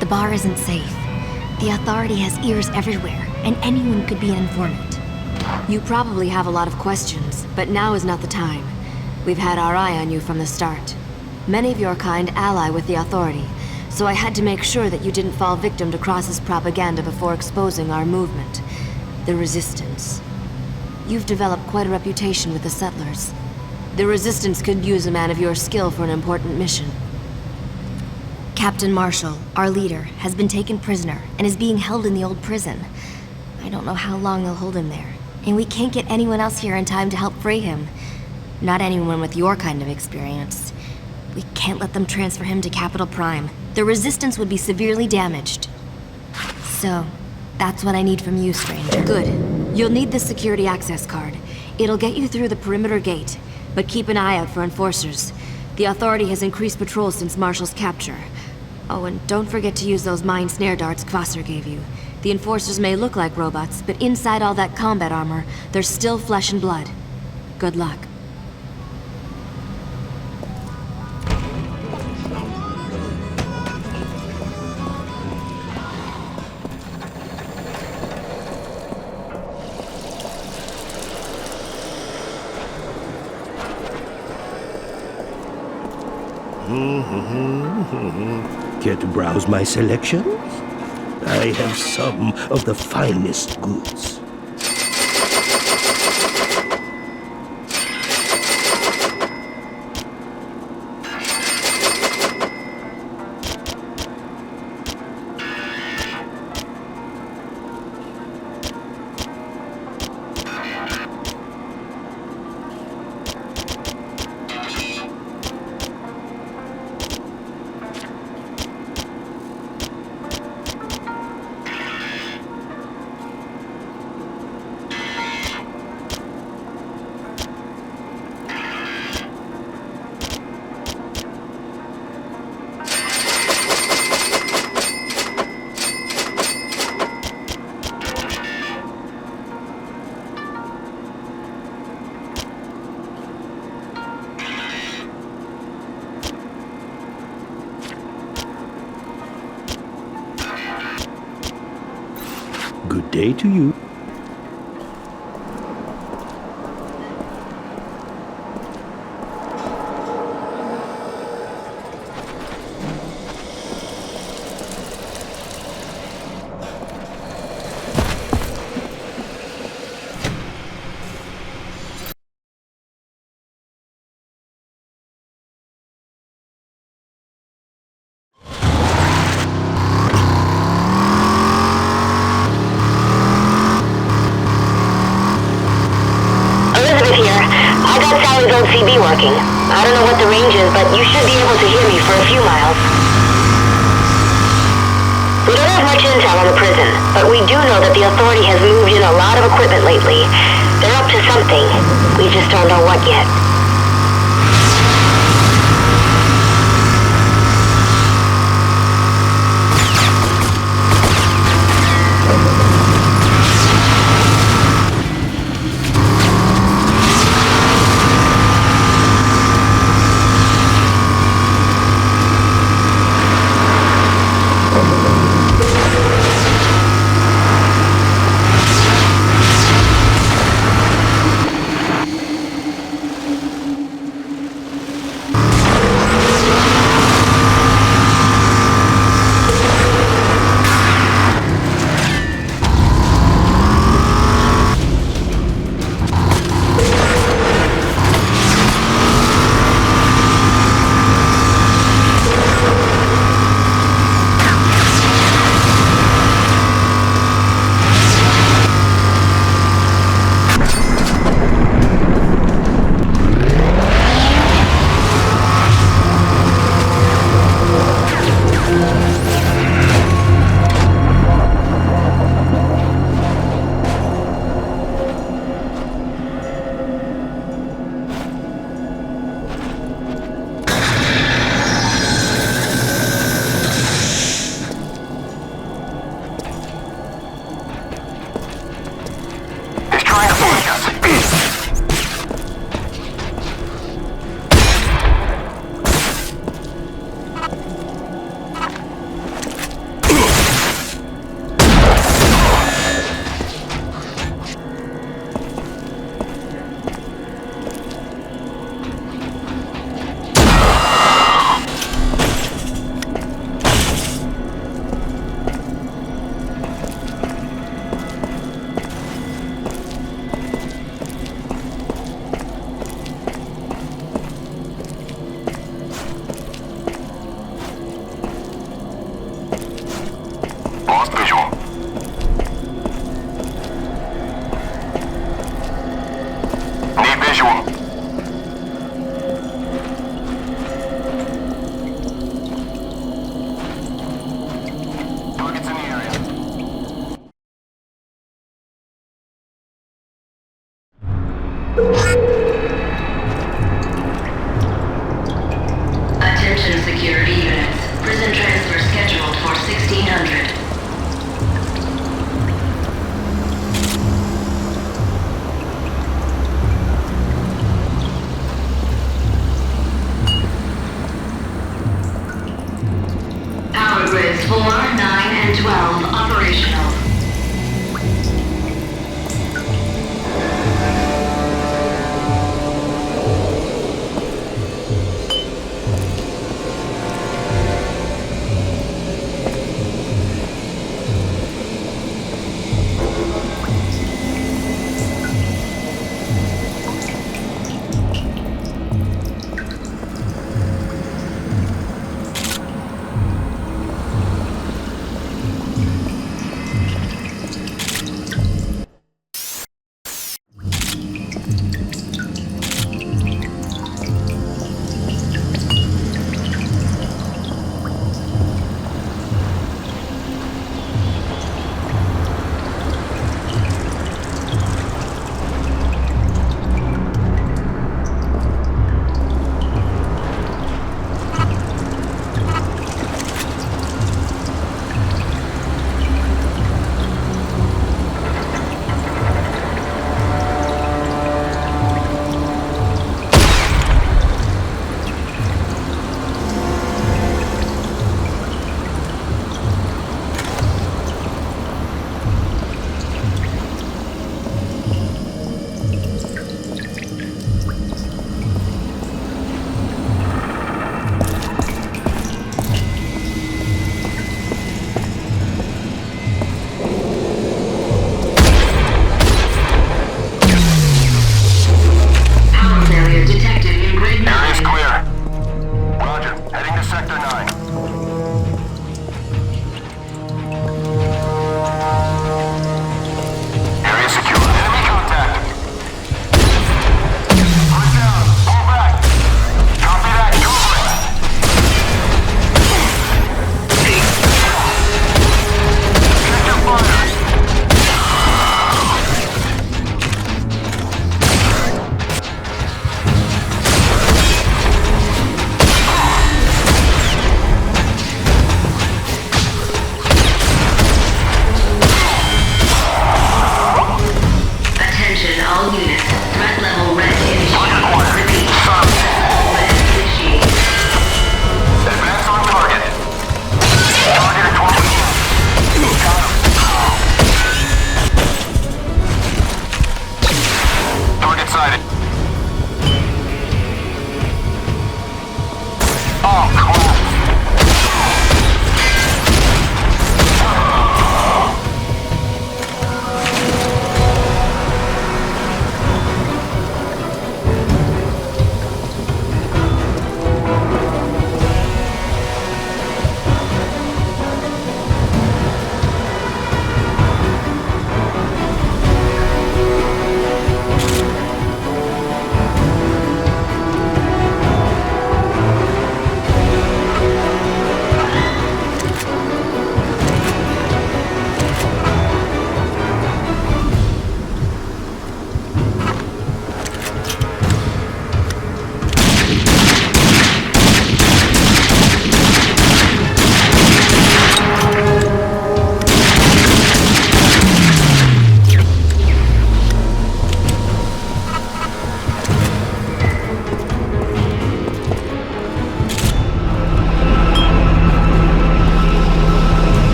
The bar isn't safe. The Authority has ears everywhere, and anyone could be an informant. You probably have a lot of questions, but now is not the time. We've had our eye on you from the start. Many of your kind ally with the Authority, so I had to make sure that you didn't fall victim to Cross's propaganda before exposing our movement, the Resistance. You've developed quite a reputation with the settlers. The Resistance could use a man of your skill for an important mission. Captain Marshall, our leader, has been taken prisoner and is being held in the old prison. I don't know how long they'll hold him there, and we can't get anyone else here in time to help free him. Not anyone with your kind of experience. We can't let them transfer him to Capital Prime. The Resistance would be severely damaged. So, that's what I need from you, stranger. Good. You'll need the security access card. It'll get you through the perimeter gate, but keep an eye out for enforcers. The Authority has increased patrols since Marshall's capture. Oh, and don't forget to use those mine snare darts Kvasser gave you. The enforcers may look like robots, but inside all that combat armor, they're still flesh and blood. Good luck. Care to browse my selections? I have some of the finest goods. day to you. CB working. I don't know what the range is, but you should be able to hear me for a few miles. We don't have much intel on the prison, but we do know that the Authority has moved in a lot of equipment lately. They're up to something. We just don't know what yet. Attention security units. Prison transfer scheduled for 1600. Power grids 4, 9, and 12 operational.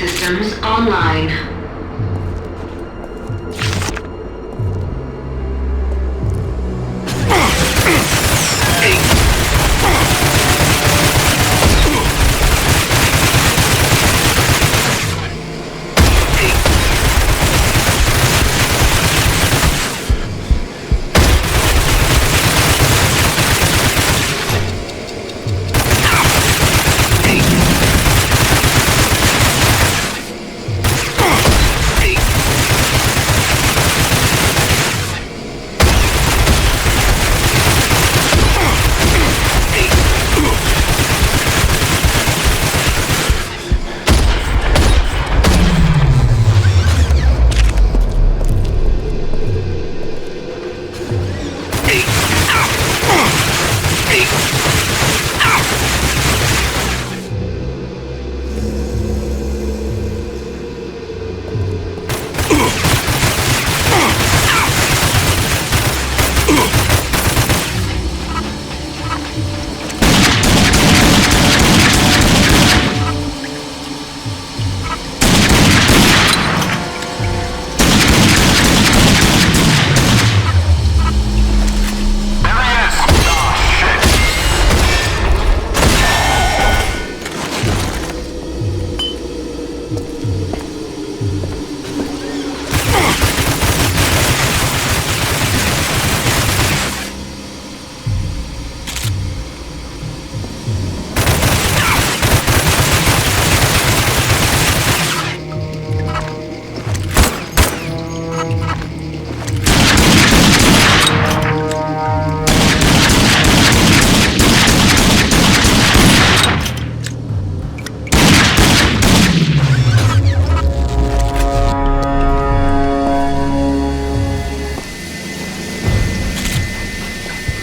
systems online.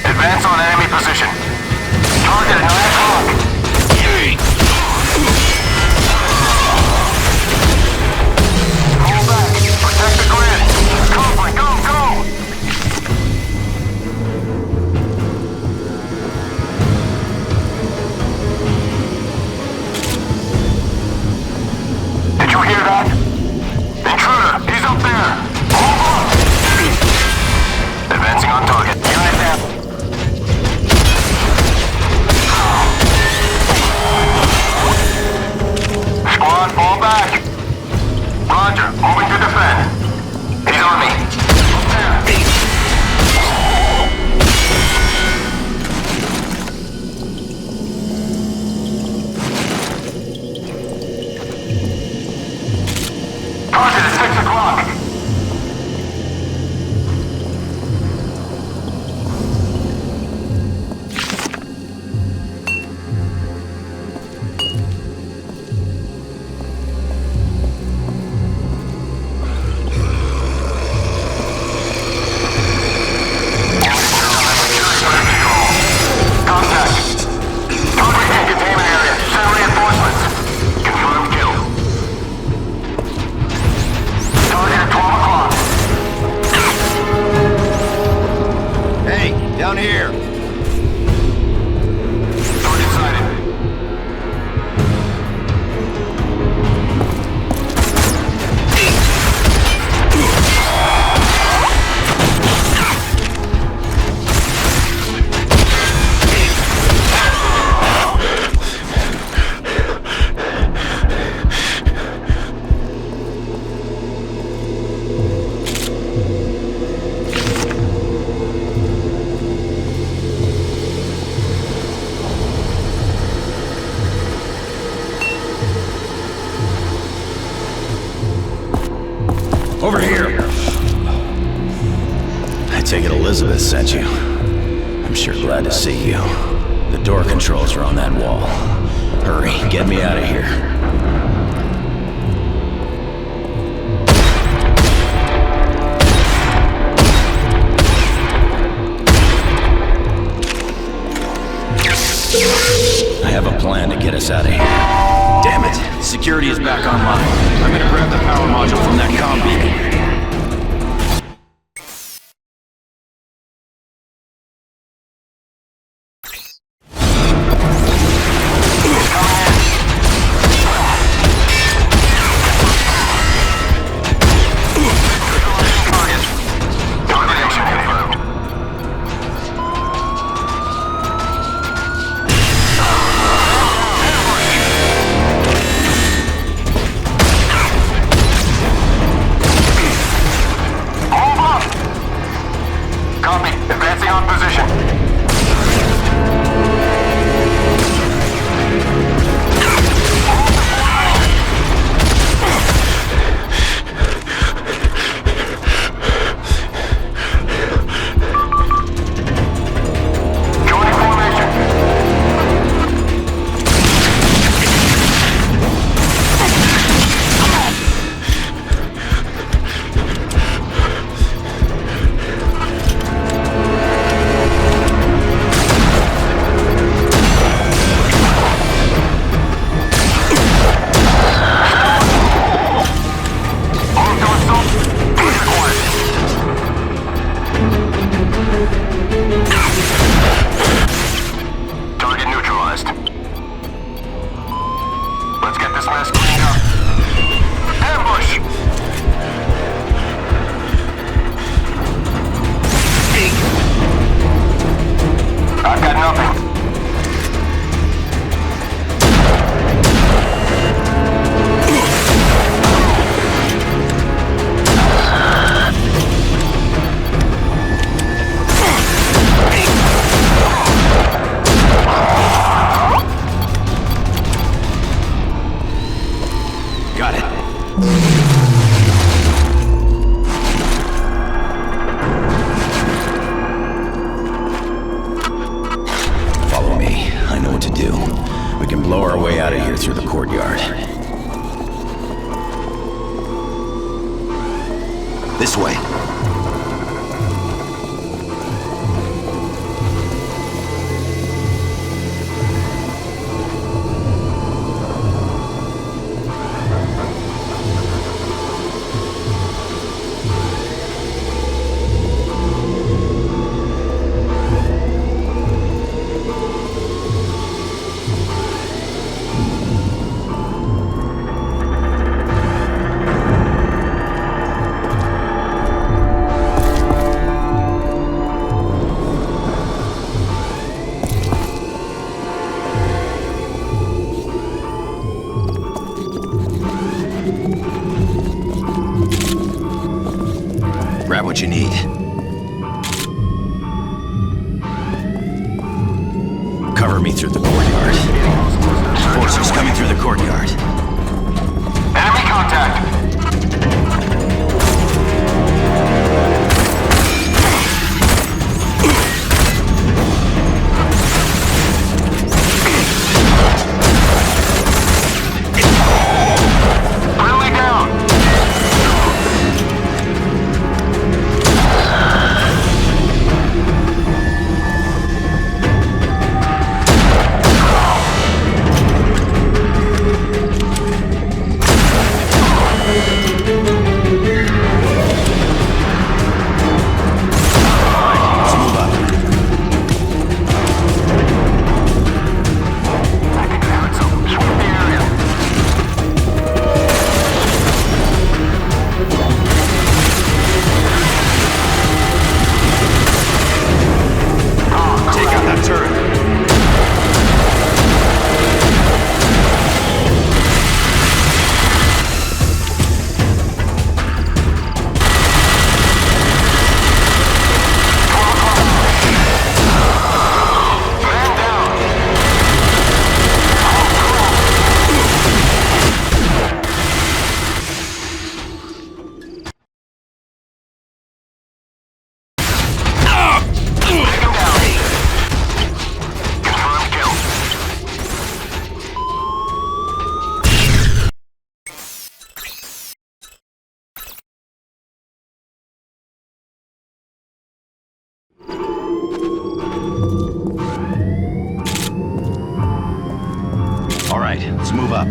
Advance on enemy position. Target at 9 o'clock. Pull back. Protect the grid. Cover, go, go! Did you hear that? Intruder, he's up there. Hold on. Advancing on target. Unit down. Squad, fall back. Roger, moving to defend. He's on me. Target at 6 o'clock. Down here. Target sighted. Over here. I take it Elizabeth sent you. I'm sure glad to see you. The door controls are on that wall. Hurry, get me out of here. I have a plan to get us out of here. Damn it, security is back online. I'm gonna grab the power module from that comm beacon. Cover me through the courtyard. Forces coming through the courtyard. Enemy contact! All right, let's move up.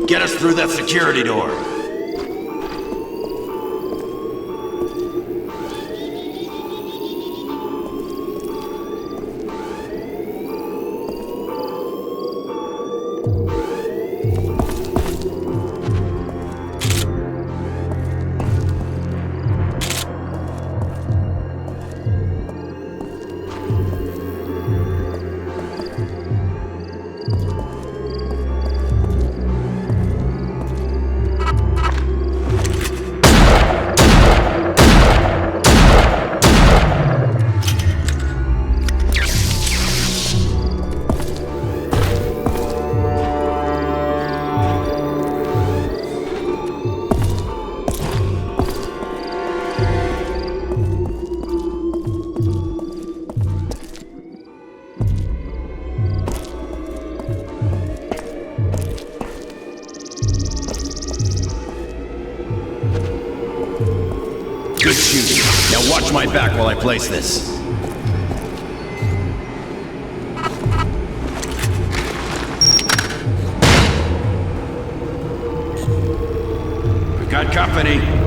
Get us through that security door. Good shooting. Now watch my back while I place this. Got company.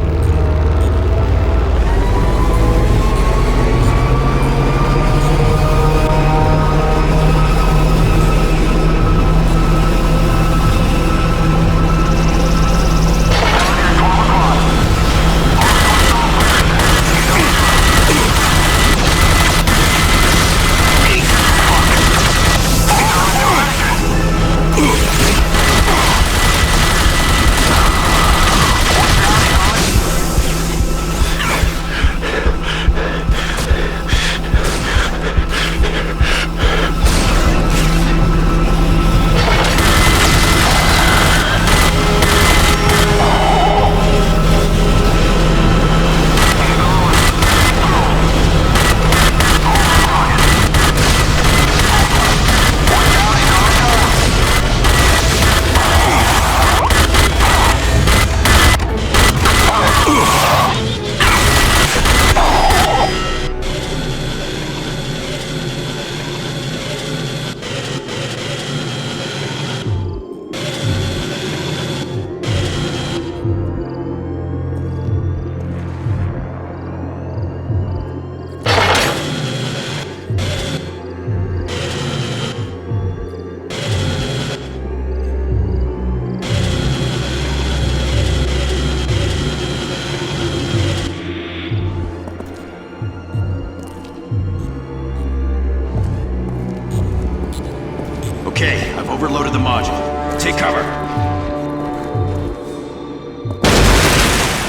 Okay, I've overloaded the module. Take cover.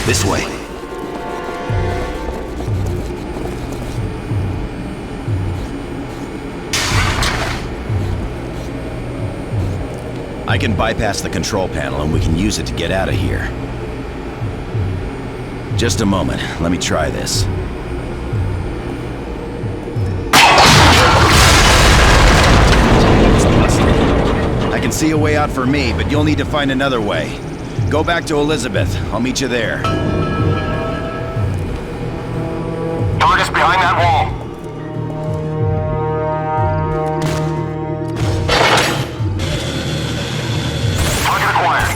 This way. I can bypass the control panel and we can use it to get out of here. Just a moment, let me try this. I can see a way out for me, but you'll need to find another way. Go back to Elizabeth. I'll meet you there. Target's behind that wall. Target acquired.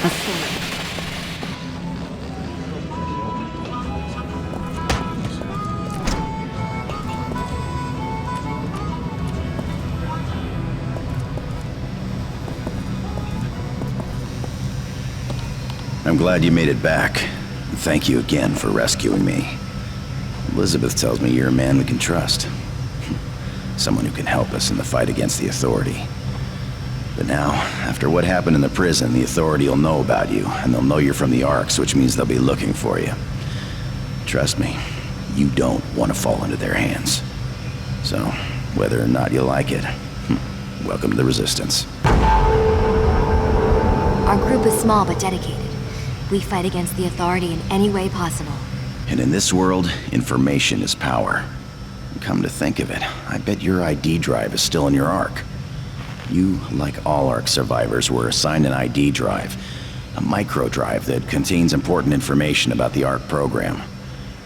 authority. I'm glad you made it back. And thank you again for rescuing me. Elizabeth tells me you're a man we can trust. Someone who can help us in the fight against the Authority. But now, after what happened in the prison, the Authority will know about you, and they'll know you're from the Arks, which means they'll be looking for you. Trust me, you don't want to fall into their hands. So, whether or not you like it, welcome to the Resistance. Our group is small but dedicated. We fight against the Authority in any way possible. And in this world, information is power. Come to think of it, I bet your ID drive is still in your Ark. You, like all Ark survivors, were assigned an ID drive, a micro drive that contains important information about the Ark program.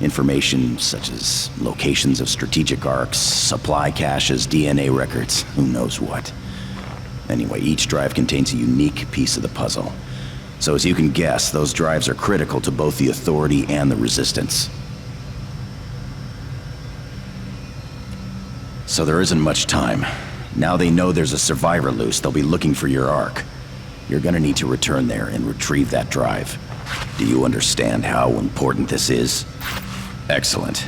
Information such as locations of strategic Arks, supply caches, DNA records, who knows what. Anyway, each drive contains a unique piece of the puzzle. So as you can guess, those drives are critical to both the Authority and the Resistance. So there isn't much time. Now they know there's a survivor loose, they'll be looking for your Ark. You're gonna need to return there and retrieve that drive. Do you understand how important this is? Excellent.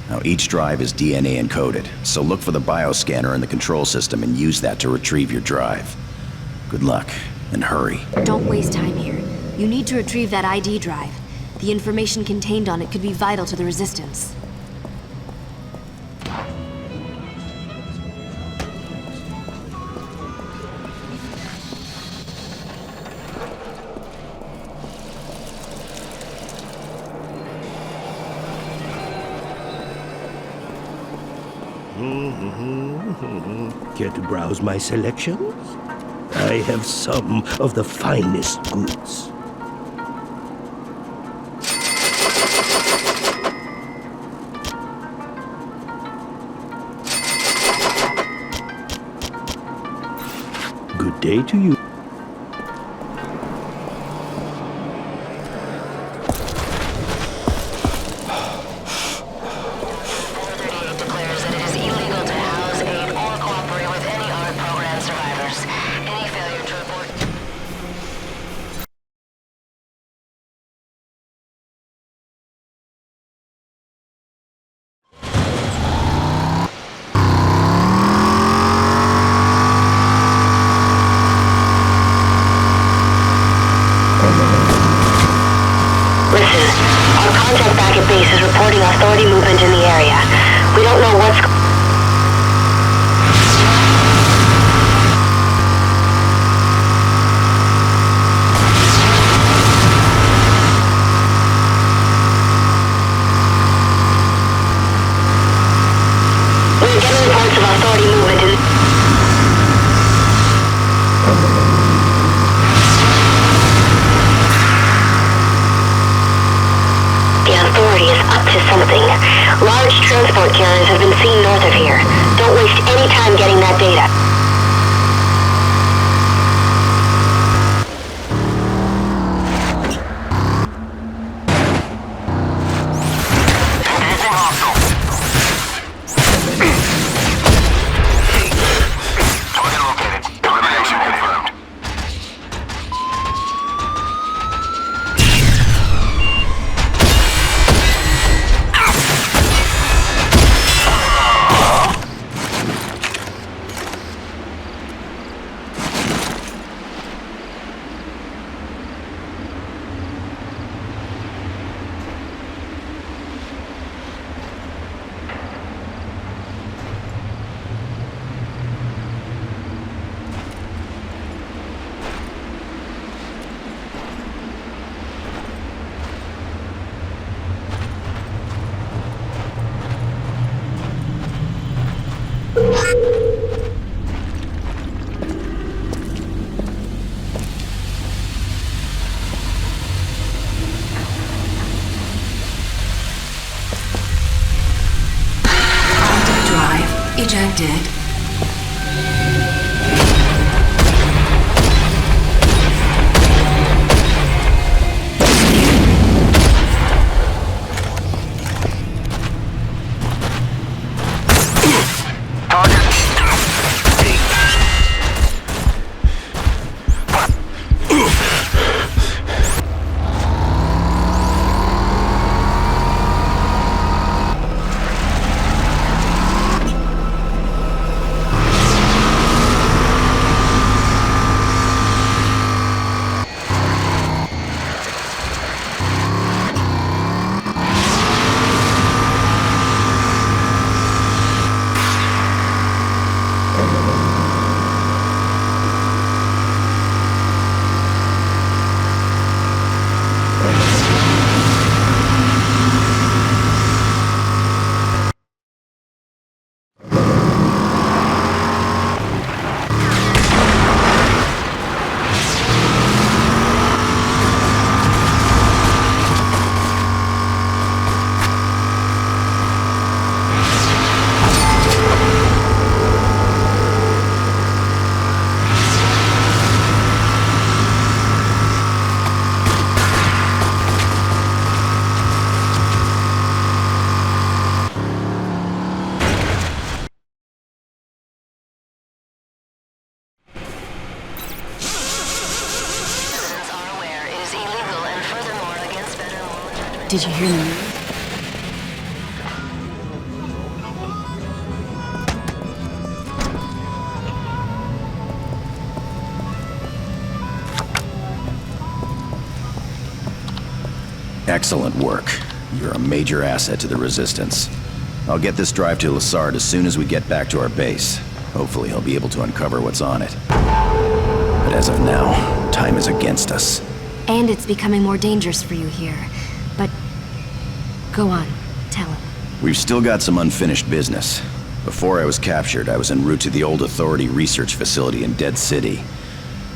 Now each drive is DNA encoded, so look for the bioscanner in the control system and use that to retrieve your drive. Good luck, and hurry. Don't waste time here. You need to retrieve that ID drive. The information contained on it could be vital to the Resistance. Care to browse my selections? I have some of the finest goods. Good day to you. Contact back at base is reporting Authority movement in the area. We don't know what's... We're getting reports of Authority movement in... The Authority is up to something. Large transport carriers have been seen north of here. Don't waste any time getting that data. Ejected. Did you hear me? Excellent work. You're a major asset to the Resistance. I'll get this drive to Lassard as soon as we get back to our base. Hopefully he'll be able to uncover what's on it. But as of now, time is against us. And it's becoming more dangerous for you here. But go on, tell him. We've still got some unfinished business. Before I was captured, I was en route to the old Authority research facility in Dead City.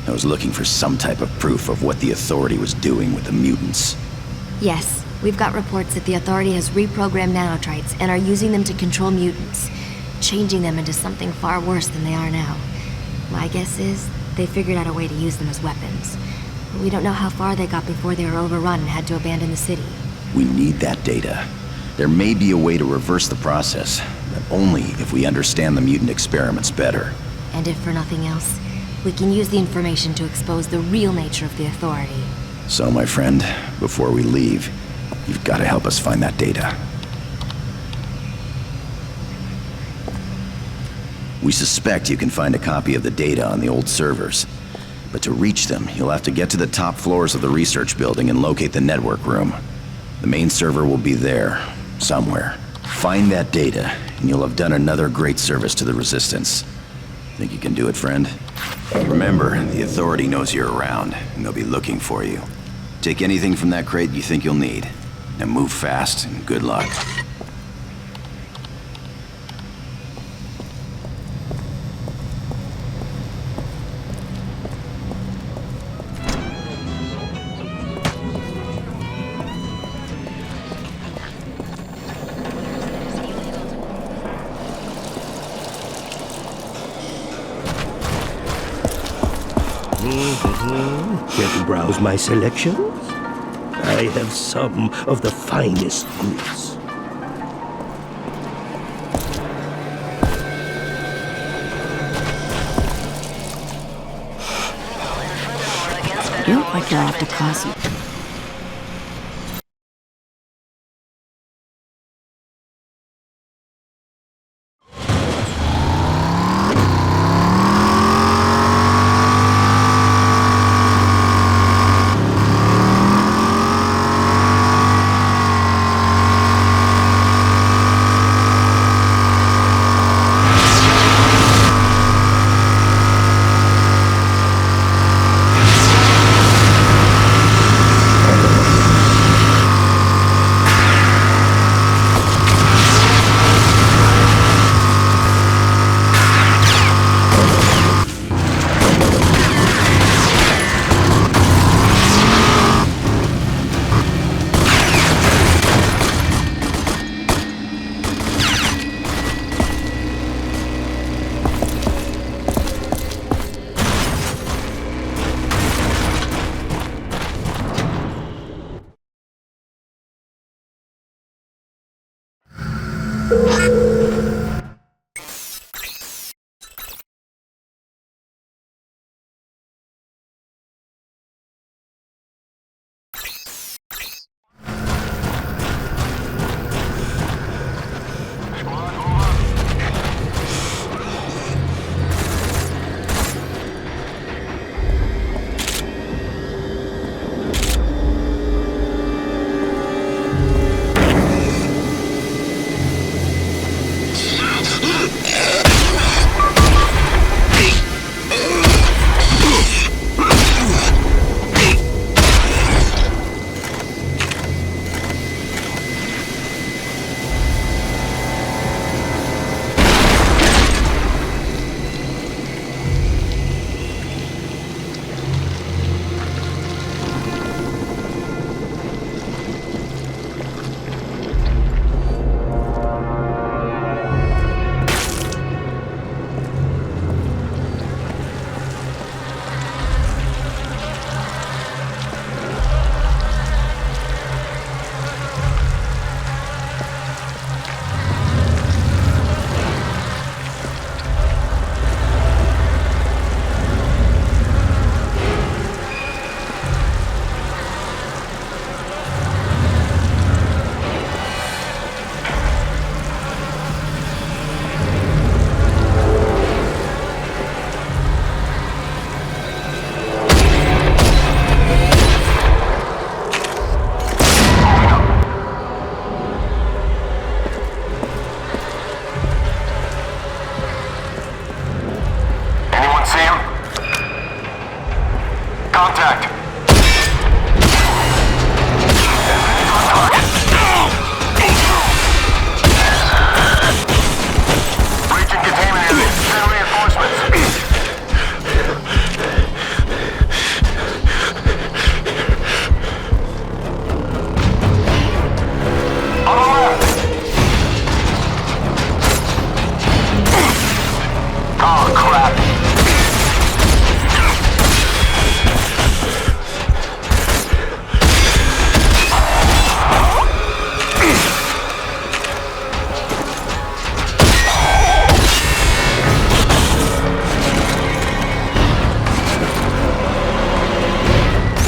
I was looking for some type of proof of what the Authority was doing with the mutants. Yes, we've got reports that the Authority has reprogrammed nanotrites and are using them to control mutants, changing them into something far worse than they are now. My guess is they figured out a way to use them as weapons. But we don't know how far they got before they were overrun and had to abandon the city. We need that data. There may be a way to reverse the process, but only if we understand the mutant experiments better. And if for nothing else, we can use the information to expose the real nature of the Authority. So, my friend, before we leave, you've got to help us find that data. We suspect you can find a copy of the data on the old servers. But to reach them, you'll have to get to the top floors of the research building and locate the network room. The main server will be there, somewhere. Find that data, and you'll have done another great service to the Resistance. Think you can do it, friend? Remember, the Authority knows you're around, and they'll be looking for you. Take anything from that crate you think you'll need. Now move fast, and good luck. Care to browse my selections? I have some of the finest goods. You look like you're off to cause some... contact. Breaching containment area. Send reinforcements. On the left. Oh, crap.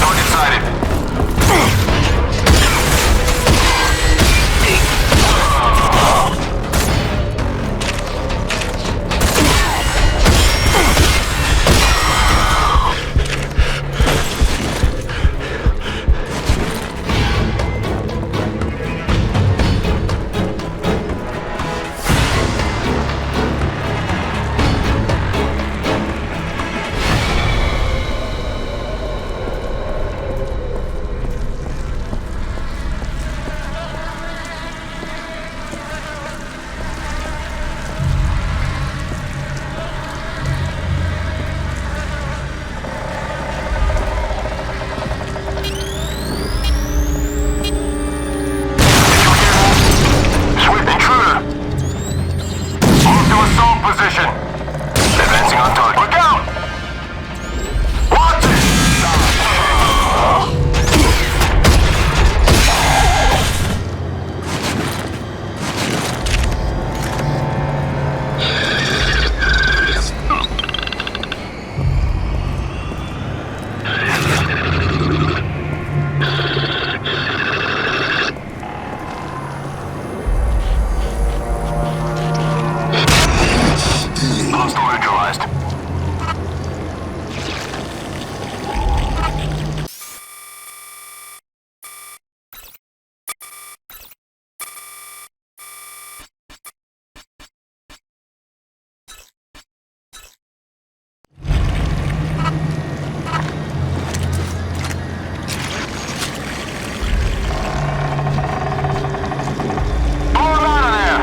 Target sighted. Swift intruder. Move to assault position. Advancing on target. Look out! Watch it! Hostile neutralized. Pull him out of there!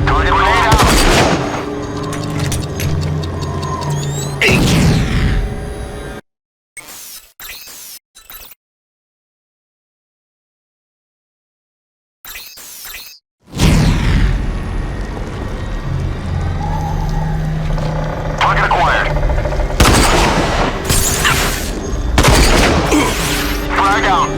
Target grenade out! Target acquired. Frag out.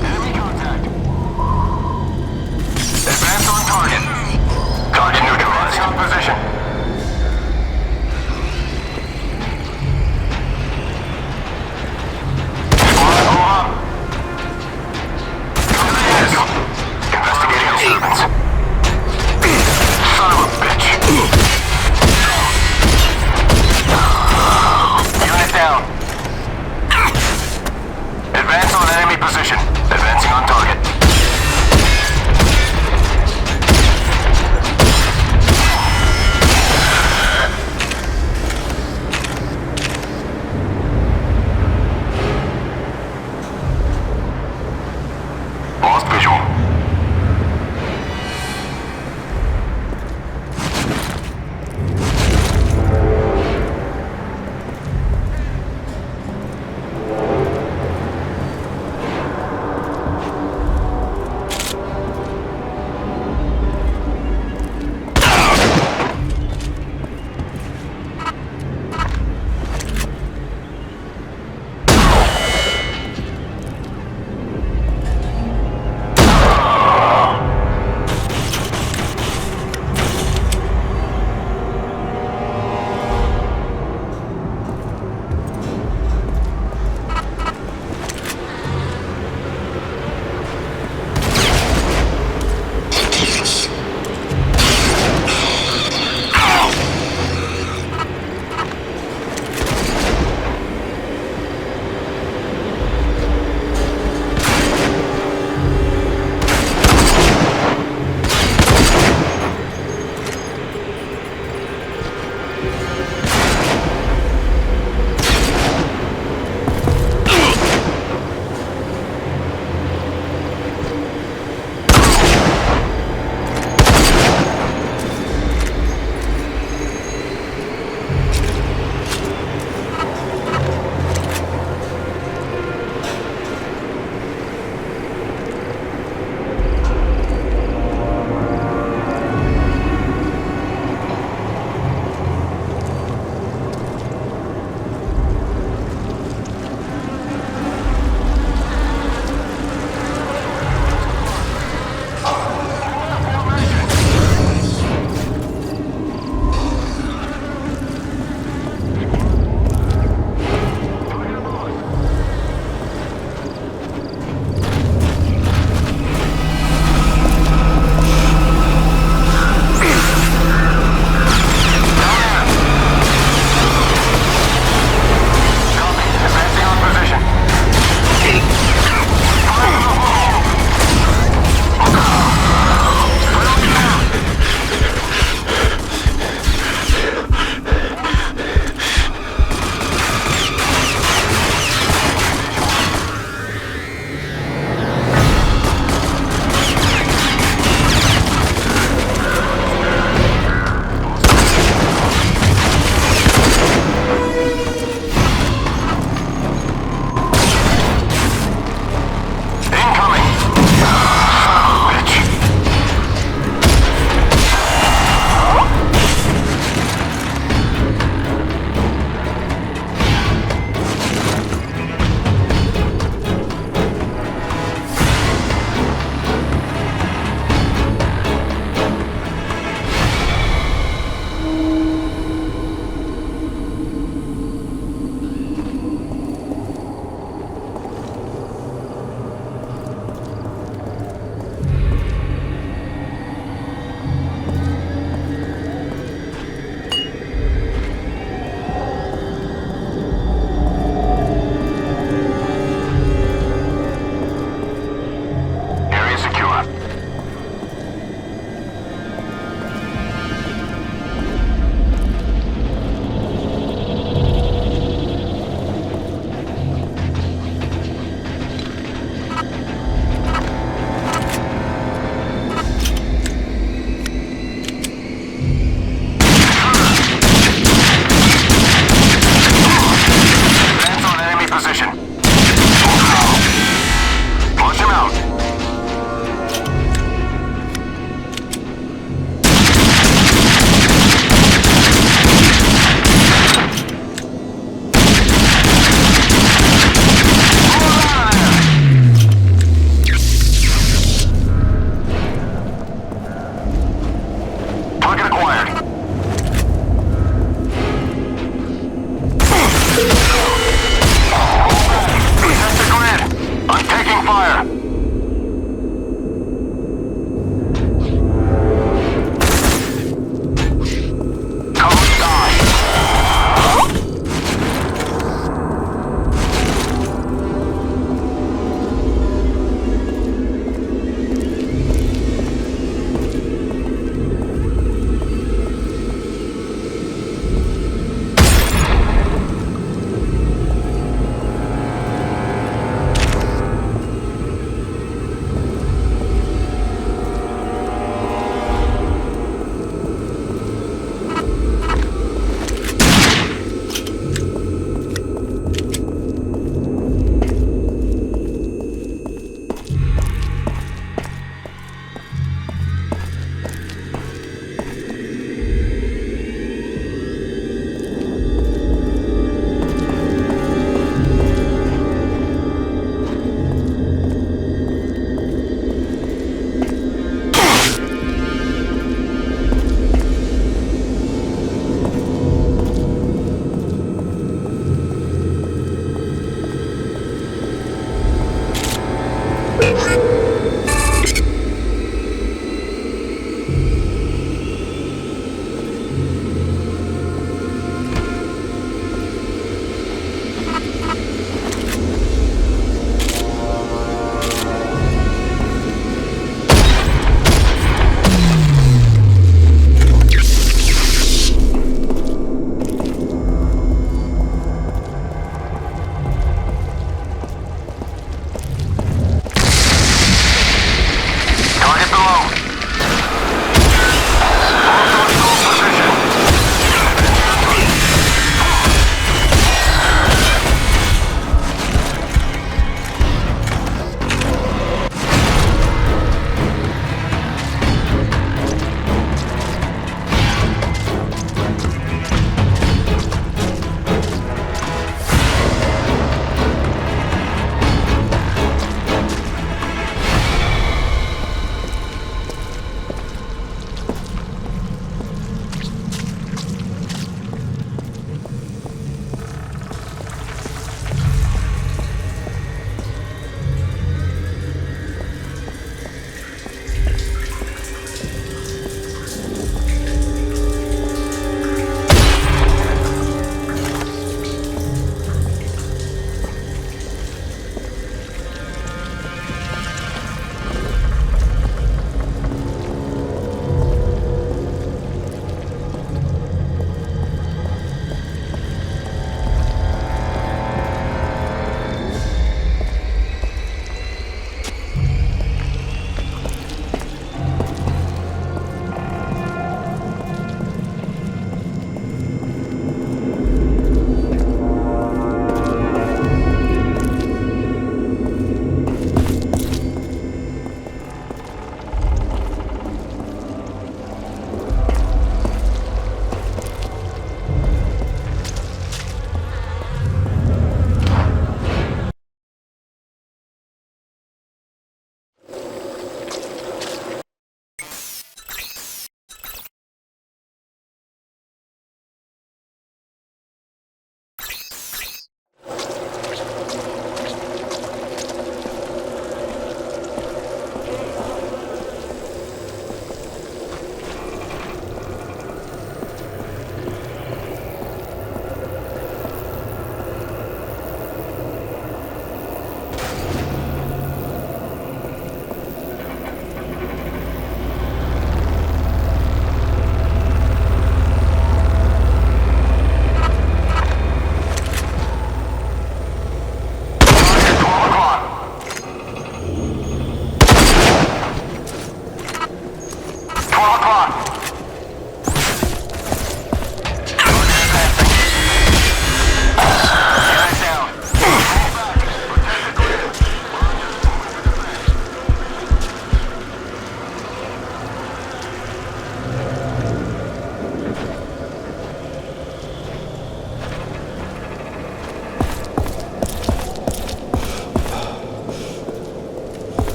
Enemy contact. Advance on target. Target neutralized. On position. Investigating disturbance. Son of a bitch. Unit down. Advance on enemy position. Advancing on target. Lost visual.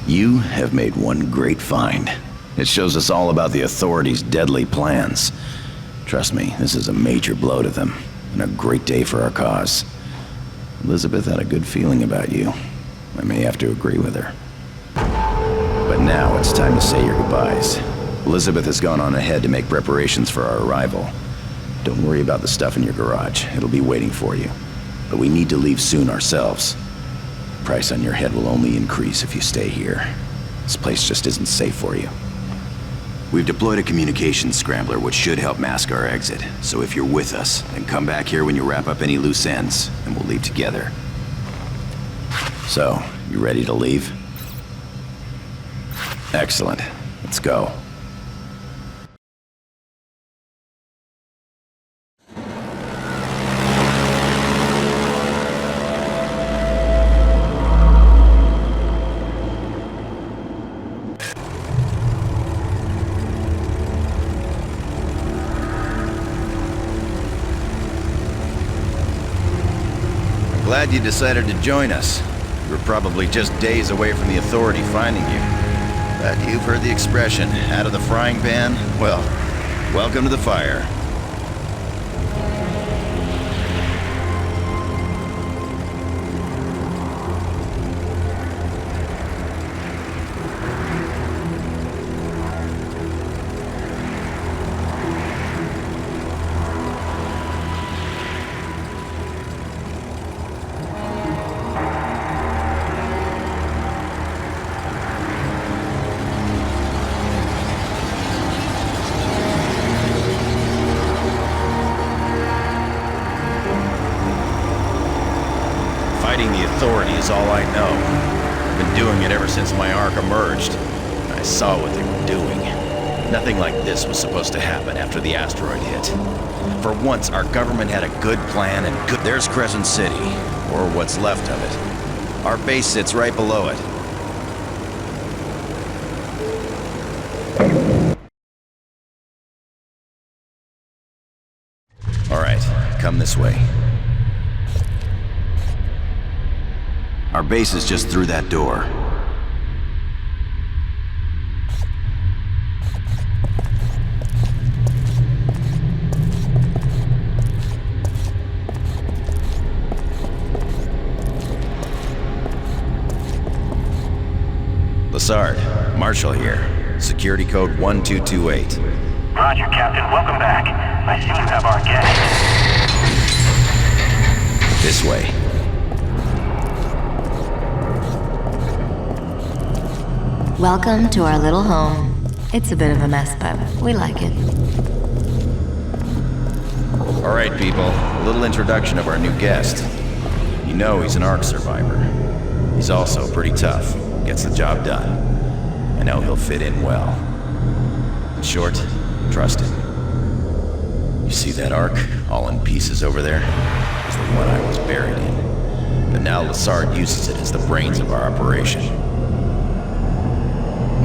You have made one great find. It shows us all about the authorities' deadly plans. Trust me, this is a major blow to them, and a great day for our cause. Elizabeth had a good feeling about you. I may have to agree with her. But now it's time to say your goodbyes. Elizabeth has gone on ahead to make preparations for our arrival. Don't worry about the stuff in your garage. It'll be waiting for you. But we need to leave soon ourselves. The price on your head will only increase if you stay here. This place just isn't safe for you. We've deployed a communications scrambler which should help mask our exit. So if you're with us, then come back here when you wrap up any loose ends, and we'll leave together. So, you ready to leave? Excellent. Let's go. Glad you decided to join us. You were probably just days away from the authority finding you. But you've heard the expression, out of the frying pan? Well, welcome to the fire. Fighting the authority is all I know. I've been doing it ever since my arc emerged. I saw what they were doing. Nothing like this was supposed to happen after the asteroid hit. For once, our government had a good plan and good... There's Crescent City, or what's left of it. Our base sits right below it. All right, come this way. Our base is just through that door. Lassard, Marshall here. Security code 1228. Roger, Captain. Welcome back. I see you have our guest. This way. Welcome to our little home. It's a bit of a mess, but we like it. All right, people. A little introduction of our new guest. You know he's an ARC survivor. He's also pretty tough. Gets the job done. I know he'll fit in well. In short, trust him. You see that ARC, all in pieces over there? It's the one I was buried in. But now Lassard uses it as the brains of our operation.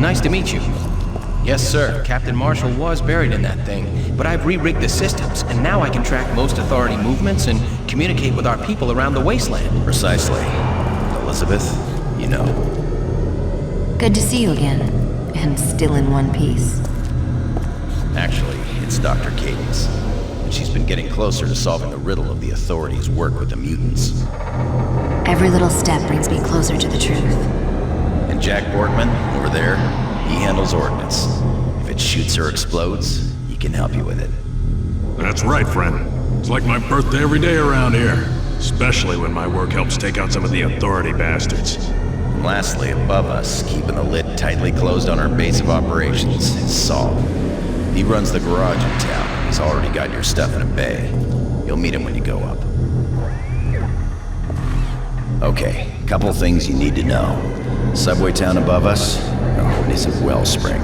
Nice to meet you. Yes, sir. Captain Marshall was buried in that thing, but I've re-rigged the systems, and now I can track most Authority movements and communicate with our people around the wasteland. Precisely. Elizabeth, you know. Good to see you again. and still in one piece. Actually, it's Dr. Cadence. And she's been getting closer to solving the riddle of the authorities' work with the mutants. Every little step brings me closer to the truth. And Jack Borgman, over there, he handles ordnance. If it shoots or explodes, he can help you with it. That's right, friend. It's like my birthday every day around here. Especially when my work helps take out some of the authority bastards. And lastly, above us, keeping the lid tightly closed on our base of operations, is Saul. He runs the garage in town. He's already got your stuff in a bay. You'll meet him when you go up. Okay, couple things you need to know. Subway town above us isn't Wellspring.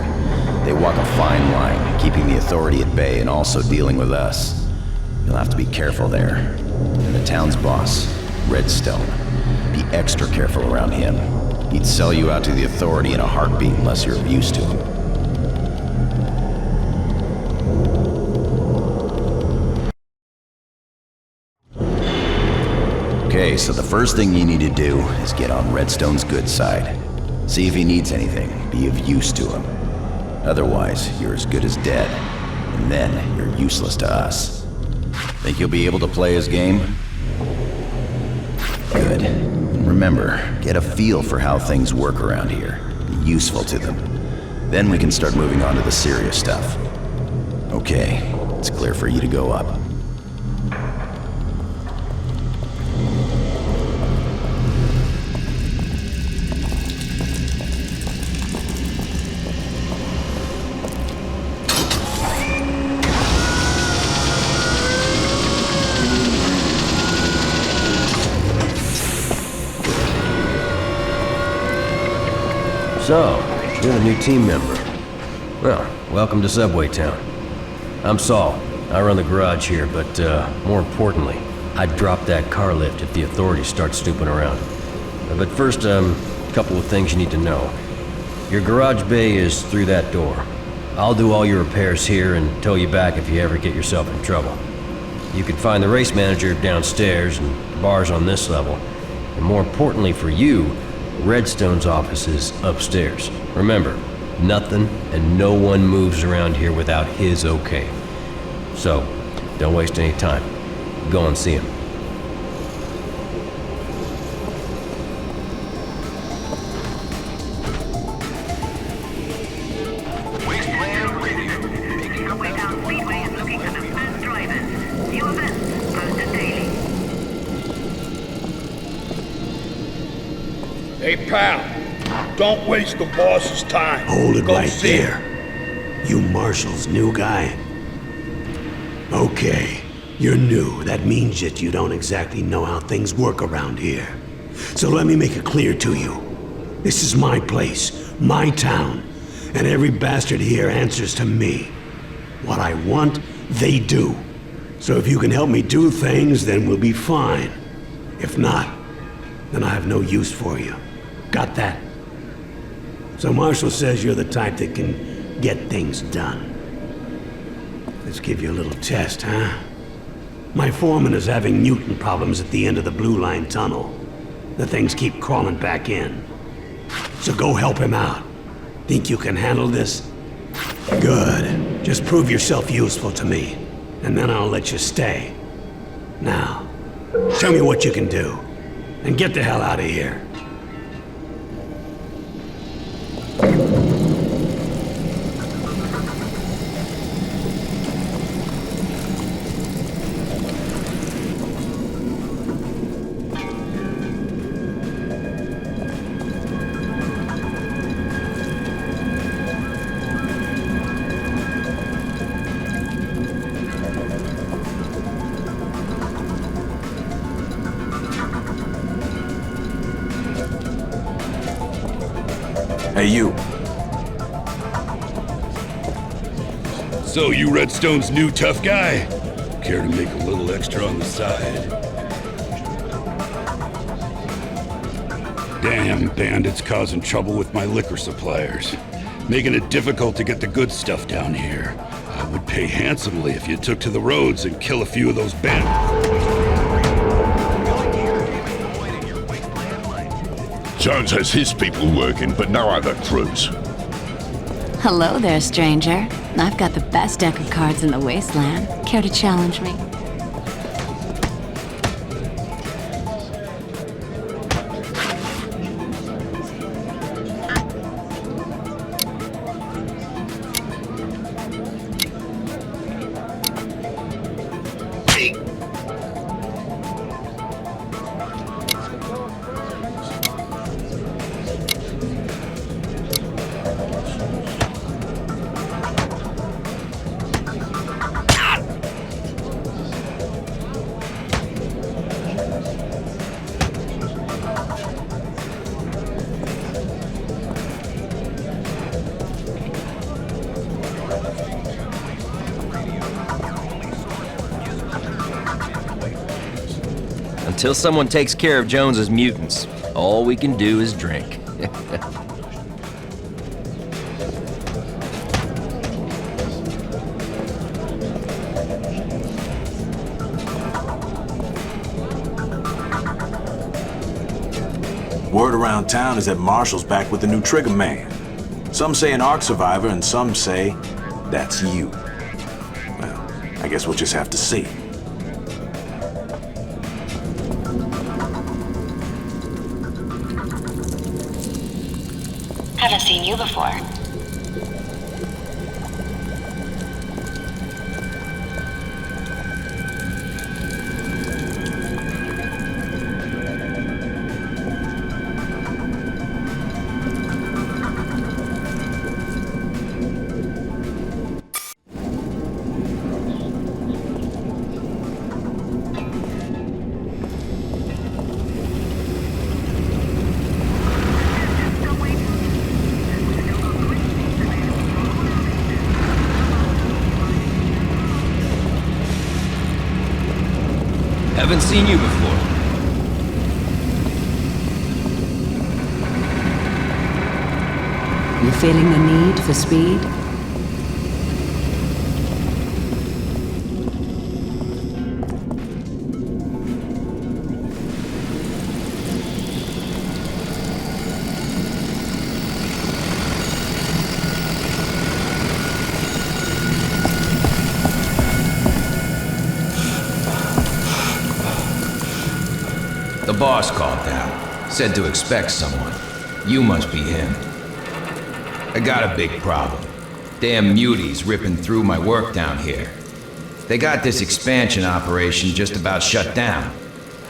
They walk a fine line, keeping the authority at bay and also dealing with us. You'll have to be careful there. And the town's boss, Redstone. Be extra careful around him. He'd sell you out to the authority in a heartbeat unless you're of use to him. Okay, so the first thing you need to do is get on Redstone's good side. See if he needs anything, be of use to him. Otherwise, you're as good as dead, and then you're useless to us. Think you'll be able to play his game? Good. And remember, get a feel for how things work around here. Be useful to them. Then we can start moving on to the serious stuff. Okay, it's clear for you to go up. So, you're the new team member. Well, welcome to Subway Town. I'm Saul. I run the garage here, but more importantly, I'd drop that car lift if the authorities start snooping around. But first, a couple of things you need to know. Your garage bay is through that door. I'll do all your repairs here and tow you back if you ever get yourself in trouble. You can find the race manager downstairs and bars on this level. And more importantly for you, Redstone's office is upstairs. Remember, nothing and no one moves around here without his okay. So, don't waste any time. Go and see him. Hey, pal, don't waste the boss's time. Hold it Go right see him. there. You Marshall's new guy? Okay, you're new. That means that you don't exactly know how things work around here. So let me make it clear to you. This is my place, my town, and every bastard here answers to me. What I want, they do. So if you can help me do things, then we'll be fine. If not, then I have no use for you. Got that? So Marshall says you're the type that can get things done. Let's give you a little test, huh? My foreman is having mutant problems at the end of the Blue Line tunnel. The things keep crawling back in. So go help him out. Think you can handle this? Good. Just prove yourself useful to me, and then I'll let you stay. Now, show me what you can do, and get the hell out of here. Hey, you. So you Redstone's new tough guy? Care to make a little extra on the side? Damn bandits causing trouble with my liquor suppliers. Making it difficult to get the good stuff down here. I would pay handsomely if you took to the roads and kill a few of those bandits. Jones has his people working, but no other crews. Hello there, stranger. I've got the best deck of cards in the wasteland. Care to challenge me? Until someone takes care of Jones's mutants, all we can do is drink. Word around town is that Marshall's back with the new Trigger Man. Some say an Ark survivor, and some say that's you. Well, I guess we'll just have to see. Haven't seen you before. Haven't seen you before. You feeling the need for speed? The boss called down. Said to expect someone. You must be him. I got a big problem. Damn muties ripping through my work down here. They got this expansion operation just about shut down.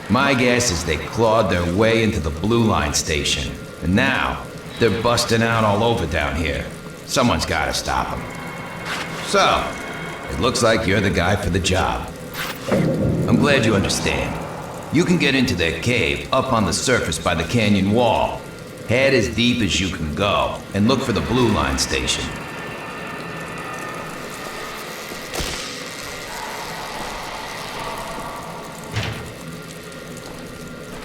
My guess is they clawed their way into the Blue Line station. And now, they're busting out all over down here. Someone's gotta stop them. So, it looks like you're the guy for the job. I'm glad you understand. You can get into their cave up on the surface by the canyon wall. Head as deep as you can go, and look for the Blue Line station.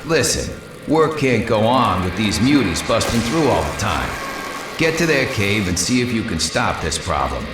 Listen, work can't go on with these muties busting through all the time. Get to their cave and see if you can stop this problem.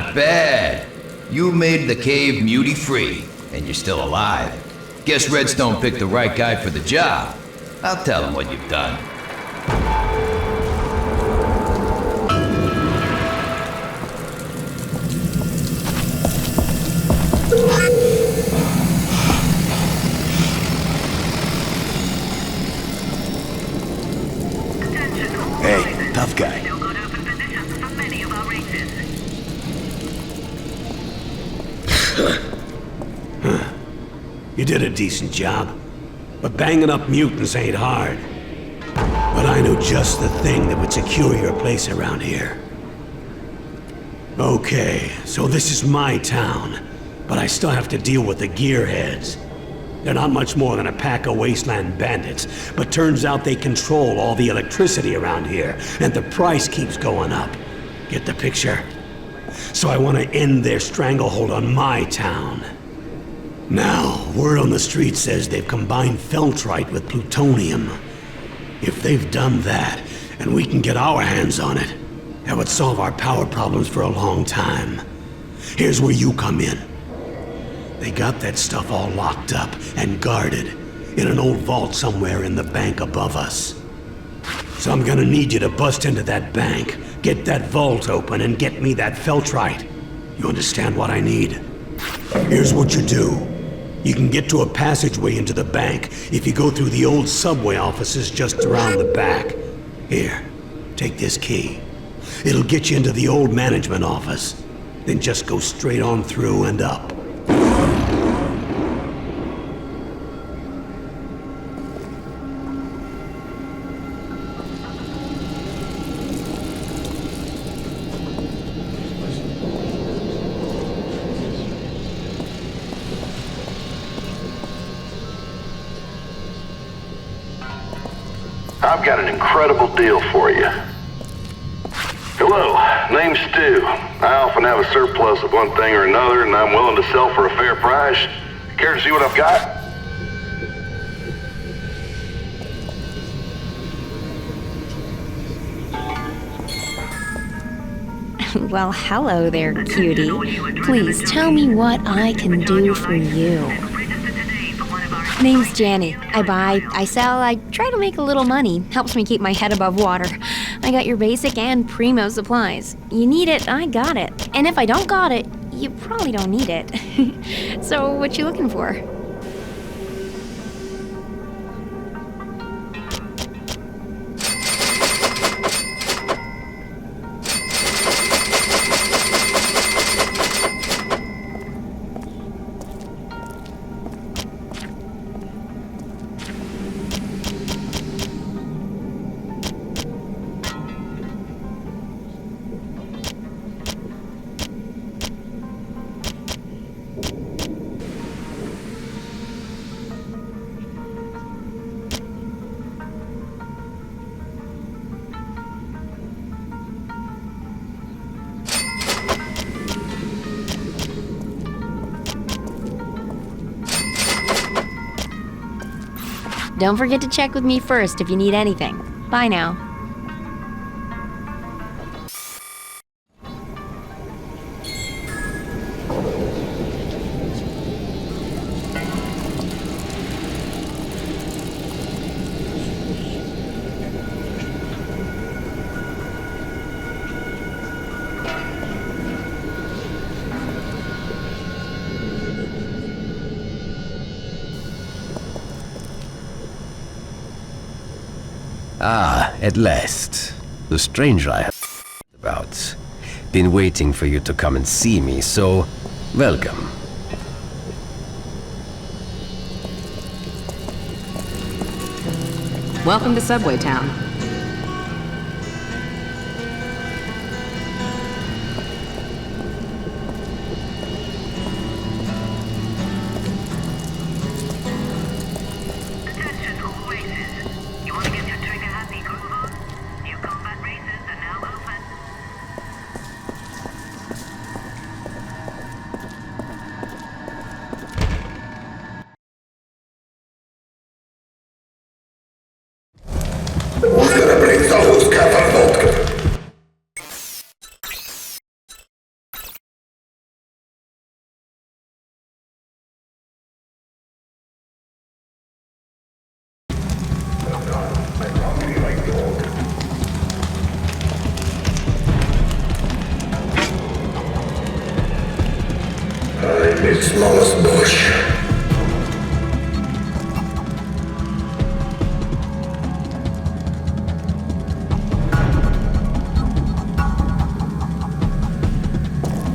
Not bad. You made the cave mutie-free, and you're still alive. Guess Redstone picked the right guy for the job. I'll tell him what you've done. Hey, tough guy. You did a decent job. But banging up mutants ain't hard. But I know just the thing that would secure your place around here. Okay, so this is my town. But I still have to deal with the gearheads. They're not much more than a pack of wasteland bandits, but turns out they control all the electricity around here, and the price keeps going up. Get the picture? So I want to end their stranglehold on my town. Now, word on the street says they've combined feltrite with plutonium. If they've done that, and we can get our hands on it, that would solve our power problems for a long time. Here's where you come in. They got that stuff all locked up and guarded in an old vault somewhere in the bank above us. So I'm gonna need you to bust into that bank, get that vault open, and get me that feltrite. You understand what I need? Here's what you do. You can get to a passageway into the bank if you go through the old subway offices just around the back. Here, take this key. It'll get you into the old management office. Then just go straight on through and up. I've got an incredible deal for you. Hello, name's Stu. I often have a surplus of one thing or another, and I'm willing to sell for a fair price. Care to see what I've got? Well, hello there, cutie. Please tell me what I can do for you. Name's Janny. I buy, I sell, I try to make a little money. Helps me keep my head above water. I got your basic and primo supplies. You need it, I got it. And if I don't got it, you probably don't need it. So, what you looking for? Don't forget to check with me first if you need anything. Bye now. Ah, at last. The stranger I have about. Been waiting for you to come and see me, so welcome. Welcome to Subway Town. smallest bush.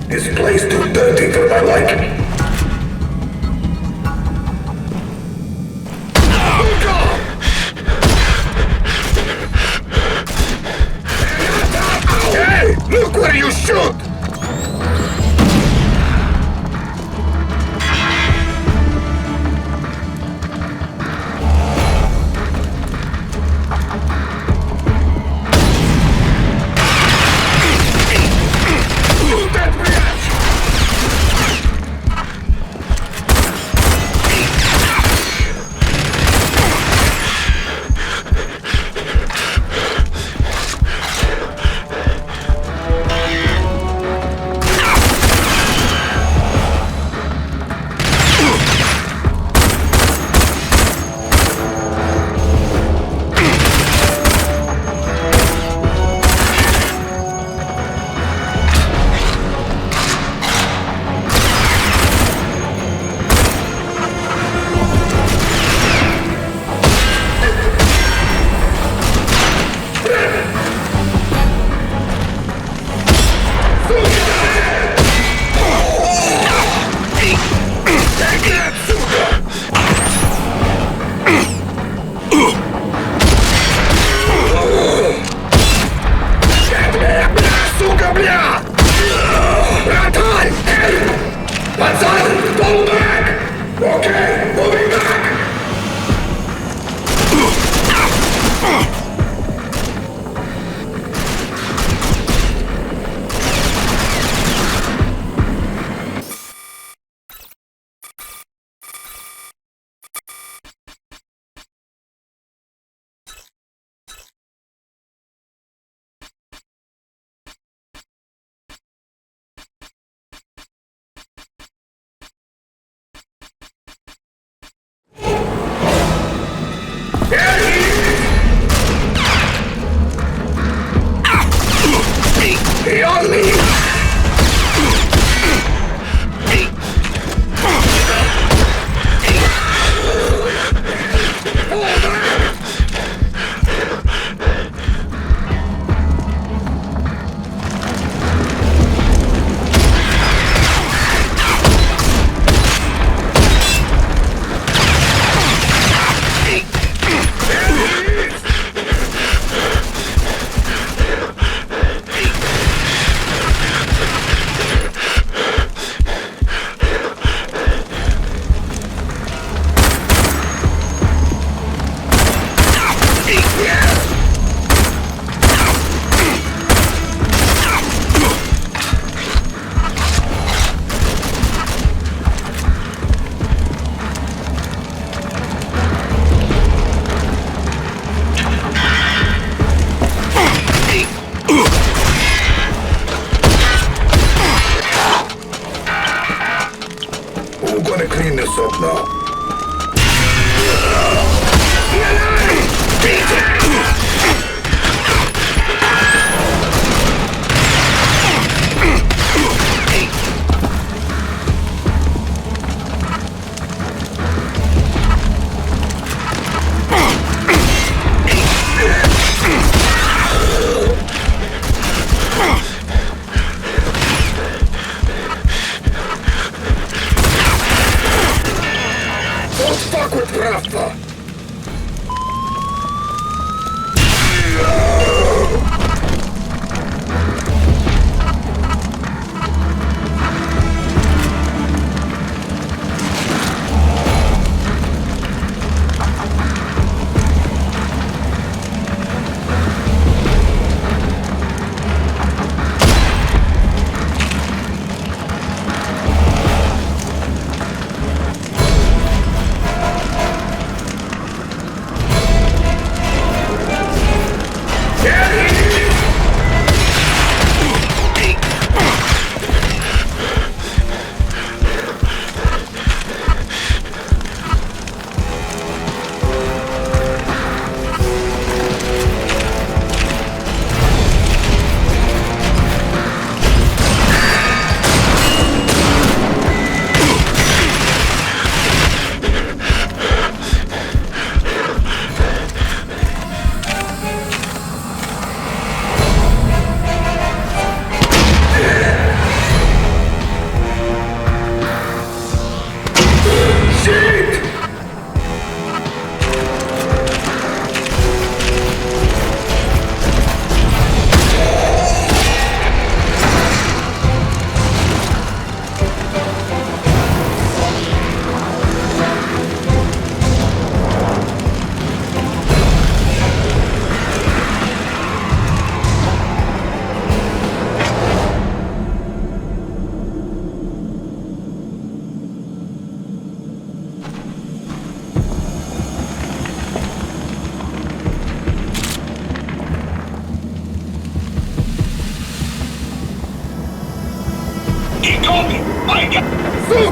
This place too dirty for my liking. Hey, look where you shoot!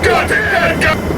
got that gun?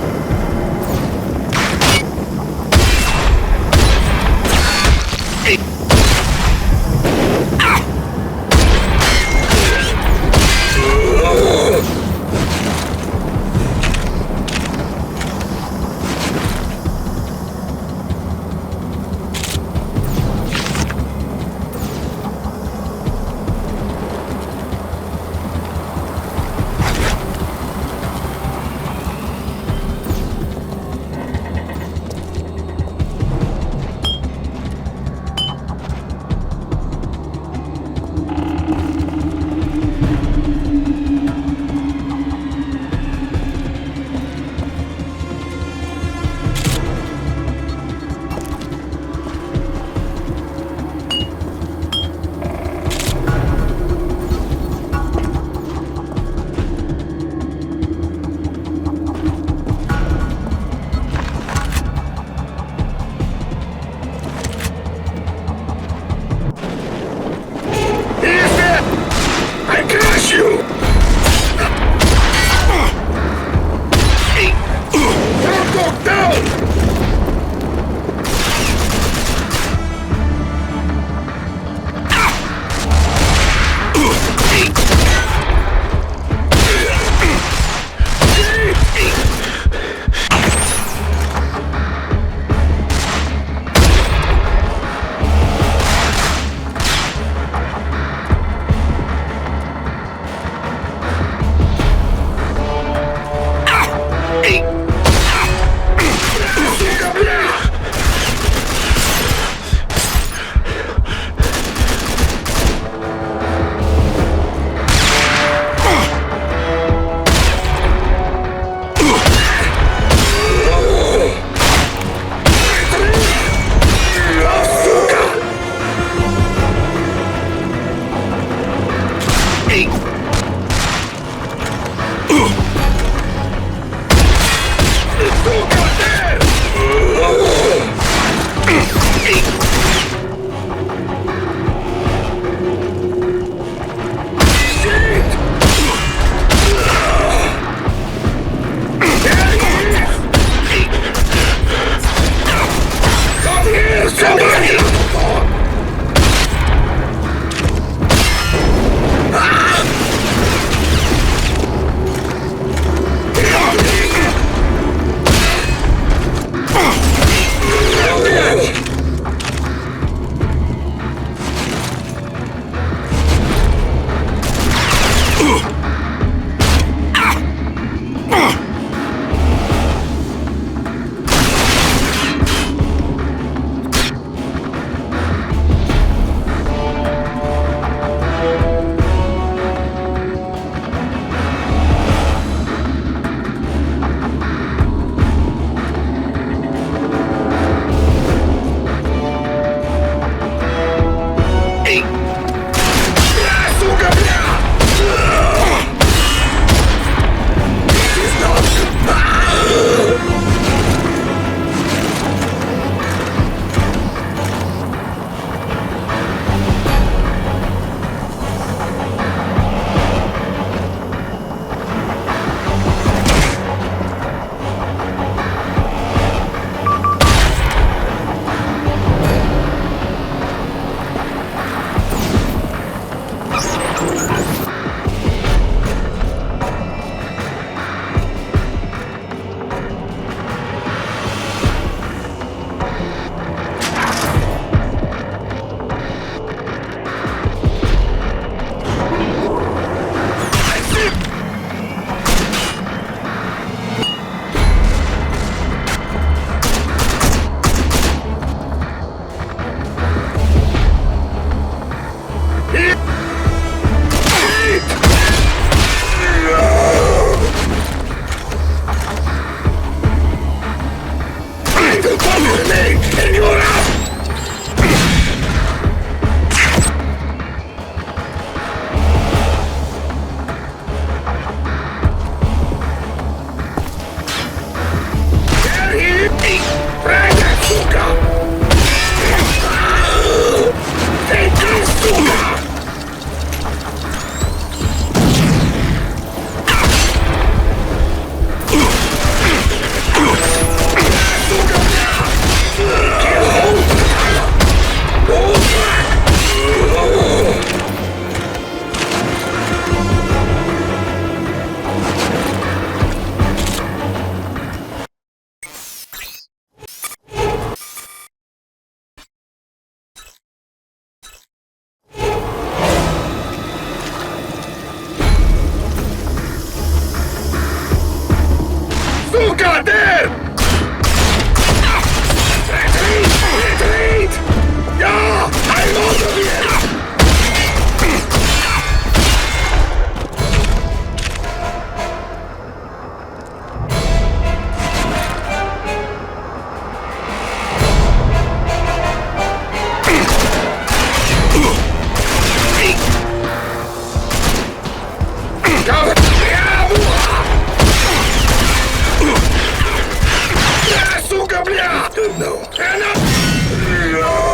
good now.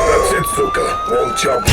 That's it, Suka. Won't jump.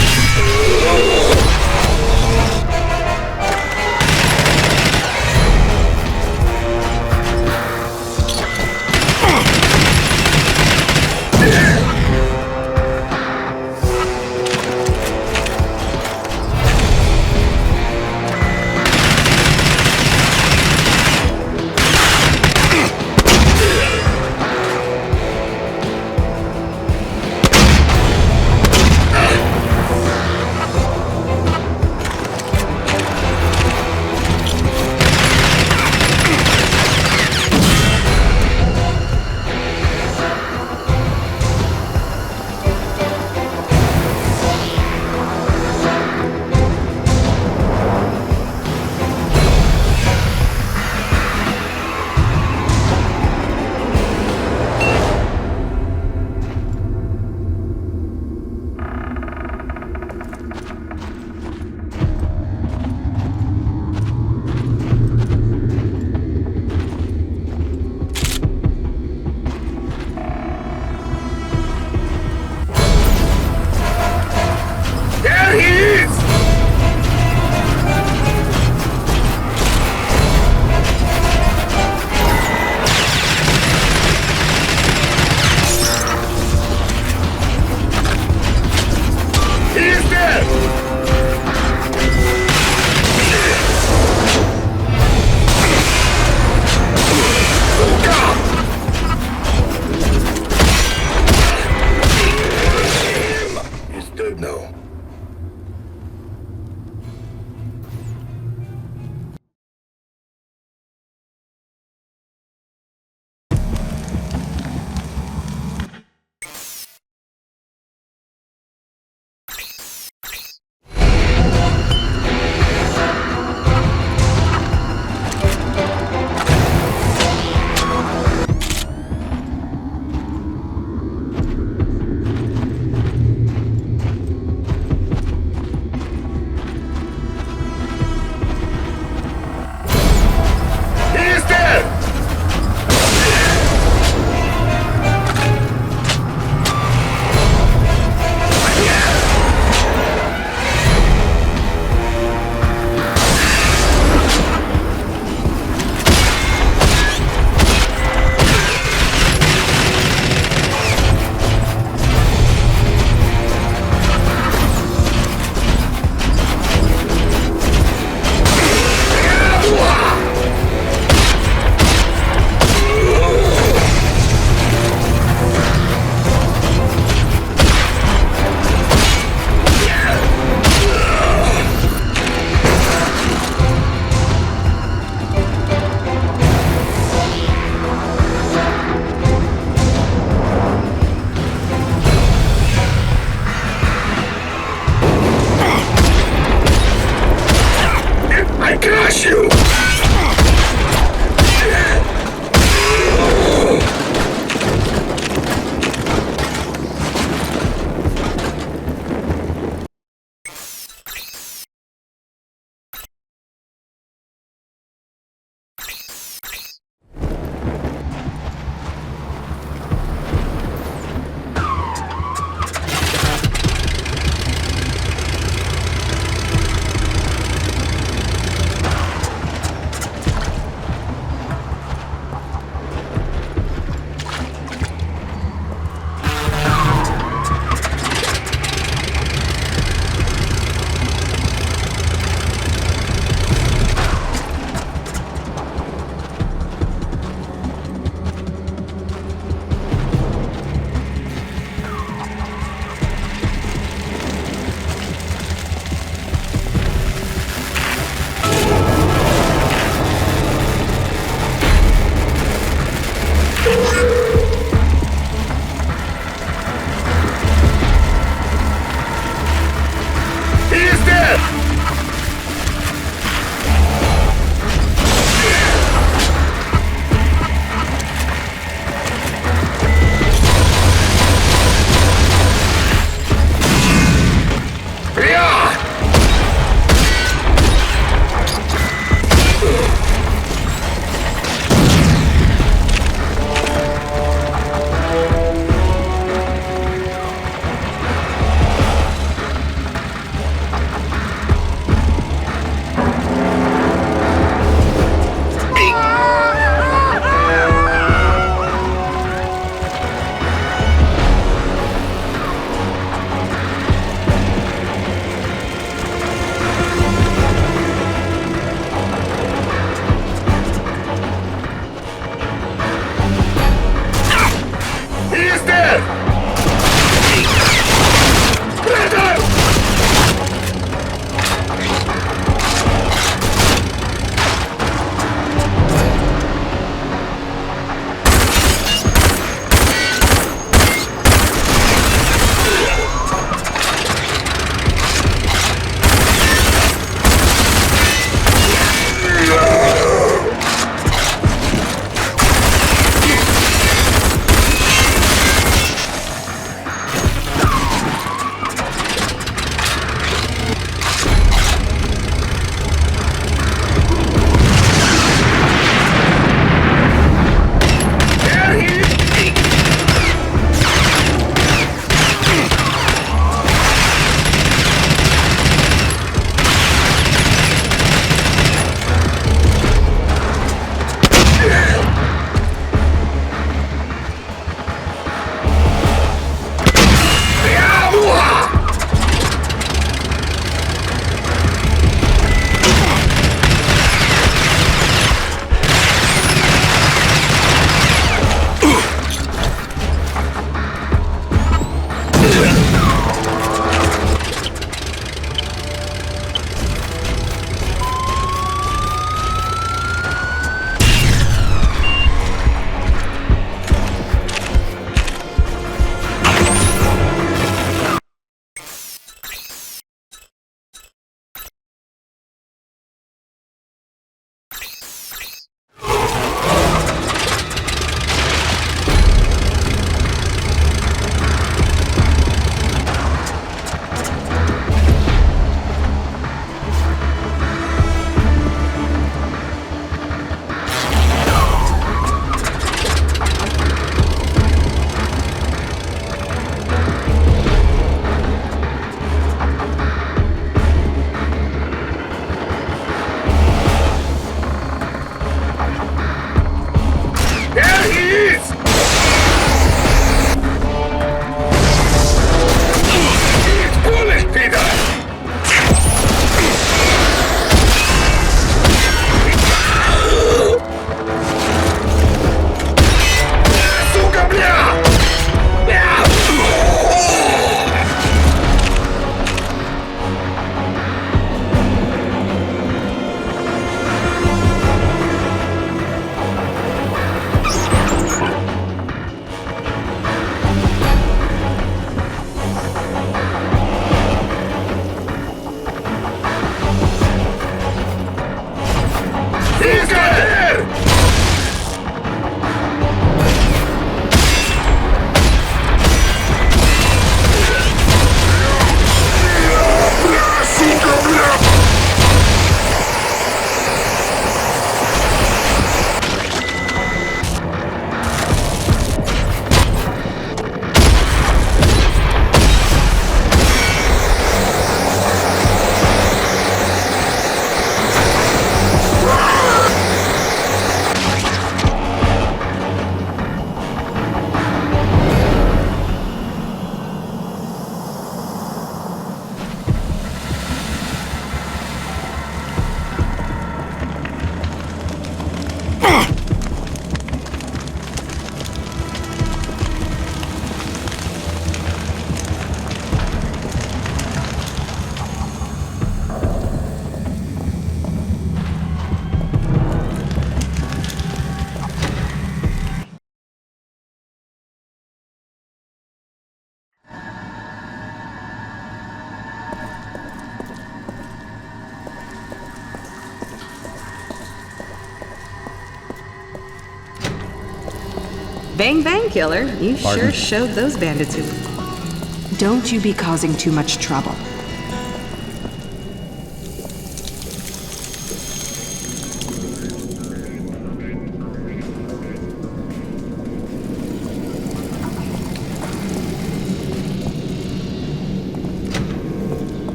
Bang bang, killer. You Pardon? sure showed those bandits who... Don't you be causing too much trouble.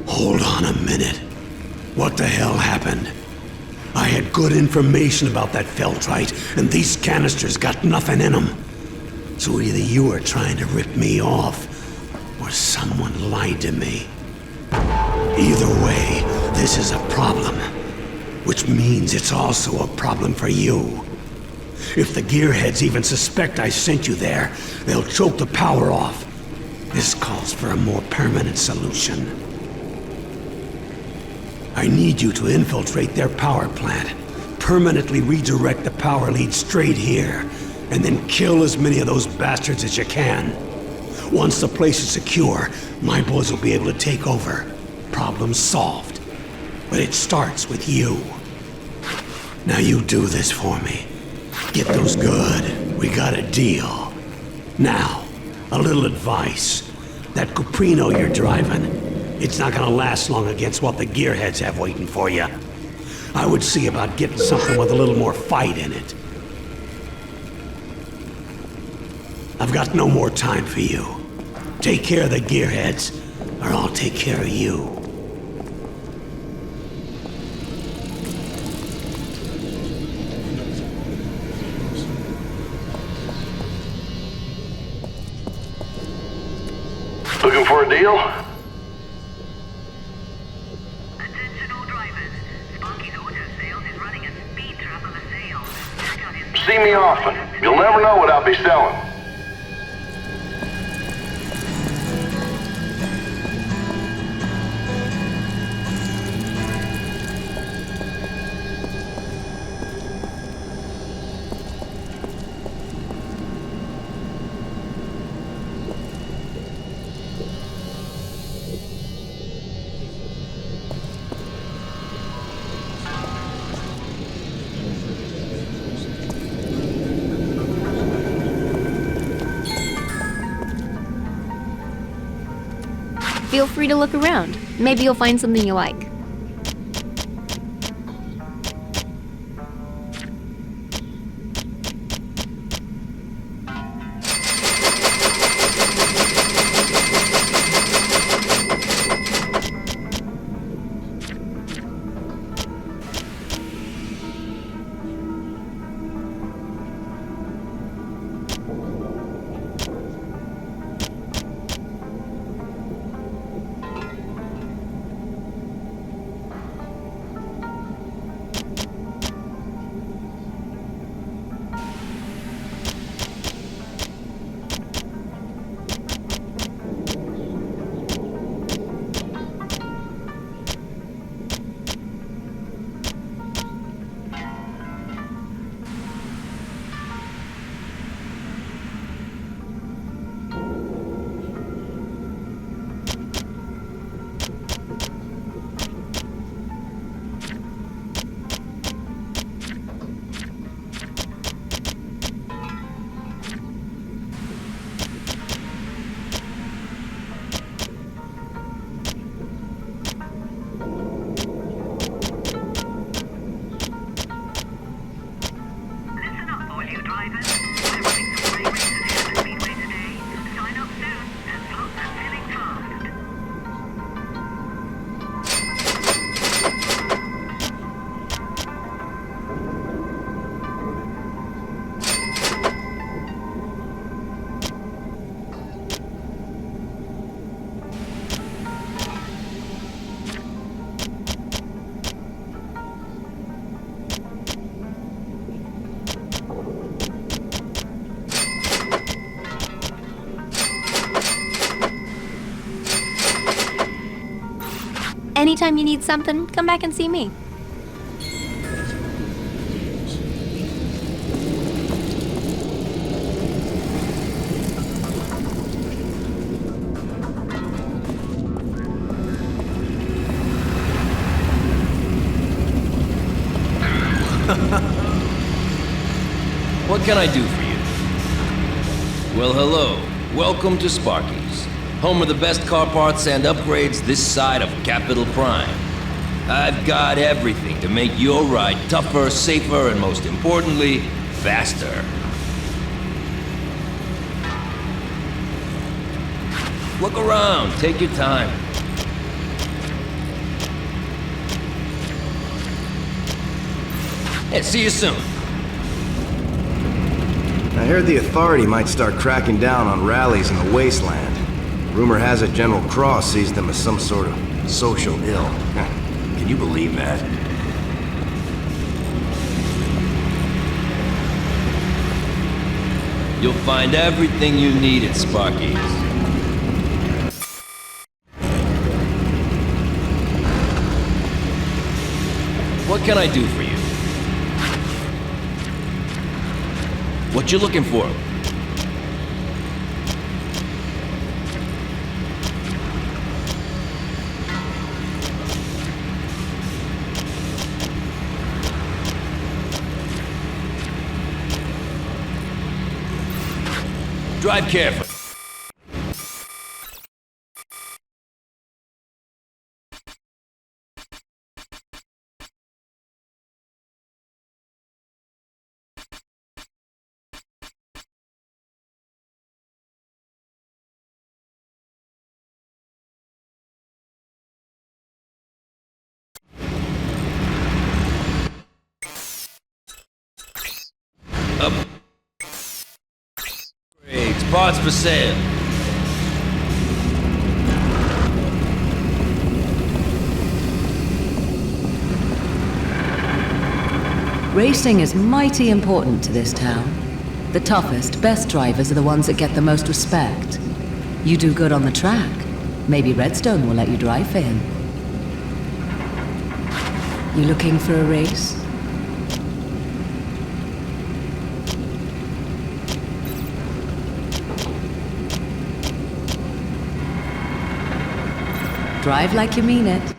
Hold on a minute. What the hell happened? I had good information about that Feltrite, and these canisters got nothing in them. So either you were trying to rip me off, or someone lied to me. Either way, this is a problem. Which means it's also a problem for you. If the gearheads even suspect I sent you there, they'll choke the power off. This calls for a more permanent solution. I need you to infiltrate their power plant, permanently redirect the power lead straight here, and then kill as many of those bastards as you can. Once the place is secure, my boys will be able to take over. Problem solved. But it starts with you. Now you do this for me. Get those good. We got a deal. Now, a little advice. That Cuprino you're driving, it's not gonna last long against what the gearheads have waiting for you. I would see about getting something with a little more fight in it. I've got no more time for you. Take care of the gearheads, or I'll take care of you. Looking for a deal? See me often. You'll never know what I'll be selling. Feel free to look around. Maybe you'll find something you like. Anytime you need something, come back and see me. What can I do for you? Well, hello. Welcome to Sparky's, home of the best car parts and upgrades this side of Capital Prime. I've got everything to make your ride tougher, safer, and most importantly, faster. Look around, take your time. Hey, see you soon. I heard the authority might start cracking down on rallies in the wasteland. Rumor has it General Cross sees them as some sort of social ill. Can you believe that? You'll find everything you need at Sparky's. What can I do for you? What you looking for? Drive carefully. Upgrades, parts for sale. Racing is mighty important to this town. The toughest, best drivers are the ones that get the most respect. You do good on the track. Maybe Redstone will let you drive for him. You looking for a race? Drive like you mean it.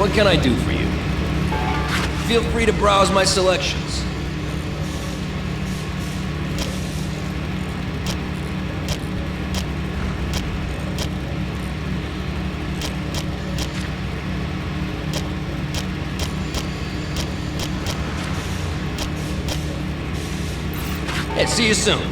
What can I do for you? Feel free to browse my selections. Hey, see you soon.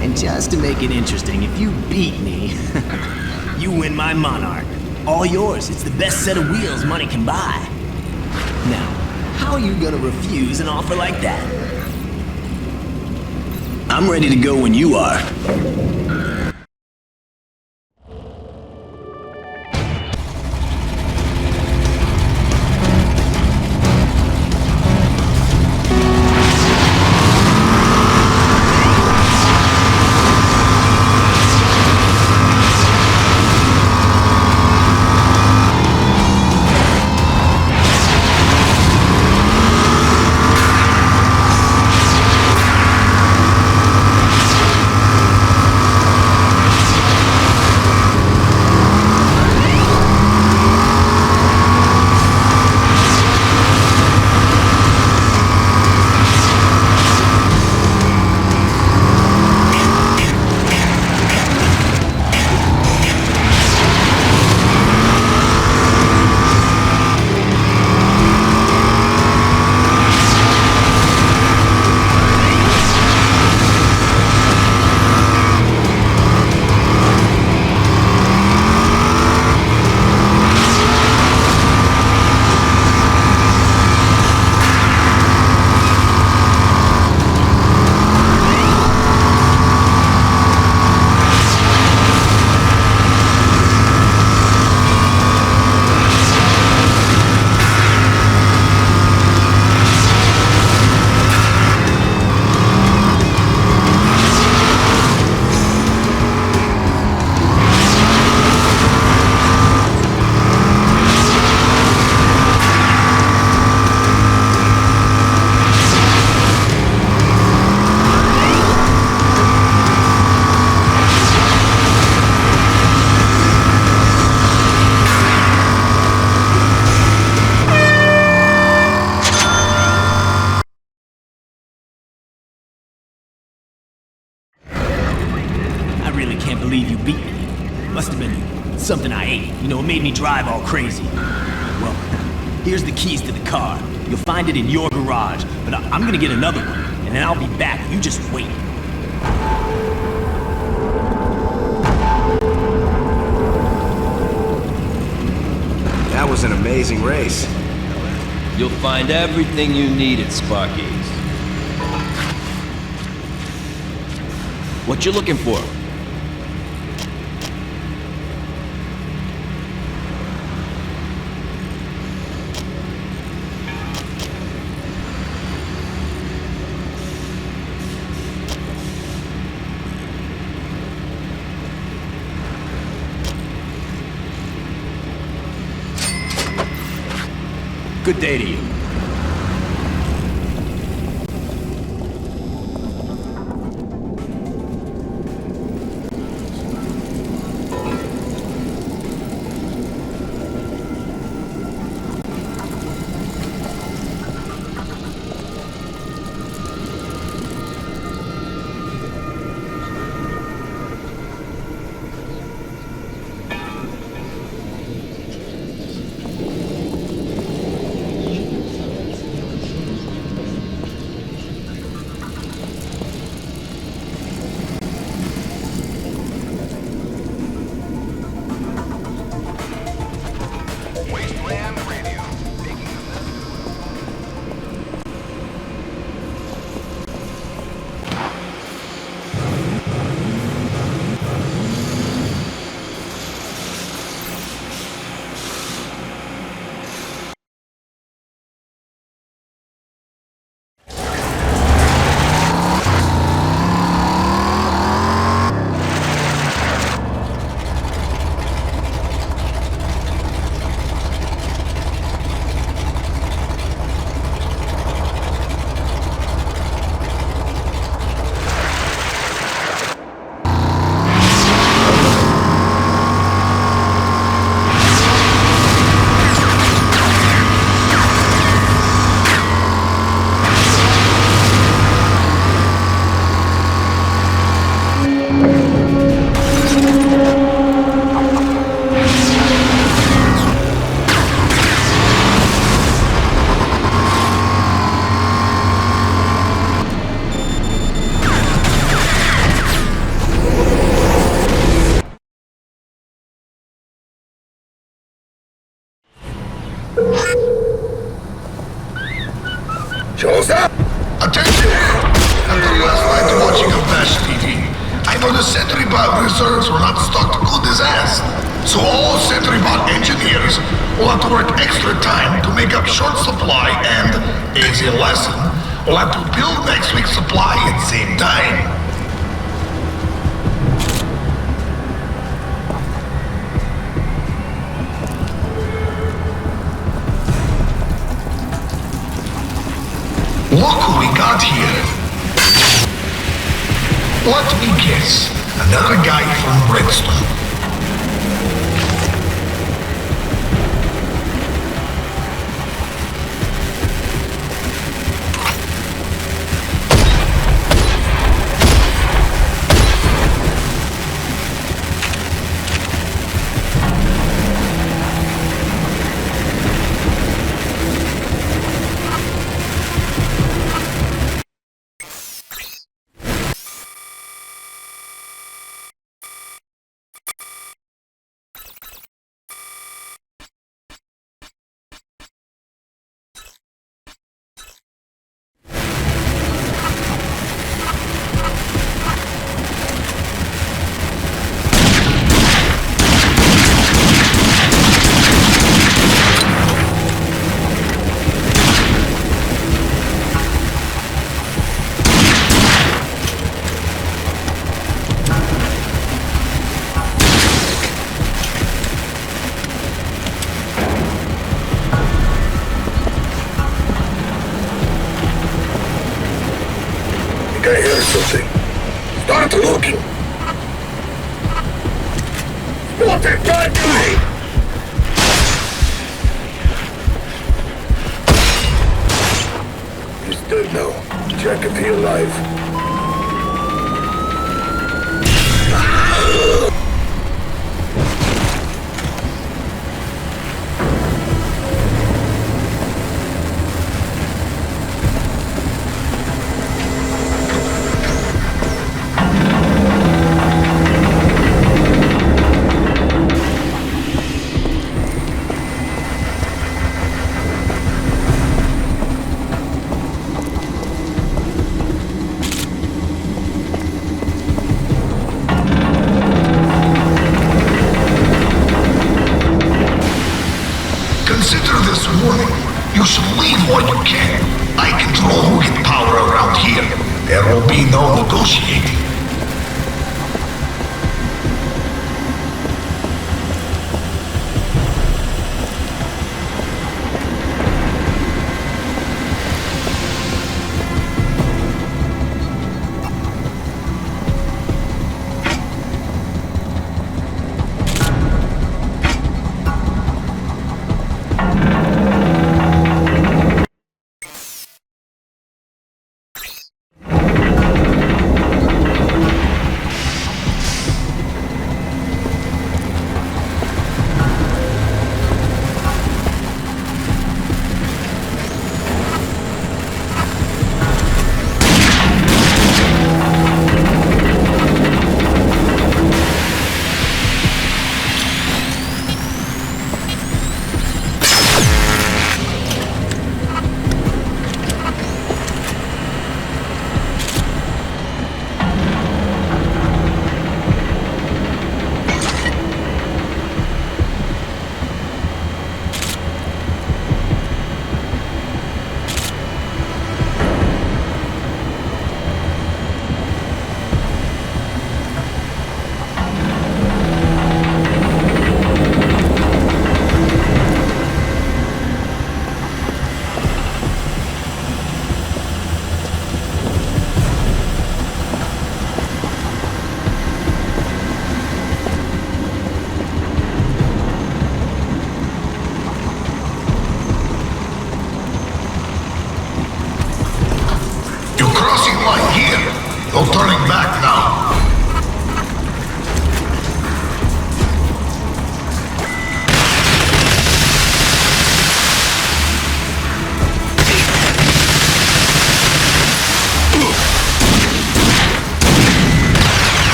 And just to make it interesting, if you beat me, you win my Monarch. All yours. It's the best set of wheels money can buy. Now, how are you gonna refuse an offer like that? I'm ready to go when you are. I really can't believe you beat me. Must have been something I ate. You know, it made me drive all crazy. Well, here's the keys to the car. You'll find it in your garage, but I'm gonna get another one, and then I'll be back. You just wait. That was an amazing race. You'll find everything you need at Sparky's. What you looking for? Good day to you. I know the sentry bot reserves were not stocked good as ass. So all sentry bot engineers will have to work extra time to make up short supply and, easy lesson, will have to build next week's supply at the same time. Look who we got here. Let me guess. Another guy from Redstone. I hear something. Start looking. Spotted bad guy! He's dead now. Check if he's alive. Consider this warning. You should leave what you can. I control who get power around here. There will be no negotiating.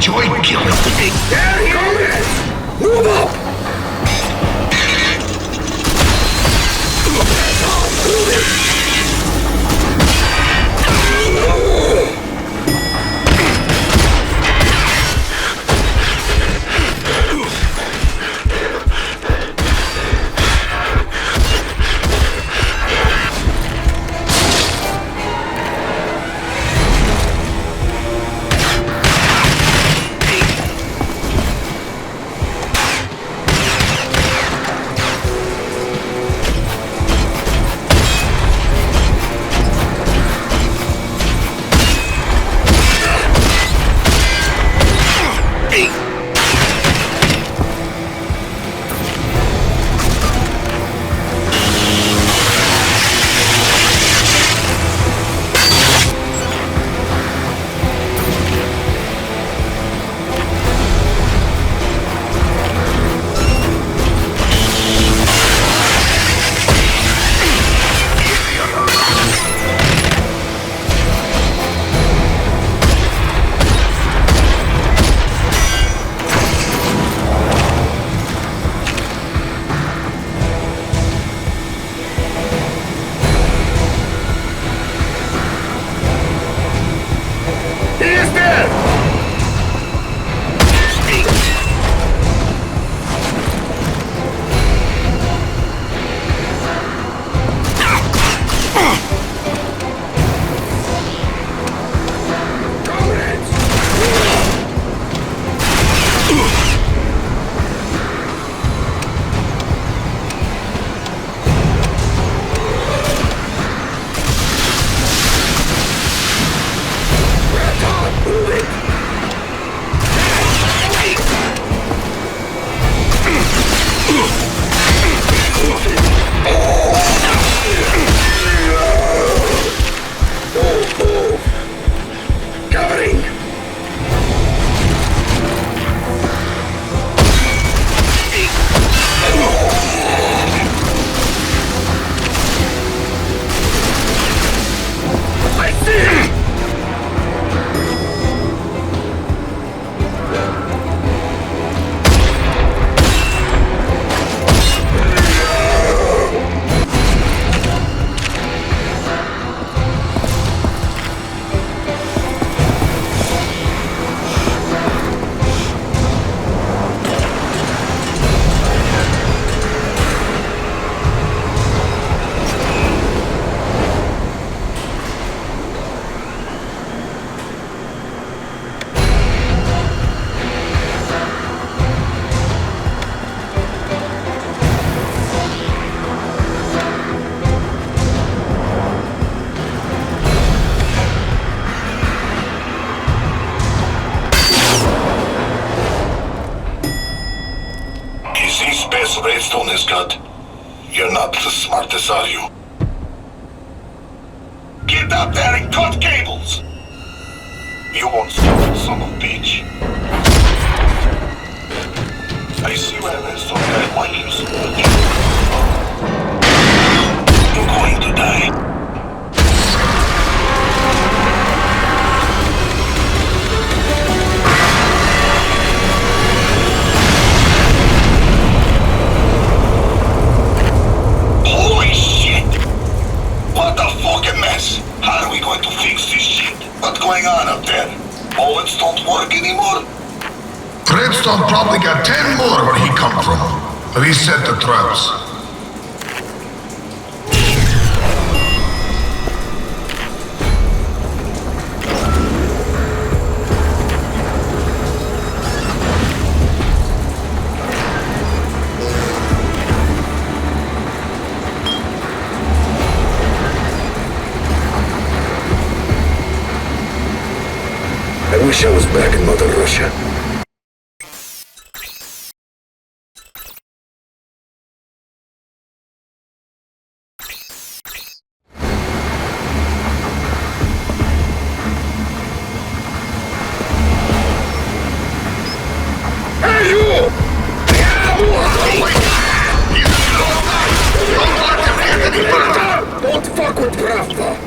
enjoy killing. There he is! Move up! Redstone has got. You're not the smartest, are you? Get up there and cut cables! You won't stop, son of a bitch. I see why Redstone guy like you so much. You're going to die. How are we going to fix this shit? What's going on up there? Bullets don't work anymore? Redstone probably got 10 more where he come from. Reset the traps. I wish I was back in Mother Russia. Hey, you! Don't fuck with Pravda!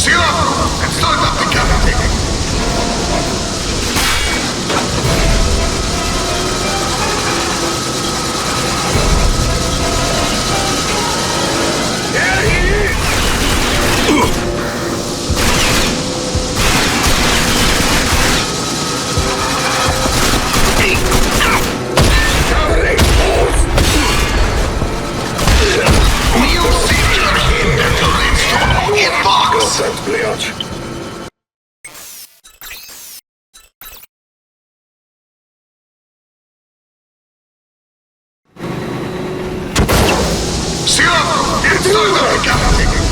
Seal up and start up decapitating. Seal up and start up decapitating.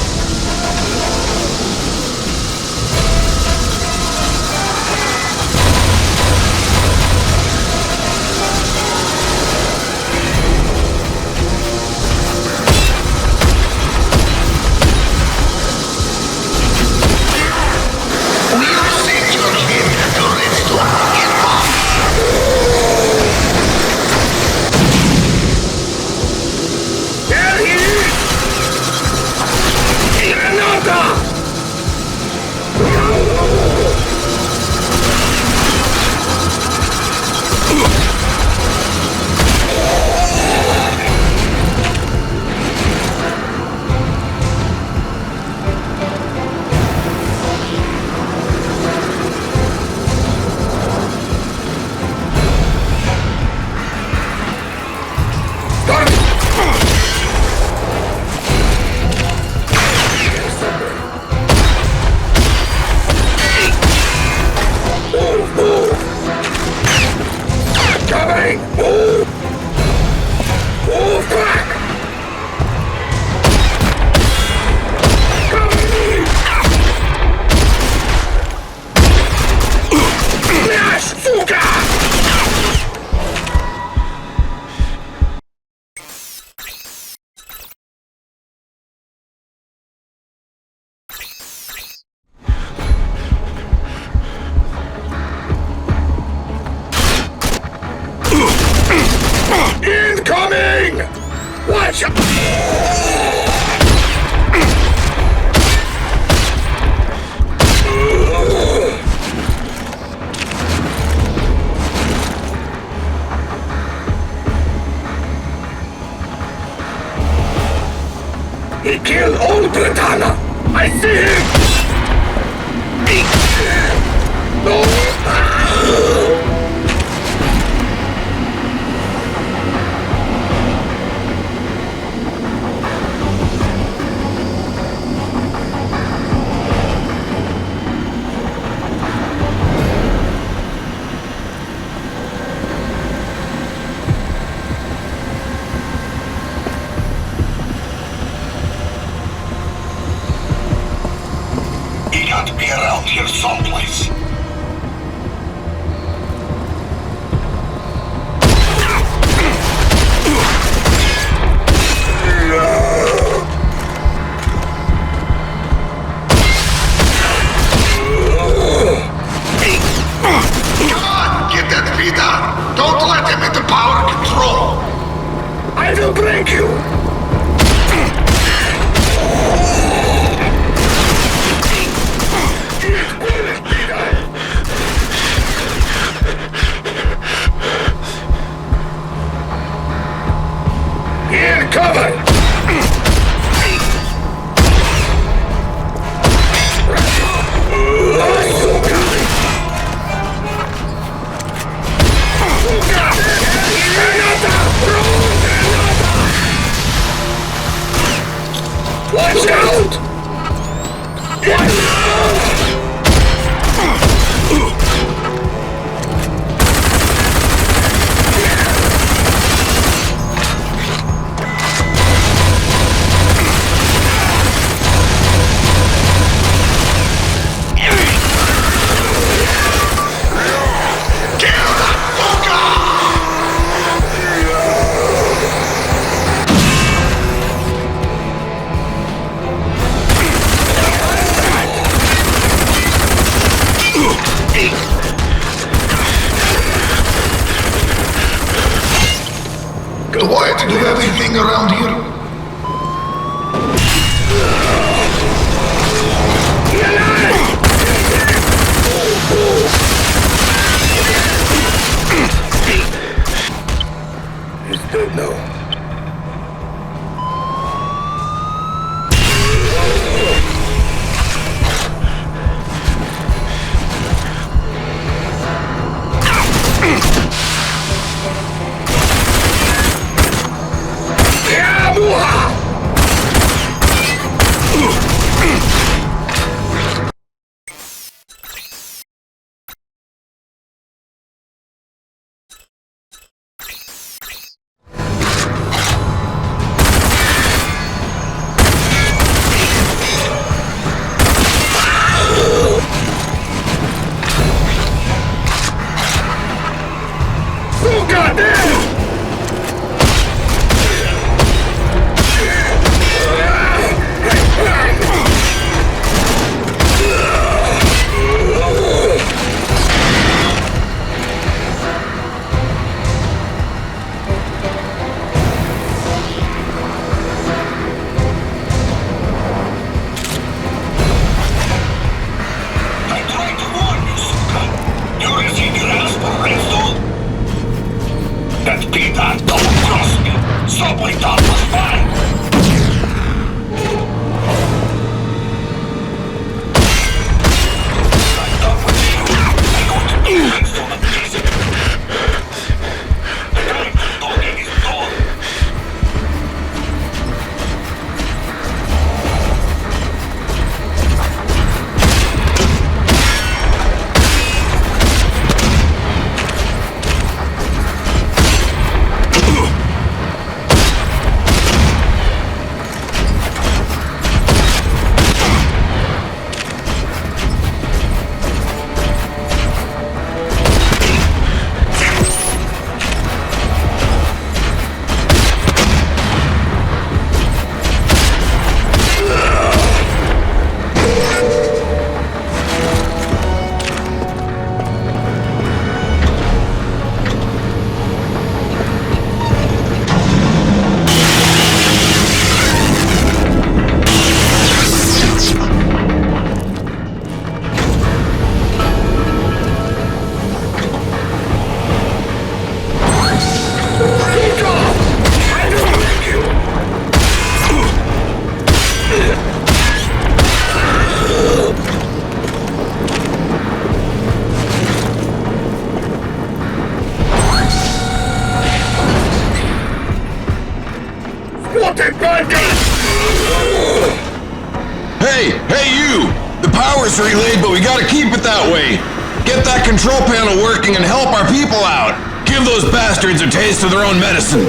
Incoming! Watch out! He killed old Britana! I see him! No! He got to be around here someplace. Come on, get that Vida! Don't let him into power control! I will break you! Here, cover! Watch out! Why to do everything around here? Hey you! The power's relayed, but we gotta keep it that way. Get that control panel working and help our people out. Give those bastards a taste of their own medicine.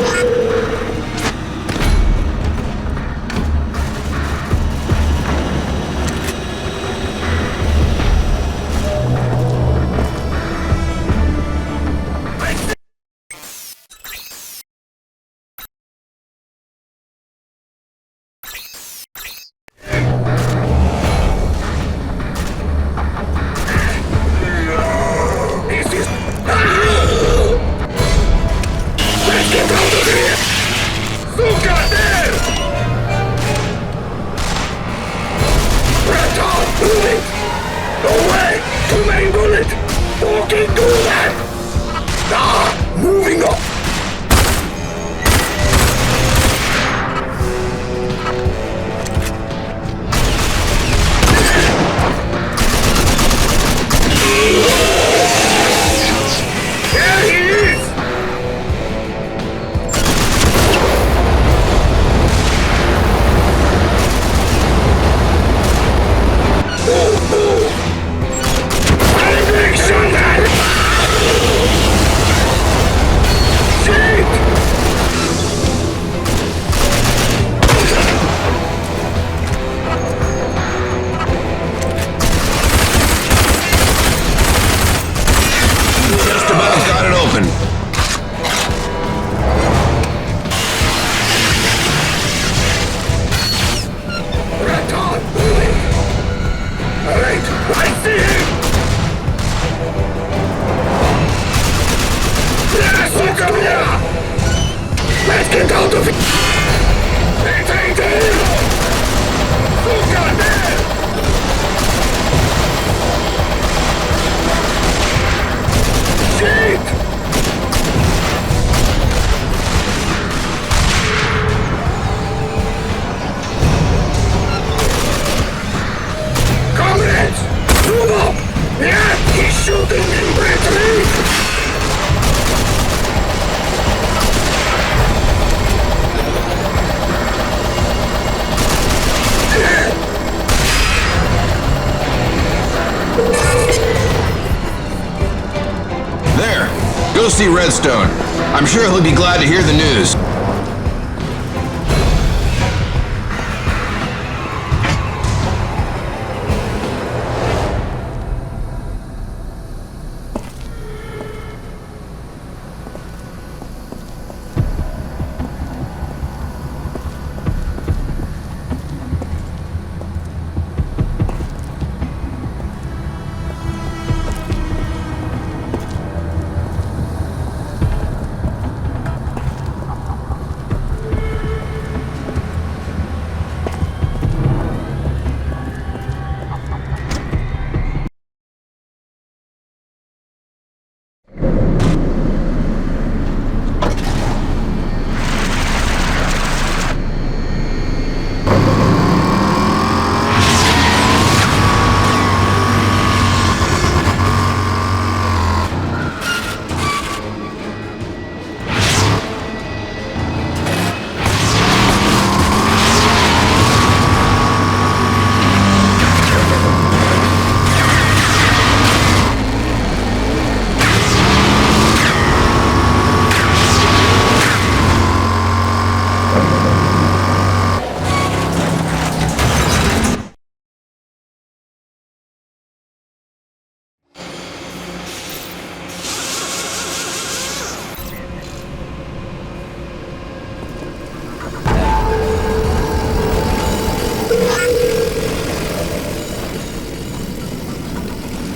Go see Redstone. I'm sure he'll be glad to hear the news.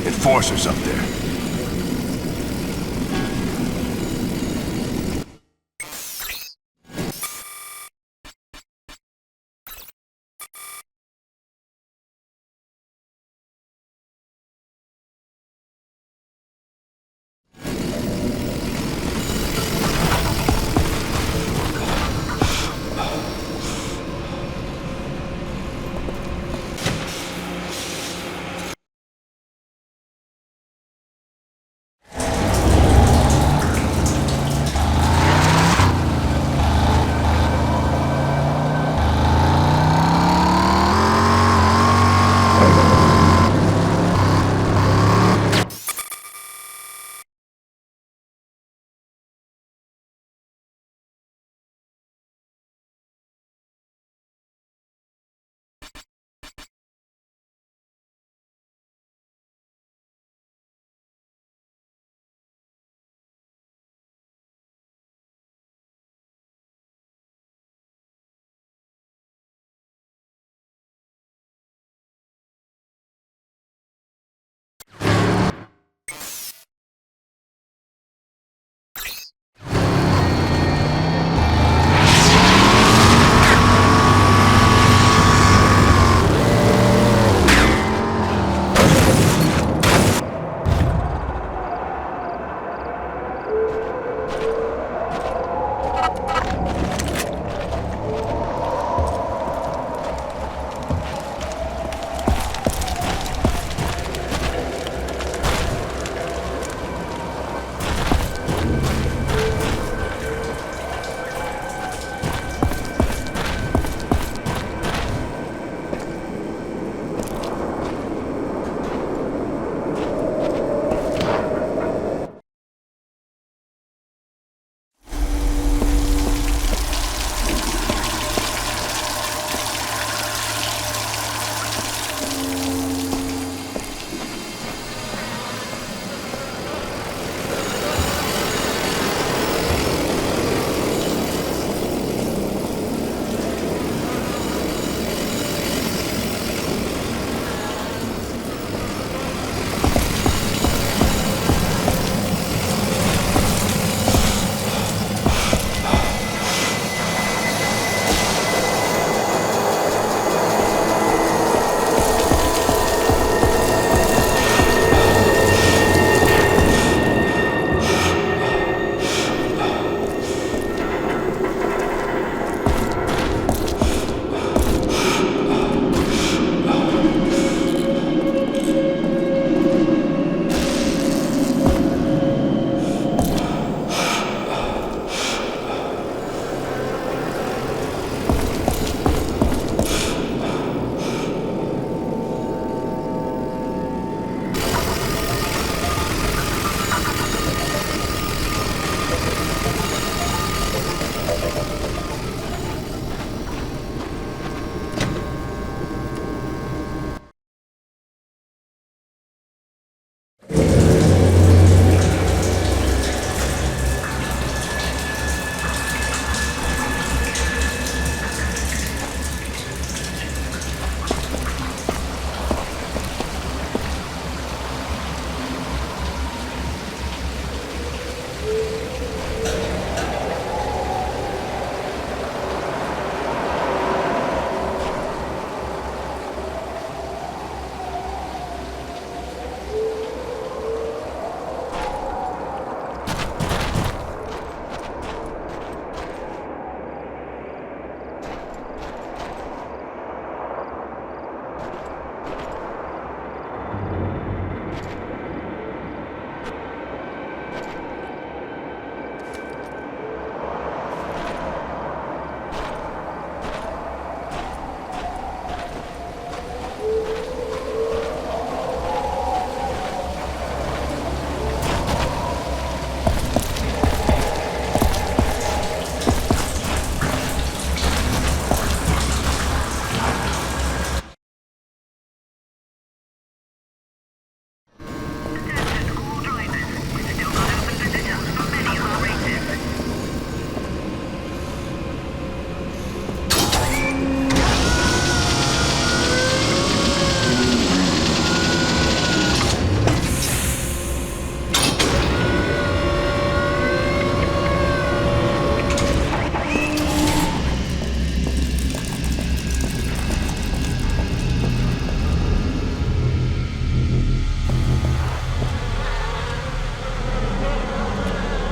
Enforcers up there.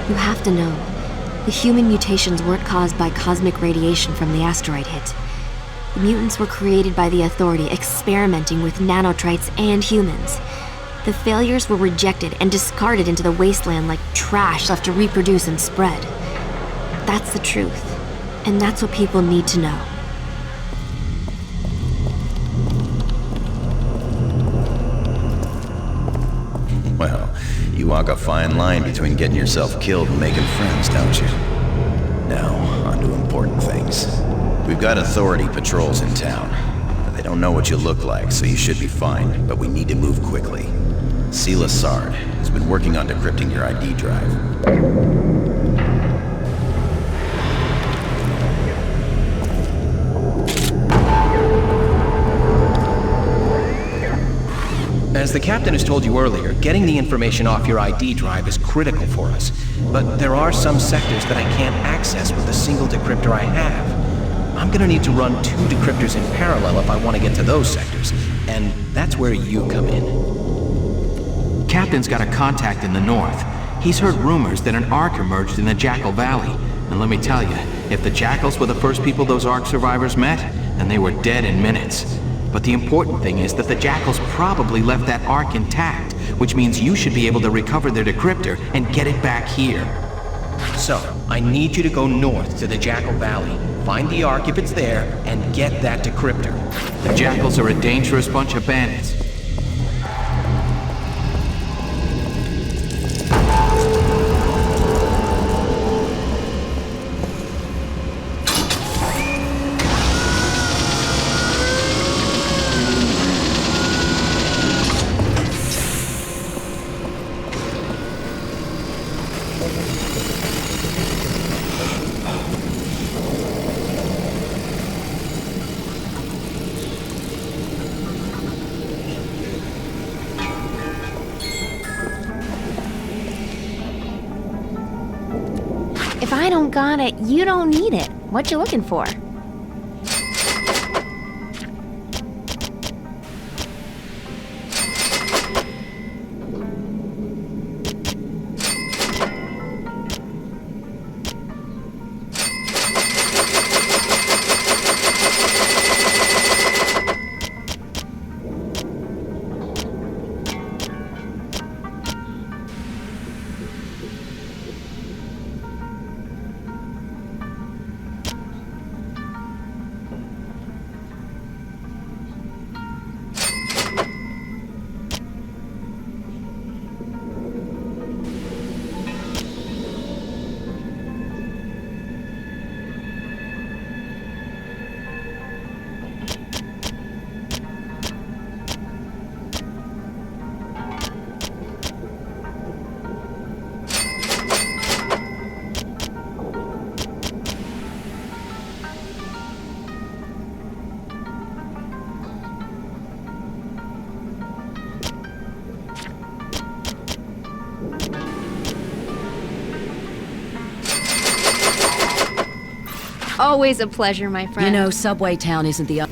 You have to know, the human mutations weren't caused by cosmic radiation from the asteroid hit. The mutants were created by the Authority experimenting with nanotrites and humans. The failures were rejected and discarded into the wasteland like trash left to reproduce and spread. That's the truth, and that's what people need to know. Well, you walk a fine line between getting yourself killed and making friends, don't you? Now, on to important things. We've got Authority patrols in town. They don't know what you look like, so you should be fine, but we need to move quickly. Sela Sard has been working on decrypting your ID drive. As the captain has told you earlier, getting the information off your ID drive is critical for us. But there are some sectors that I can't access with the single decryptor I have. I'm gonna need to run 2 decryptors in parallel if I want to get to those sectors. And that's where you come in. Captain's got a contact in the north. He's heard rumors that an Ark emerged in the Jackal Valley. And let me tell you, if the Jackals were the first people those Ark survivors met, then they were dead in minutes. But the important thing is that the Jackals probably left that Ark intact, which means you should be able to recover their decryptor and get it back here. So, I need you to go north to the Jackal Valley, find the Ark if it's there, and get that decryptor. The Jackals are a dangerous bunch of bandits. If I don't got it, you don't need it. What you looking for? Always a pleasure, my friend. You know, Subway Town isn't the...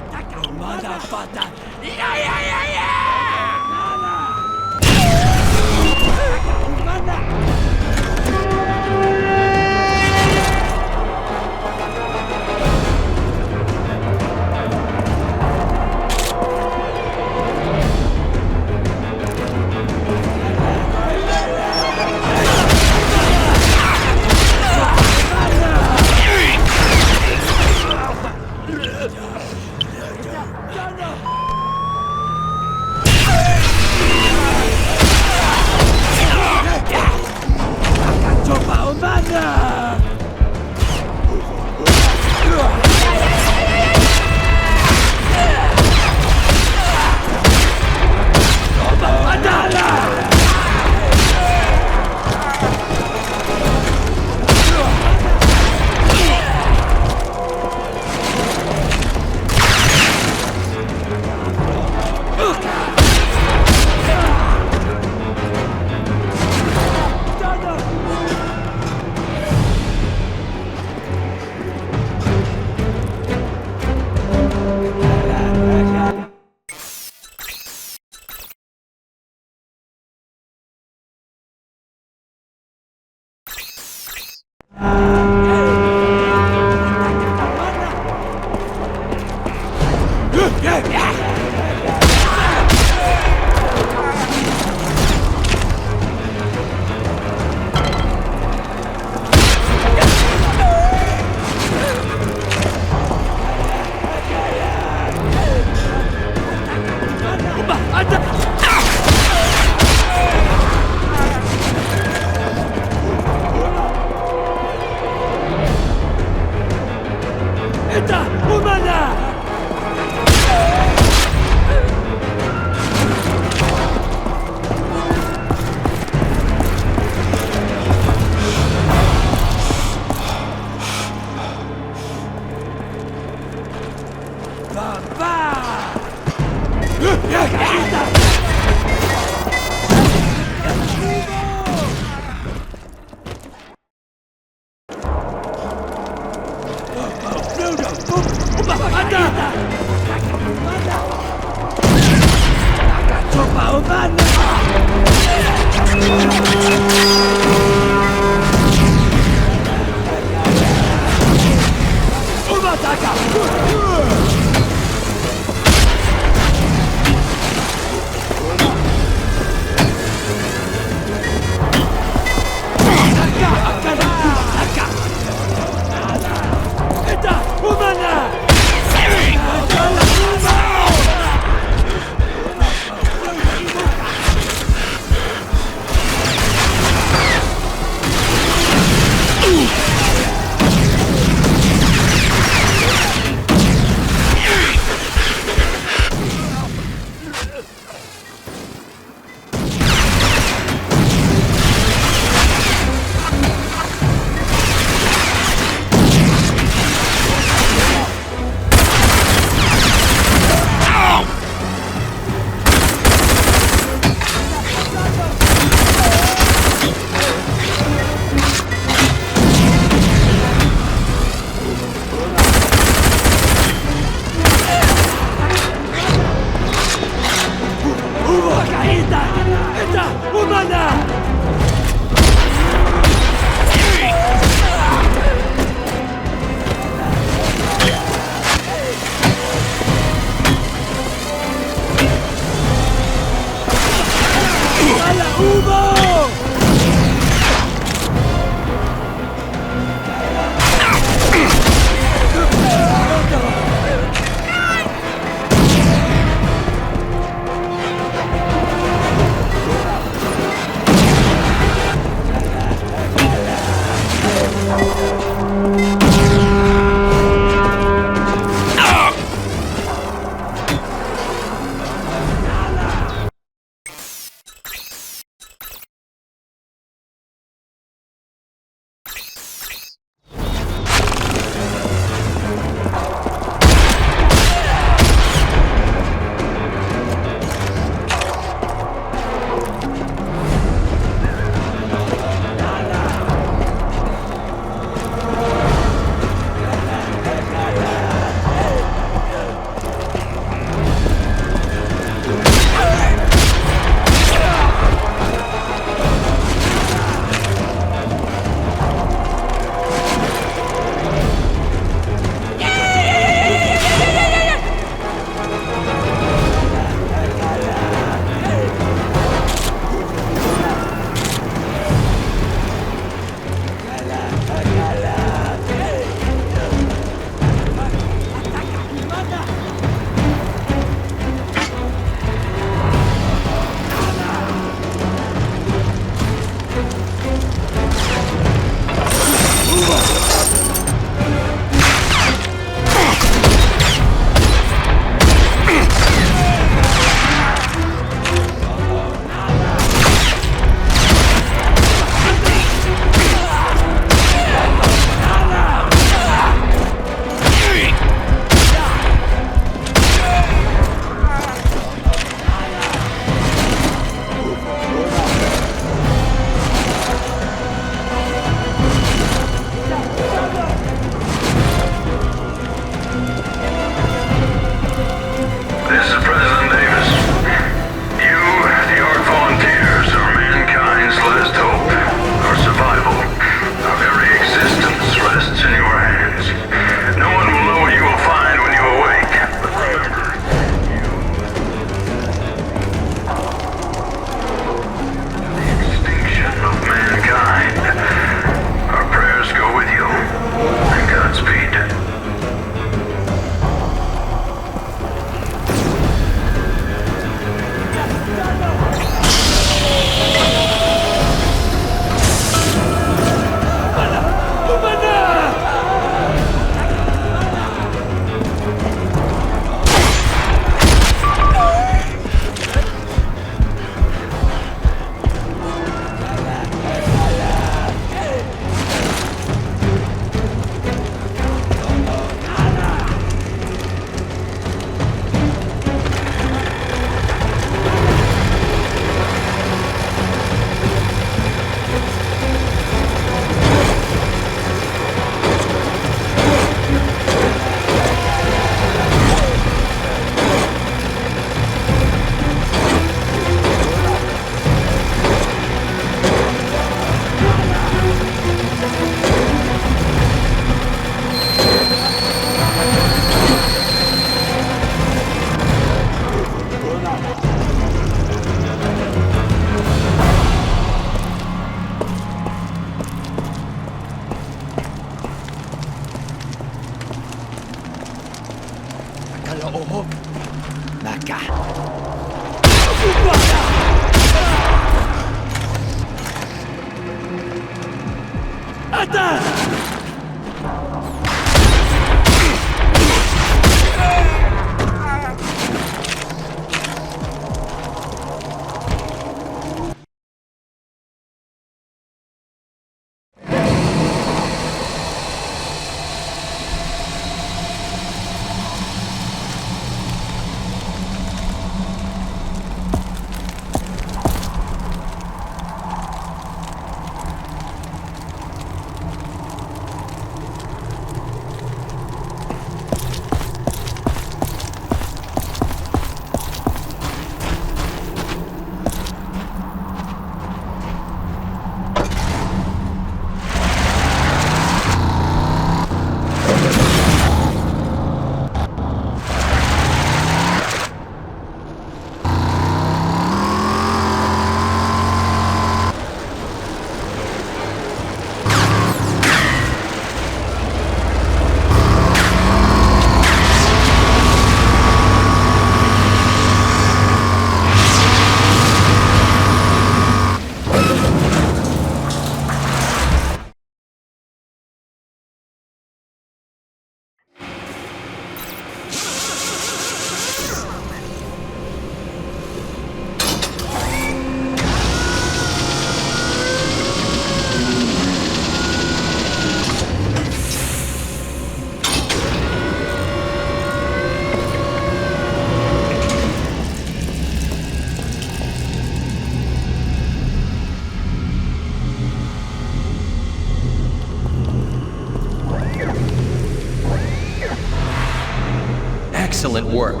Excellent work.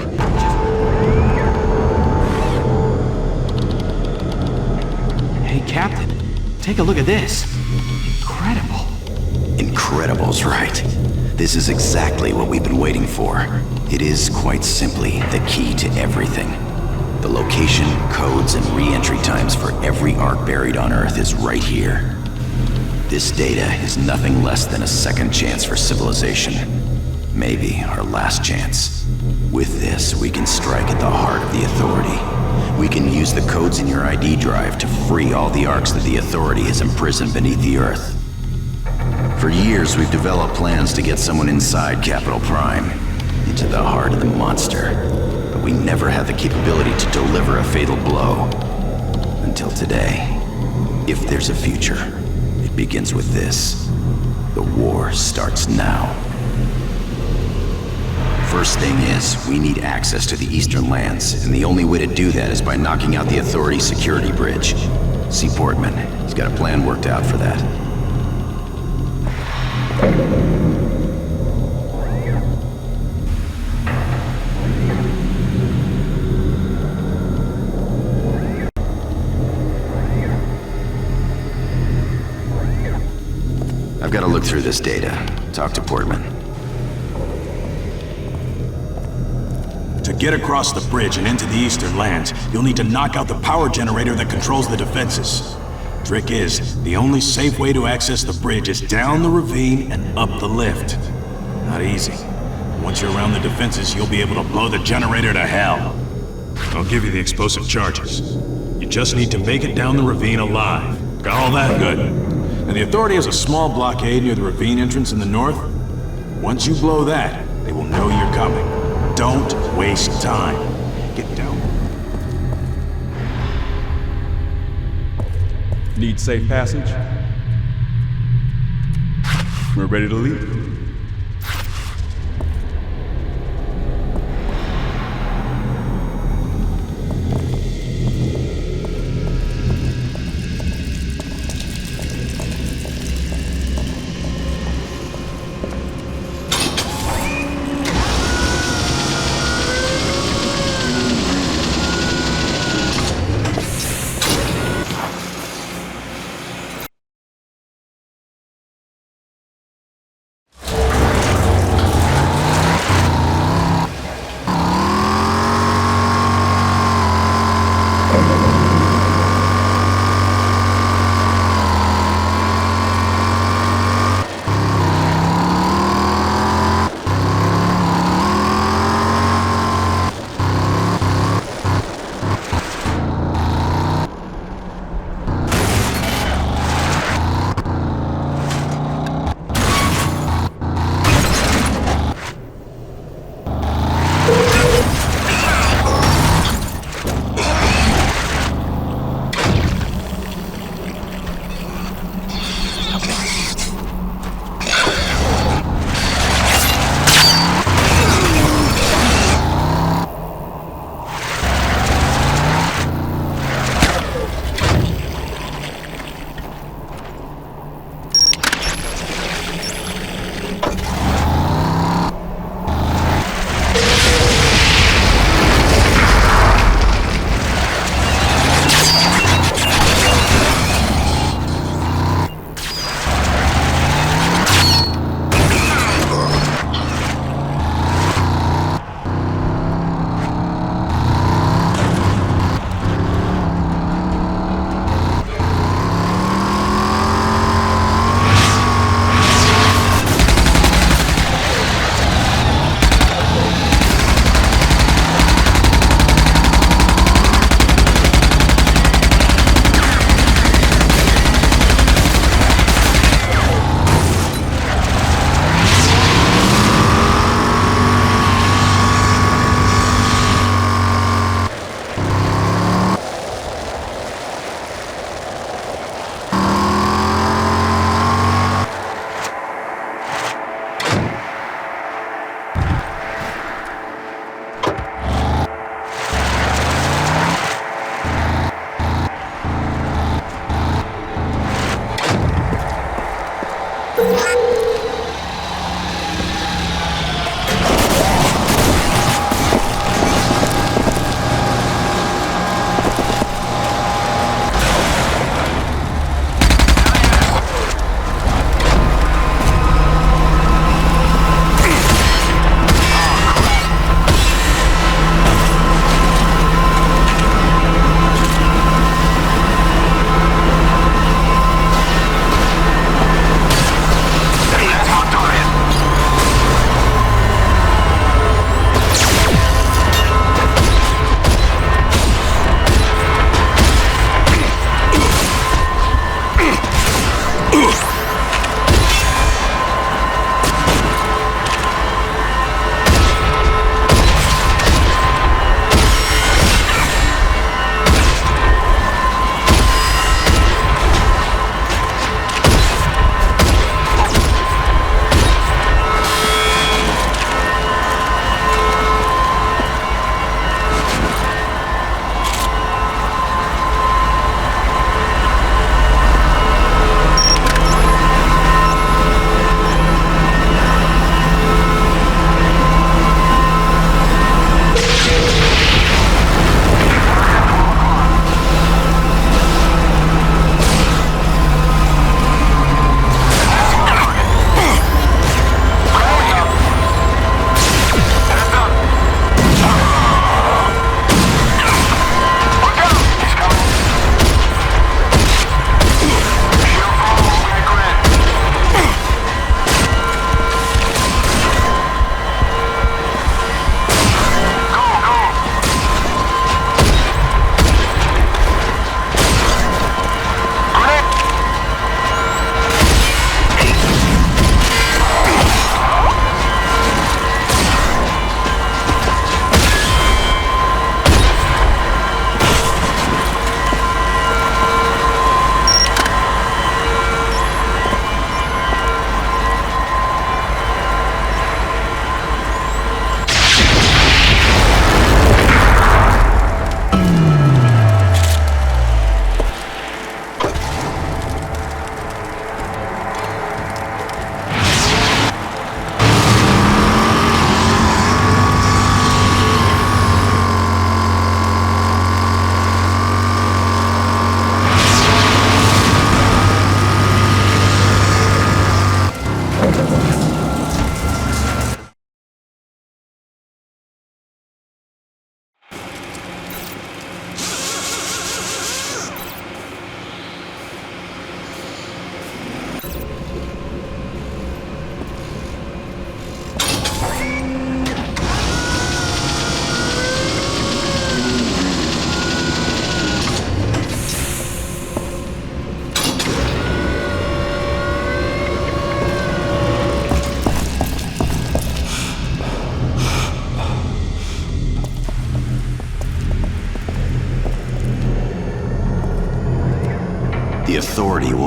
Hey, Captain, take a look at this. Incredible. Incredible's right. This is exactly what we've been waiting for. It is quite simply the key to everything. The location, codes, and re-entry times for every ark buried on Earth is right here. This data is nothing less than a second chance for civilization. Maybe our last chance. With this, we can strike at the heart of the Authority. We can use the codes in your ID drive to free all the arks that the Authority has imprisoned beneath the Earth. For years, we've developed plans to get someone inside Capital Prime, into the heart of the monster. But we never had the capability to deliver a fatal blow. Until today. If there's a future, it begins with this. The war starts now. First thing is, we need access to the Eastern lands, and the only way to do that is by knocking out the Authority security bridge. See Portman. He's got a plan worked out for that. I've got to look through this data. Talk to Portman. To get across the bridge and into the Eastern lands, you'll need to knock out the power generator that controls the defenses. Trick is, the only safe way to access the bridge is down the ravine and up the lift. Not easy. Once you're around the defenses, you'll be able to blow the generator to hell. I'll give you the explosive charges. You just need to make it down the ravine alive. Got all that? Good. And the Authority has a small blockade near the ravine entrance in the north. Once you blow that, they will know you're coming. Don't waste time. Get down. Need safe passage? We're ready to leave.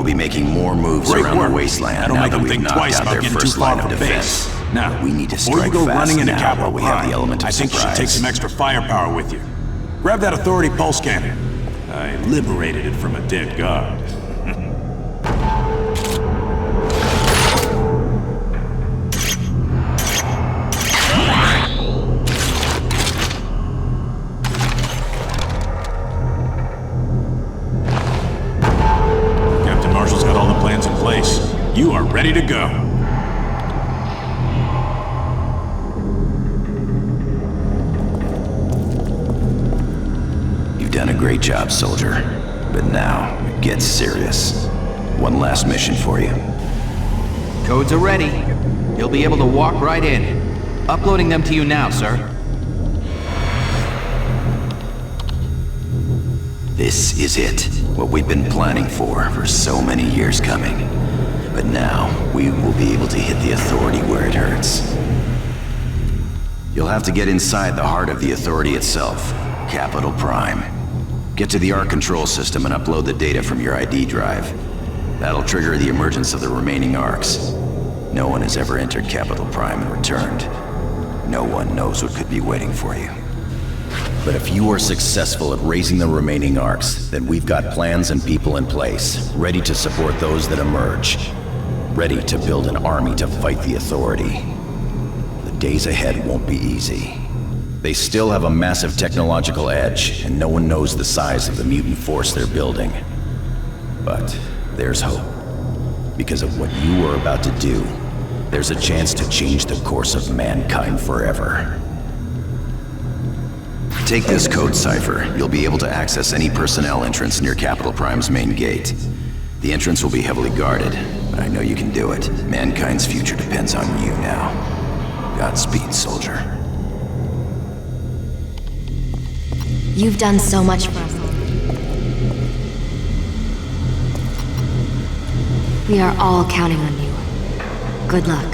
be making more moves Great around work. the wasteland That'll now make that them we've think knocked twice out about their getting too first far line of from defense. base. Now, We need to before you strike go fast running into now Capital while we have Prime, the element of I think you should take surprise. some extra firepower with you. Grab that Authority pulse cannon. I liberated it from a dead guard. Captain Marshall's got all the plans in place. You are ready to go. You've done a great job, soldier. But now, it gets serious. One last mission for you. Codes are ready. You'll be able to walk right in. Uploading them to you now, sir. This is it. What we've been planning for so many years coming. But now, we will be able to hit the Authority where it hurts. You'll have to get inside the heart of the Authority itself, Capital Prime. Get to the ARC control system and upload the data from your ID drive. That'll trigger the emergence of the remaining ARCs. No one has ever entered Capital Prime and returned. No one knows what could be waiting for you. But if you are successful at raising the remaining ARCs, then we've got plans and people in place, ready to support those that emerge. Ready to build an army to fight the Authority. The days ahead won't be easy. They still have a massive technological edge, and no one knows the size of the mutant force they're building. But there's hope. Because of what you are about to do, there's a chance to change the course of mankind forever. Take this code cipher. You'll be able to access any personnel entrance near Capital Prime's main gate. The entrance will be heavily guarded, but I know you can do it. Mankind's future depends on you now. Godspeed, soldier. You've done so much for us all. We are all counting on you. Good luck.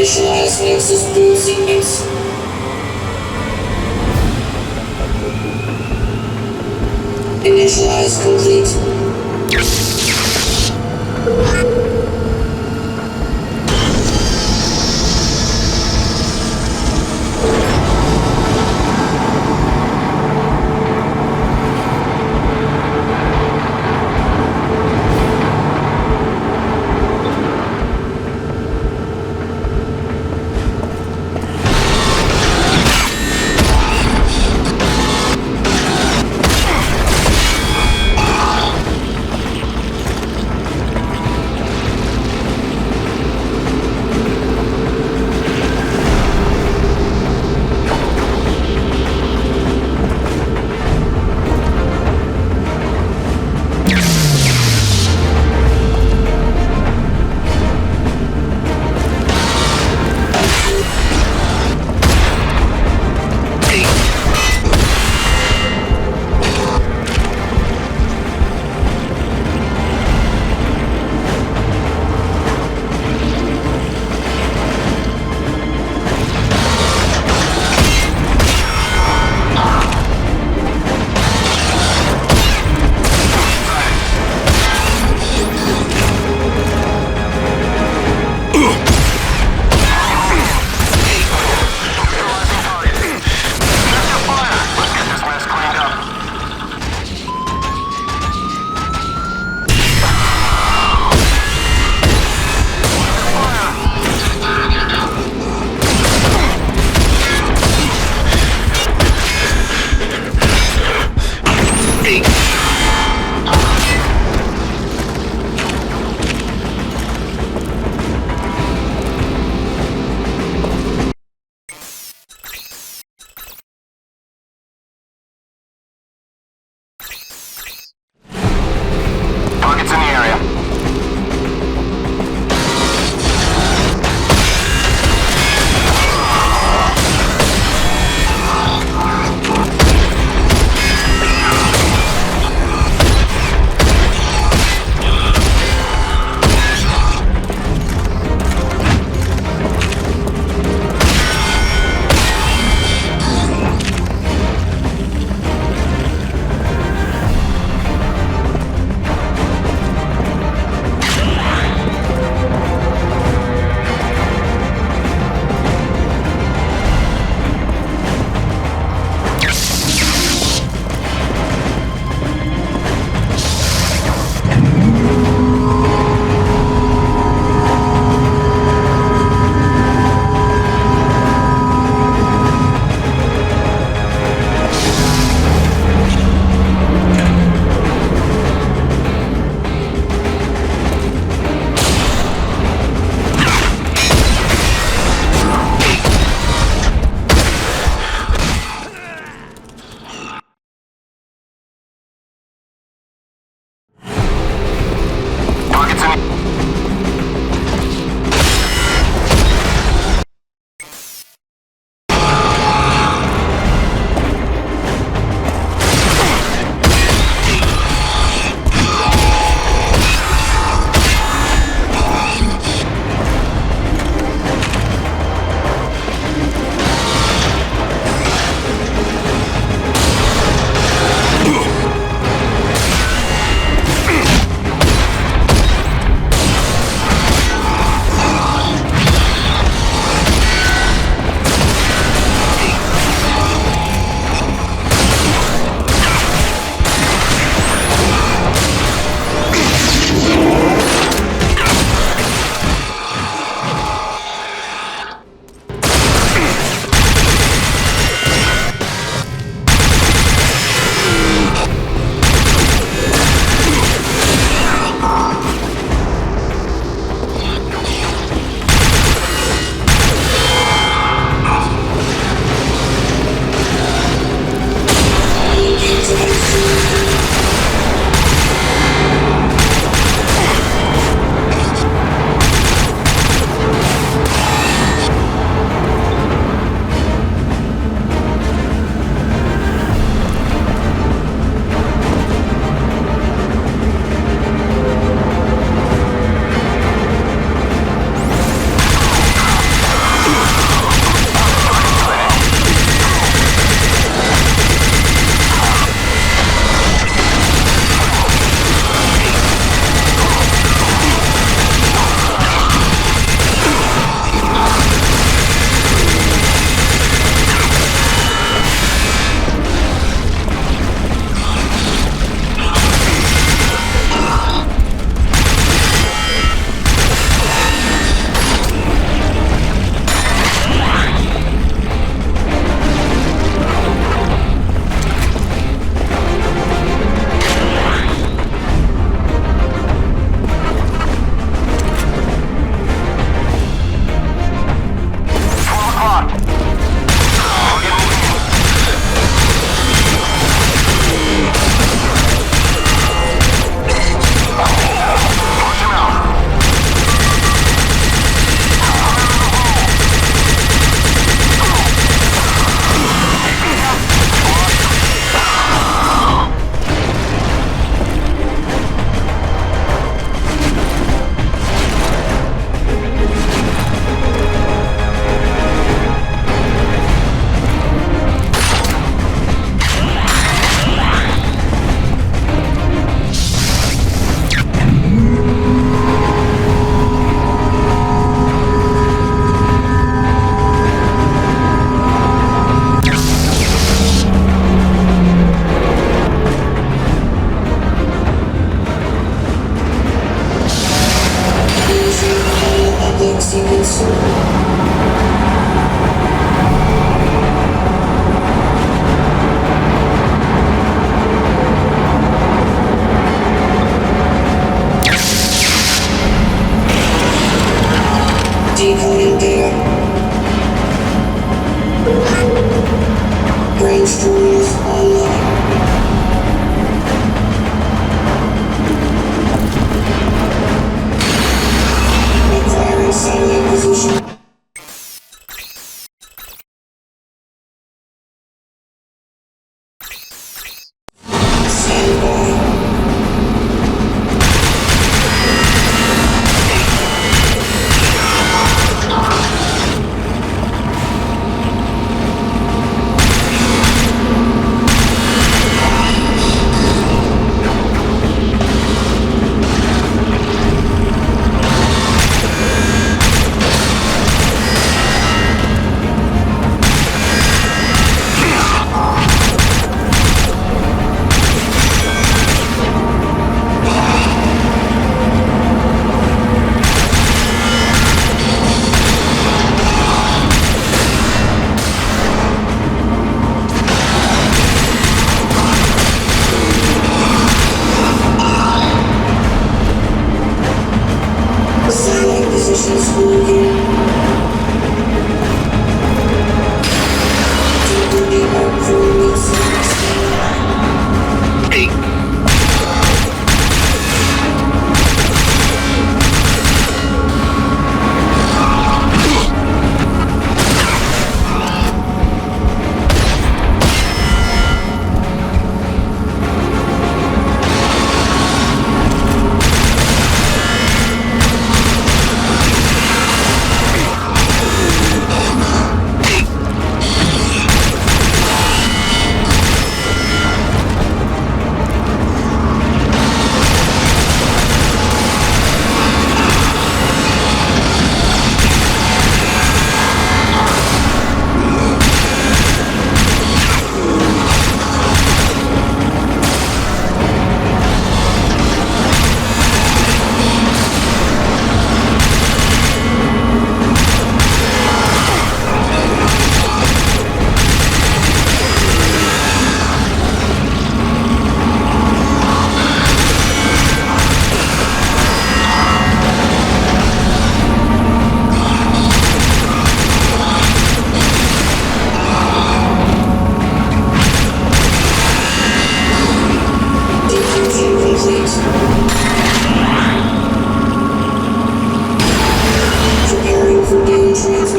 Initialize Nexus boot sequence. Initialize complete.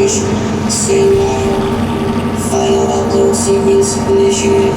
operation. Stand by. Final upload sequence initiated.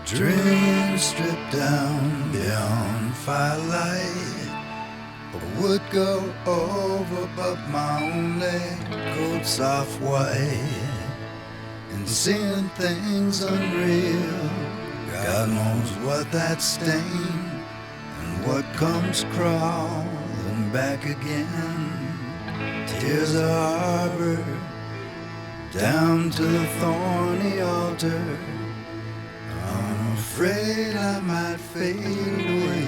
Dreams stripped down beyond firelight. I would go over, but my only cold soft white. And seeing things unreal, God knows what that stain and what comes crawling back again. Tears are harbored down to the thorny altar. I'm afraid I might fade away.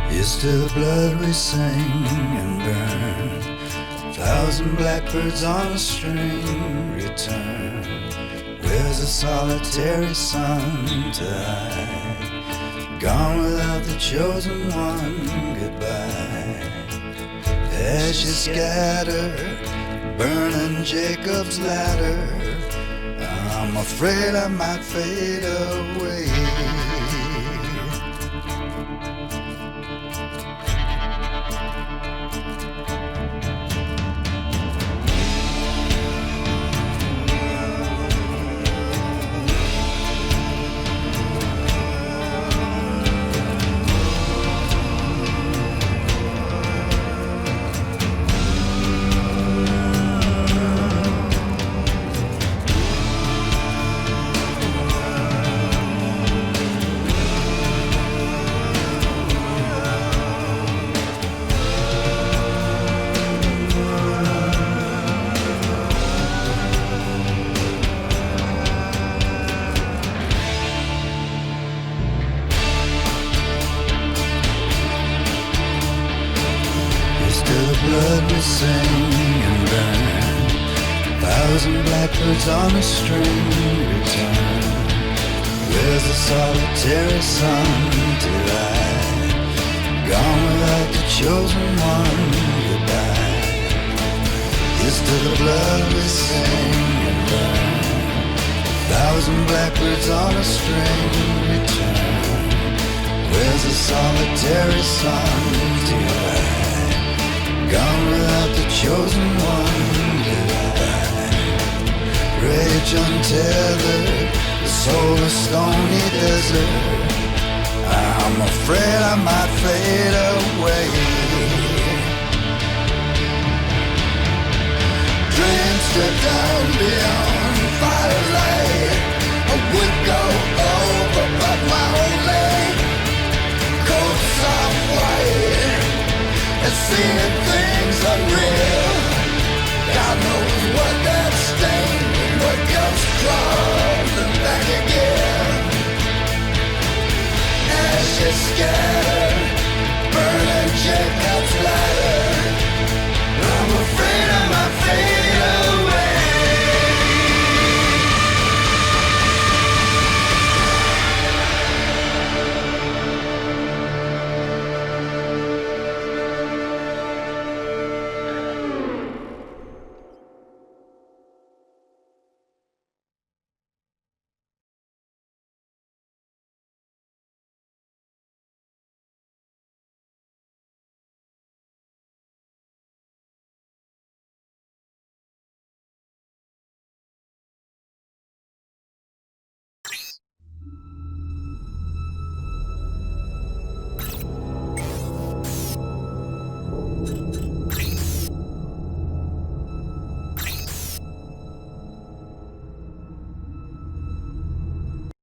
Here's to the blood we sing and burn. 1,000 blackbirds on a string return. Where's the solitary sun to hide? Gone without the chosen one, goodbye. Ashes scatter, burning Jacob's ladder. I'm afraid I might fade away. Blood we sing and burn. 1,000 blackbirds on a string return. Where's the solitary sun to ride? Gone without the chosen one, goodbye. Here's to the blood we sing and burn. 1,000 blackbirds on a string return. Where's the solitary sun to ride? Gone without the chosen one, goodbye. Rage untethered, the soul of stony desert. I'm afraid I might fade away. Dreams stripped down beyond firelight. I would go over, but my only cold soft white. And seeing things unreal. God knows what that stain and what comes crawling back again. Ashes scattered.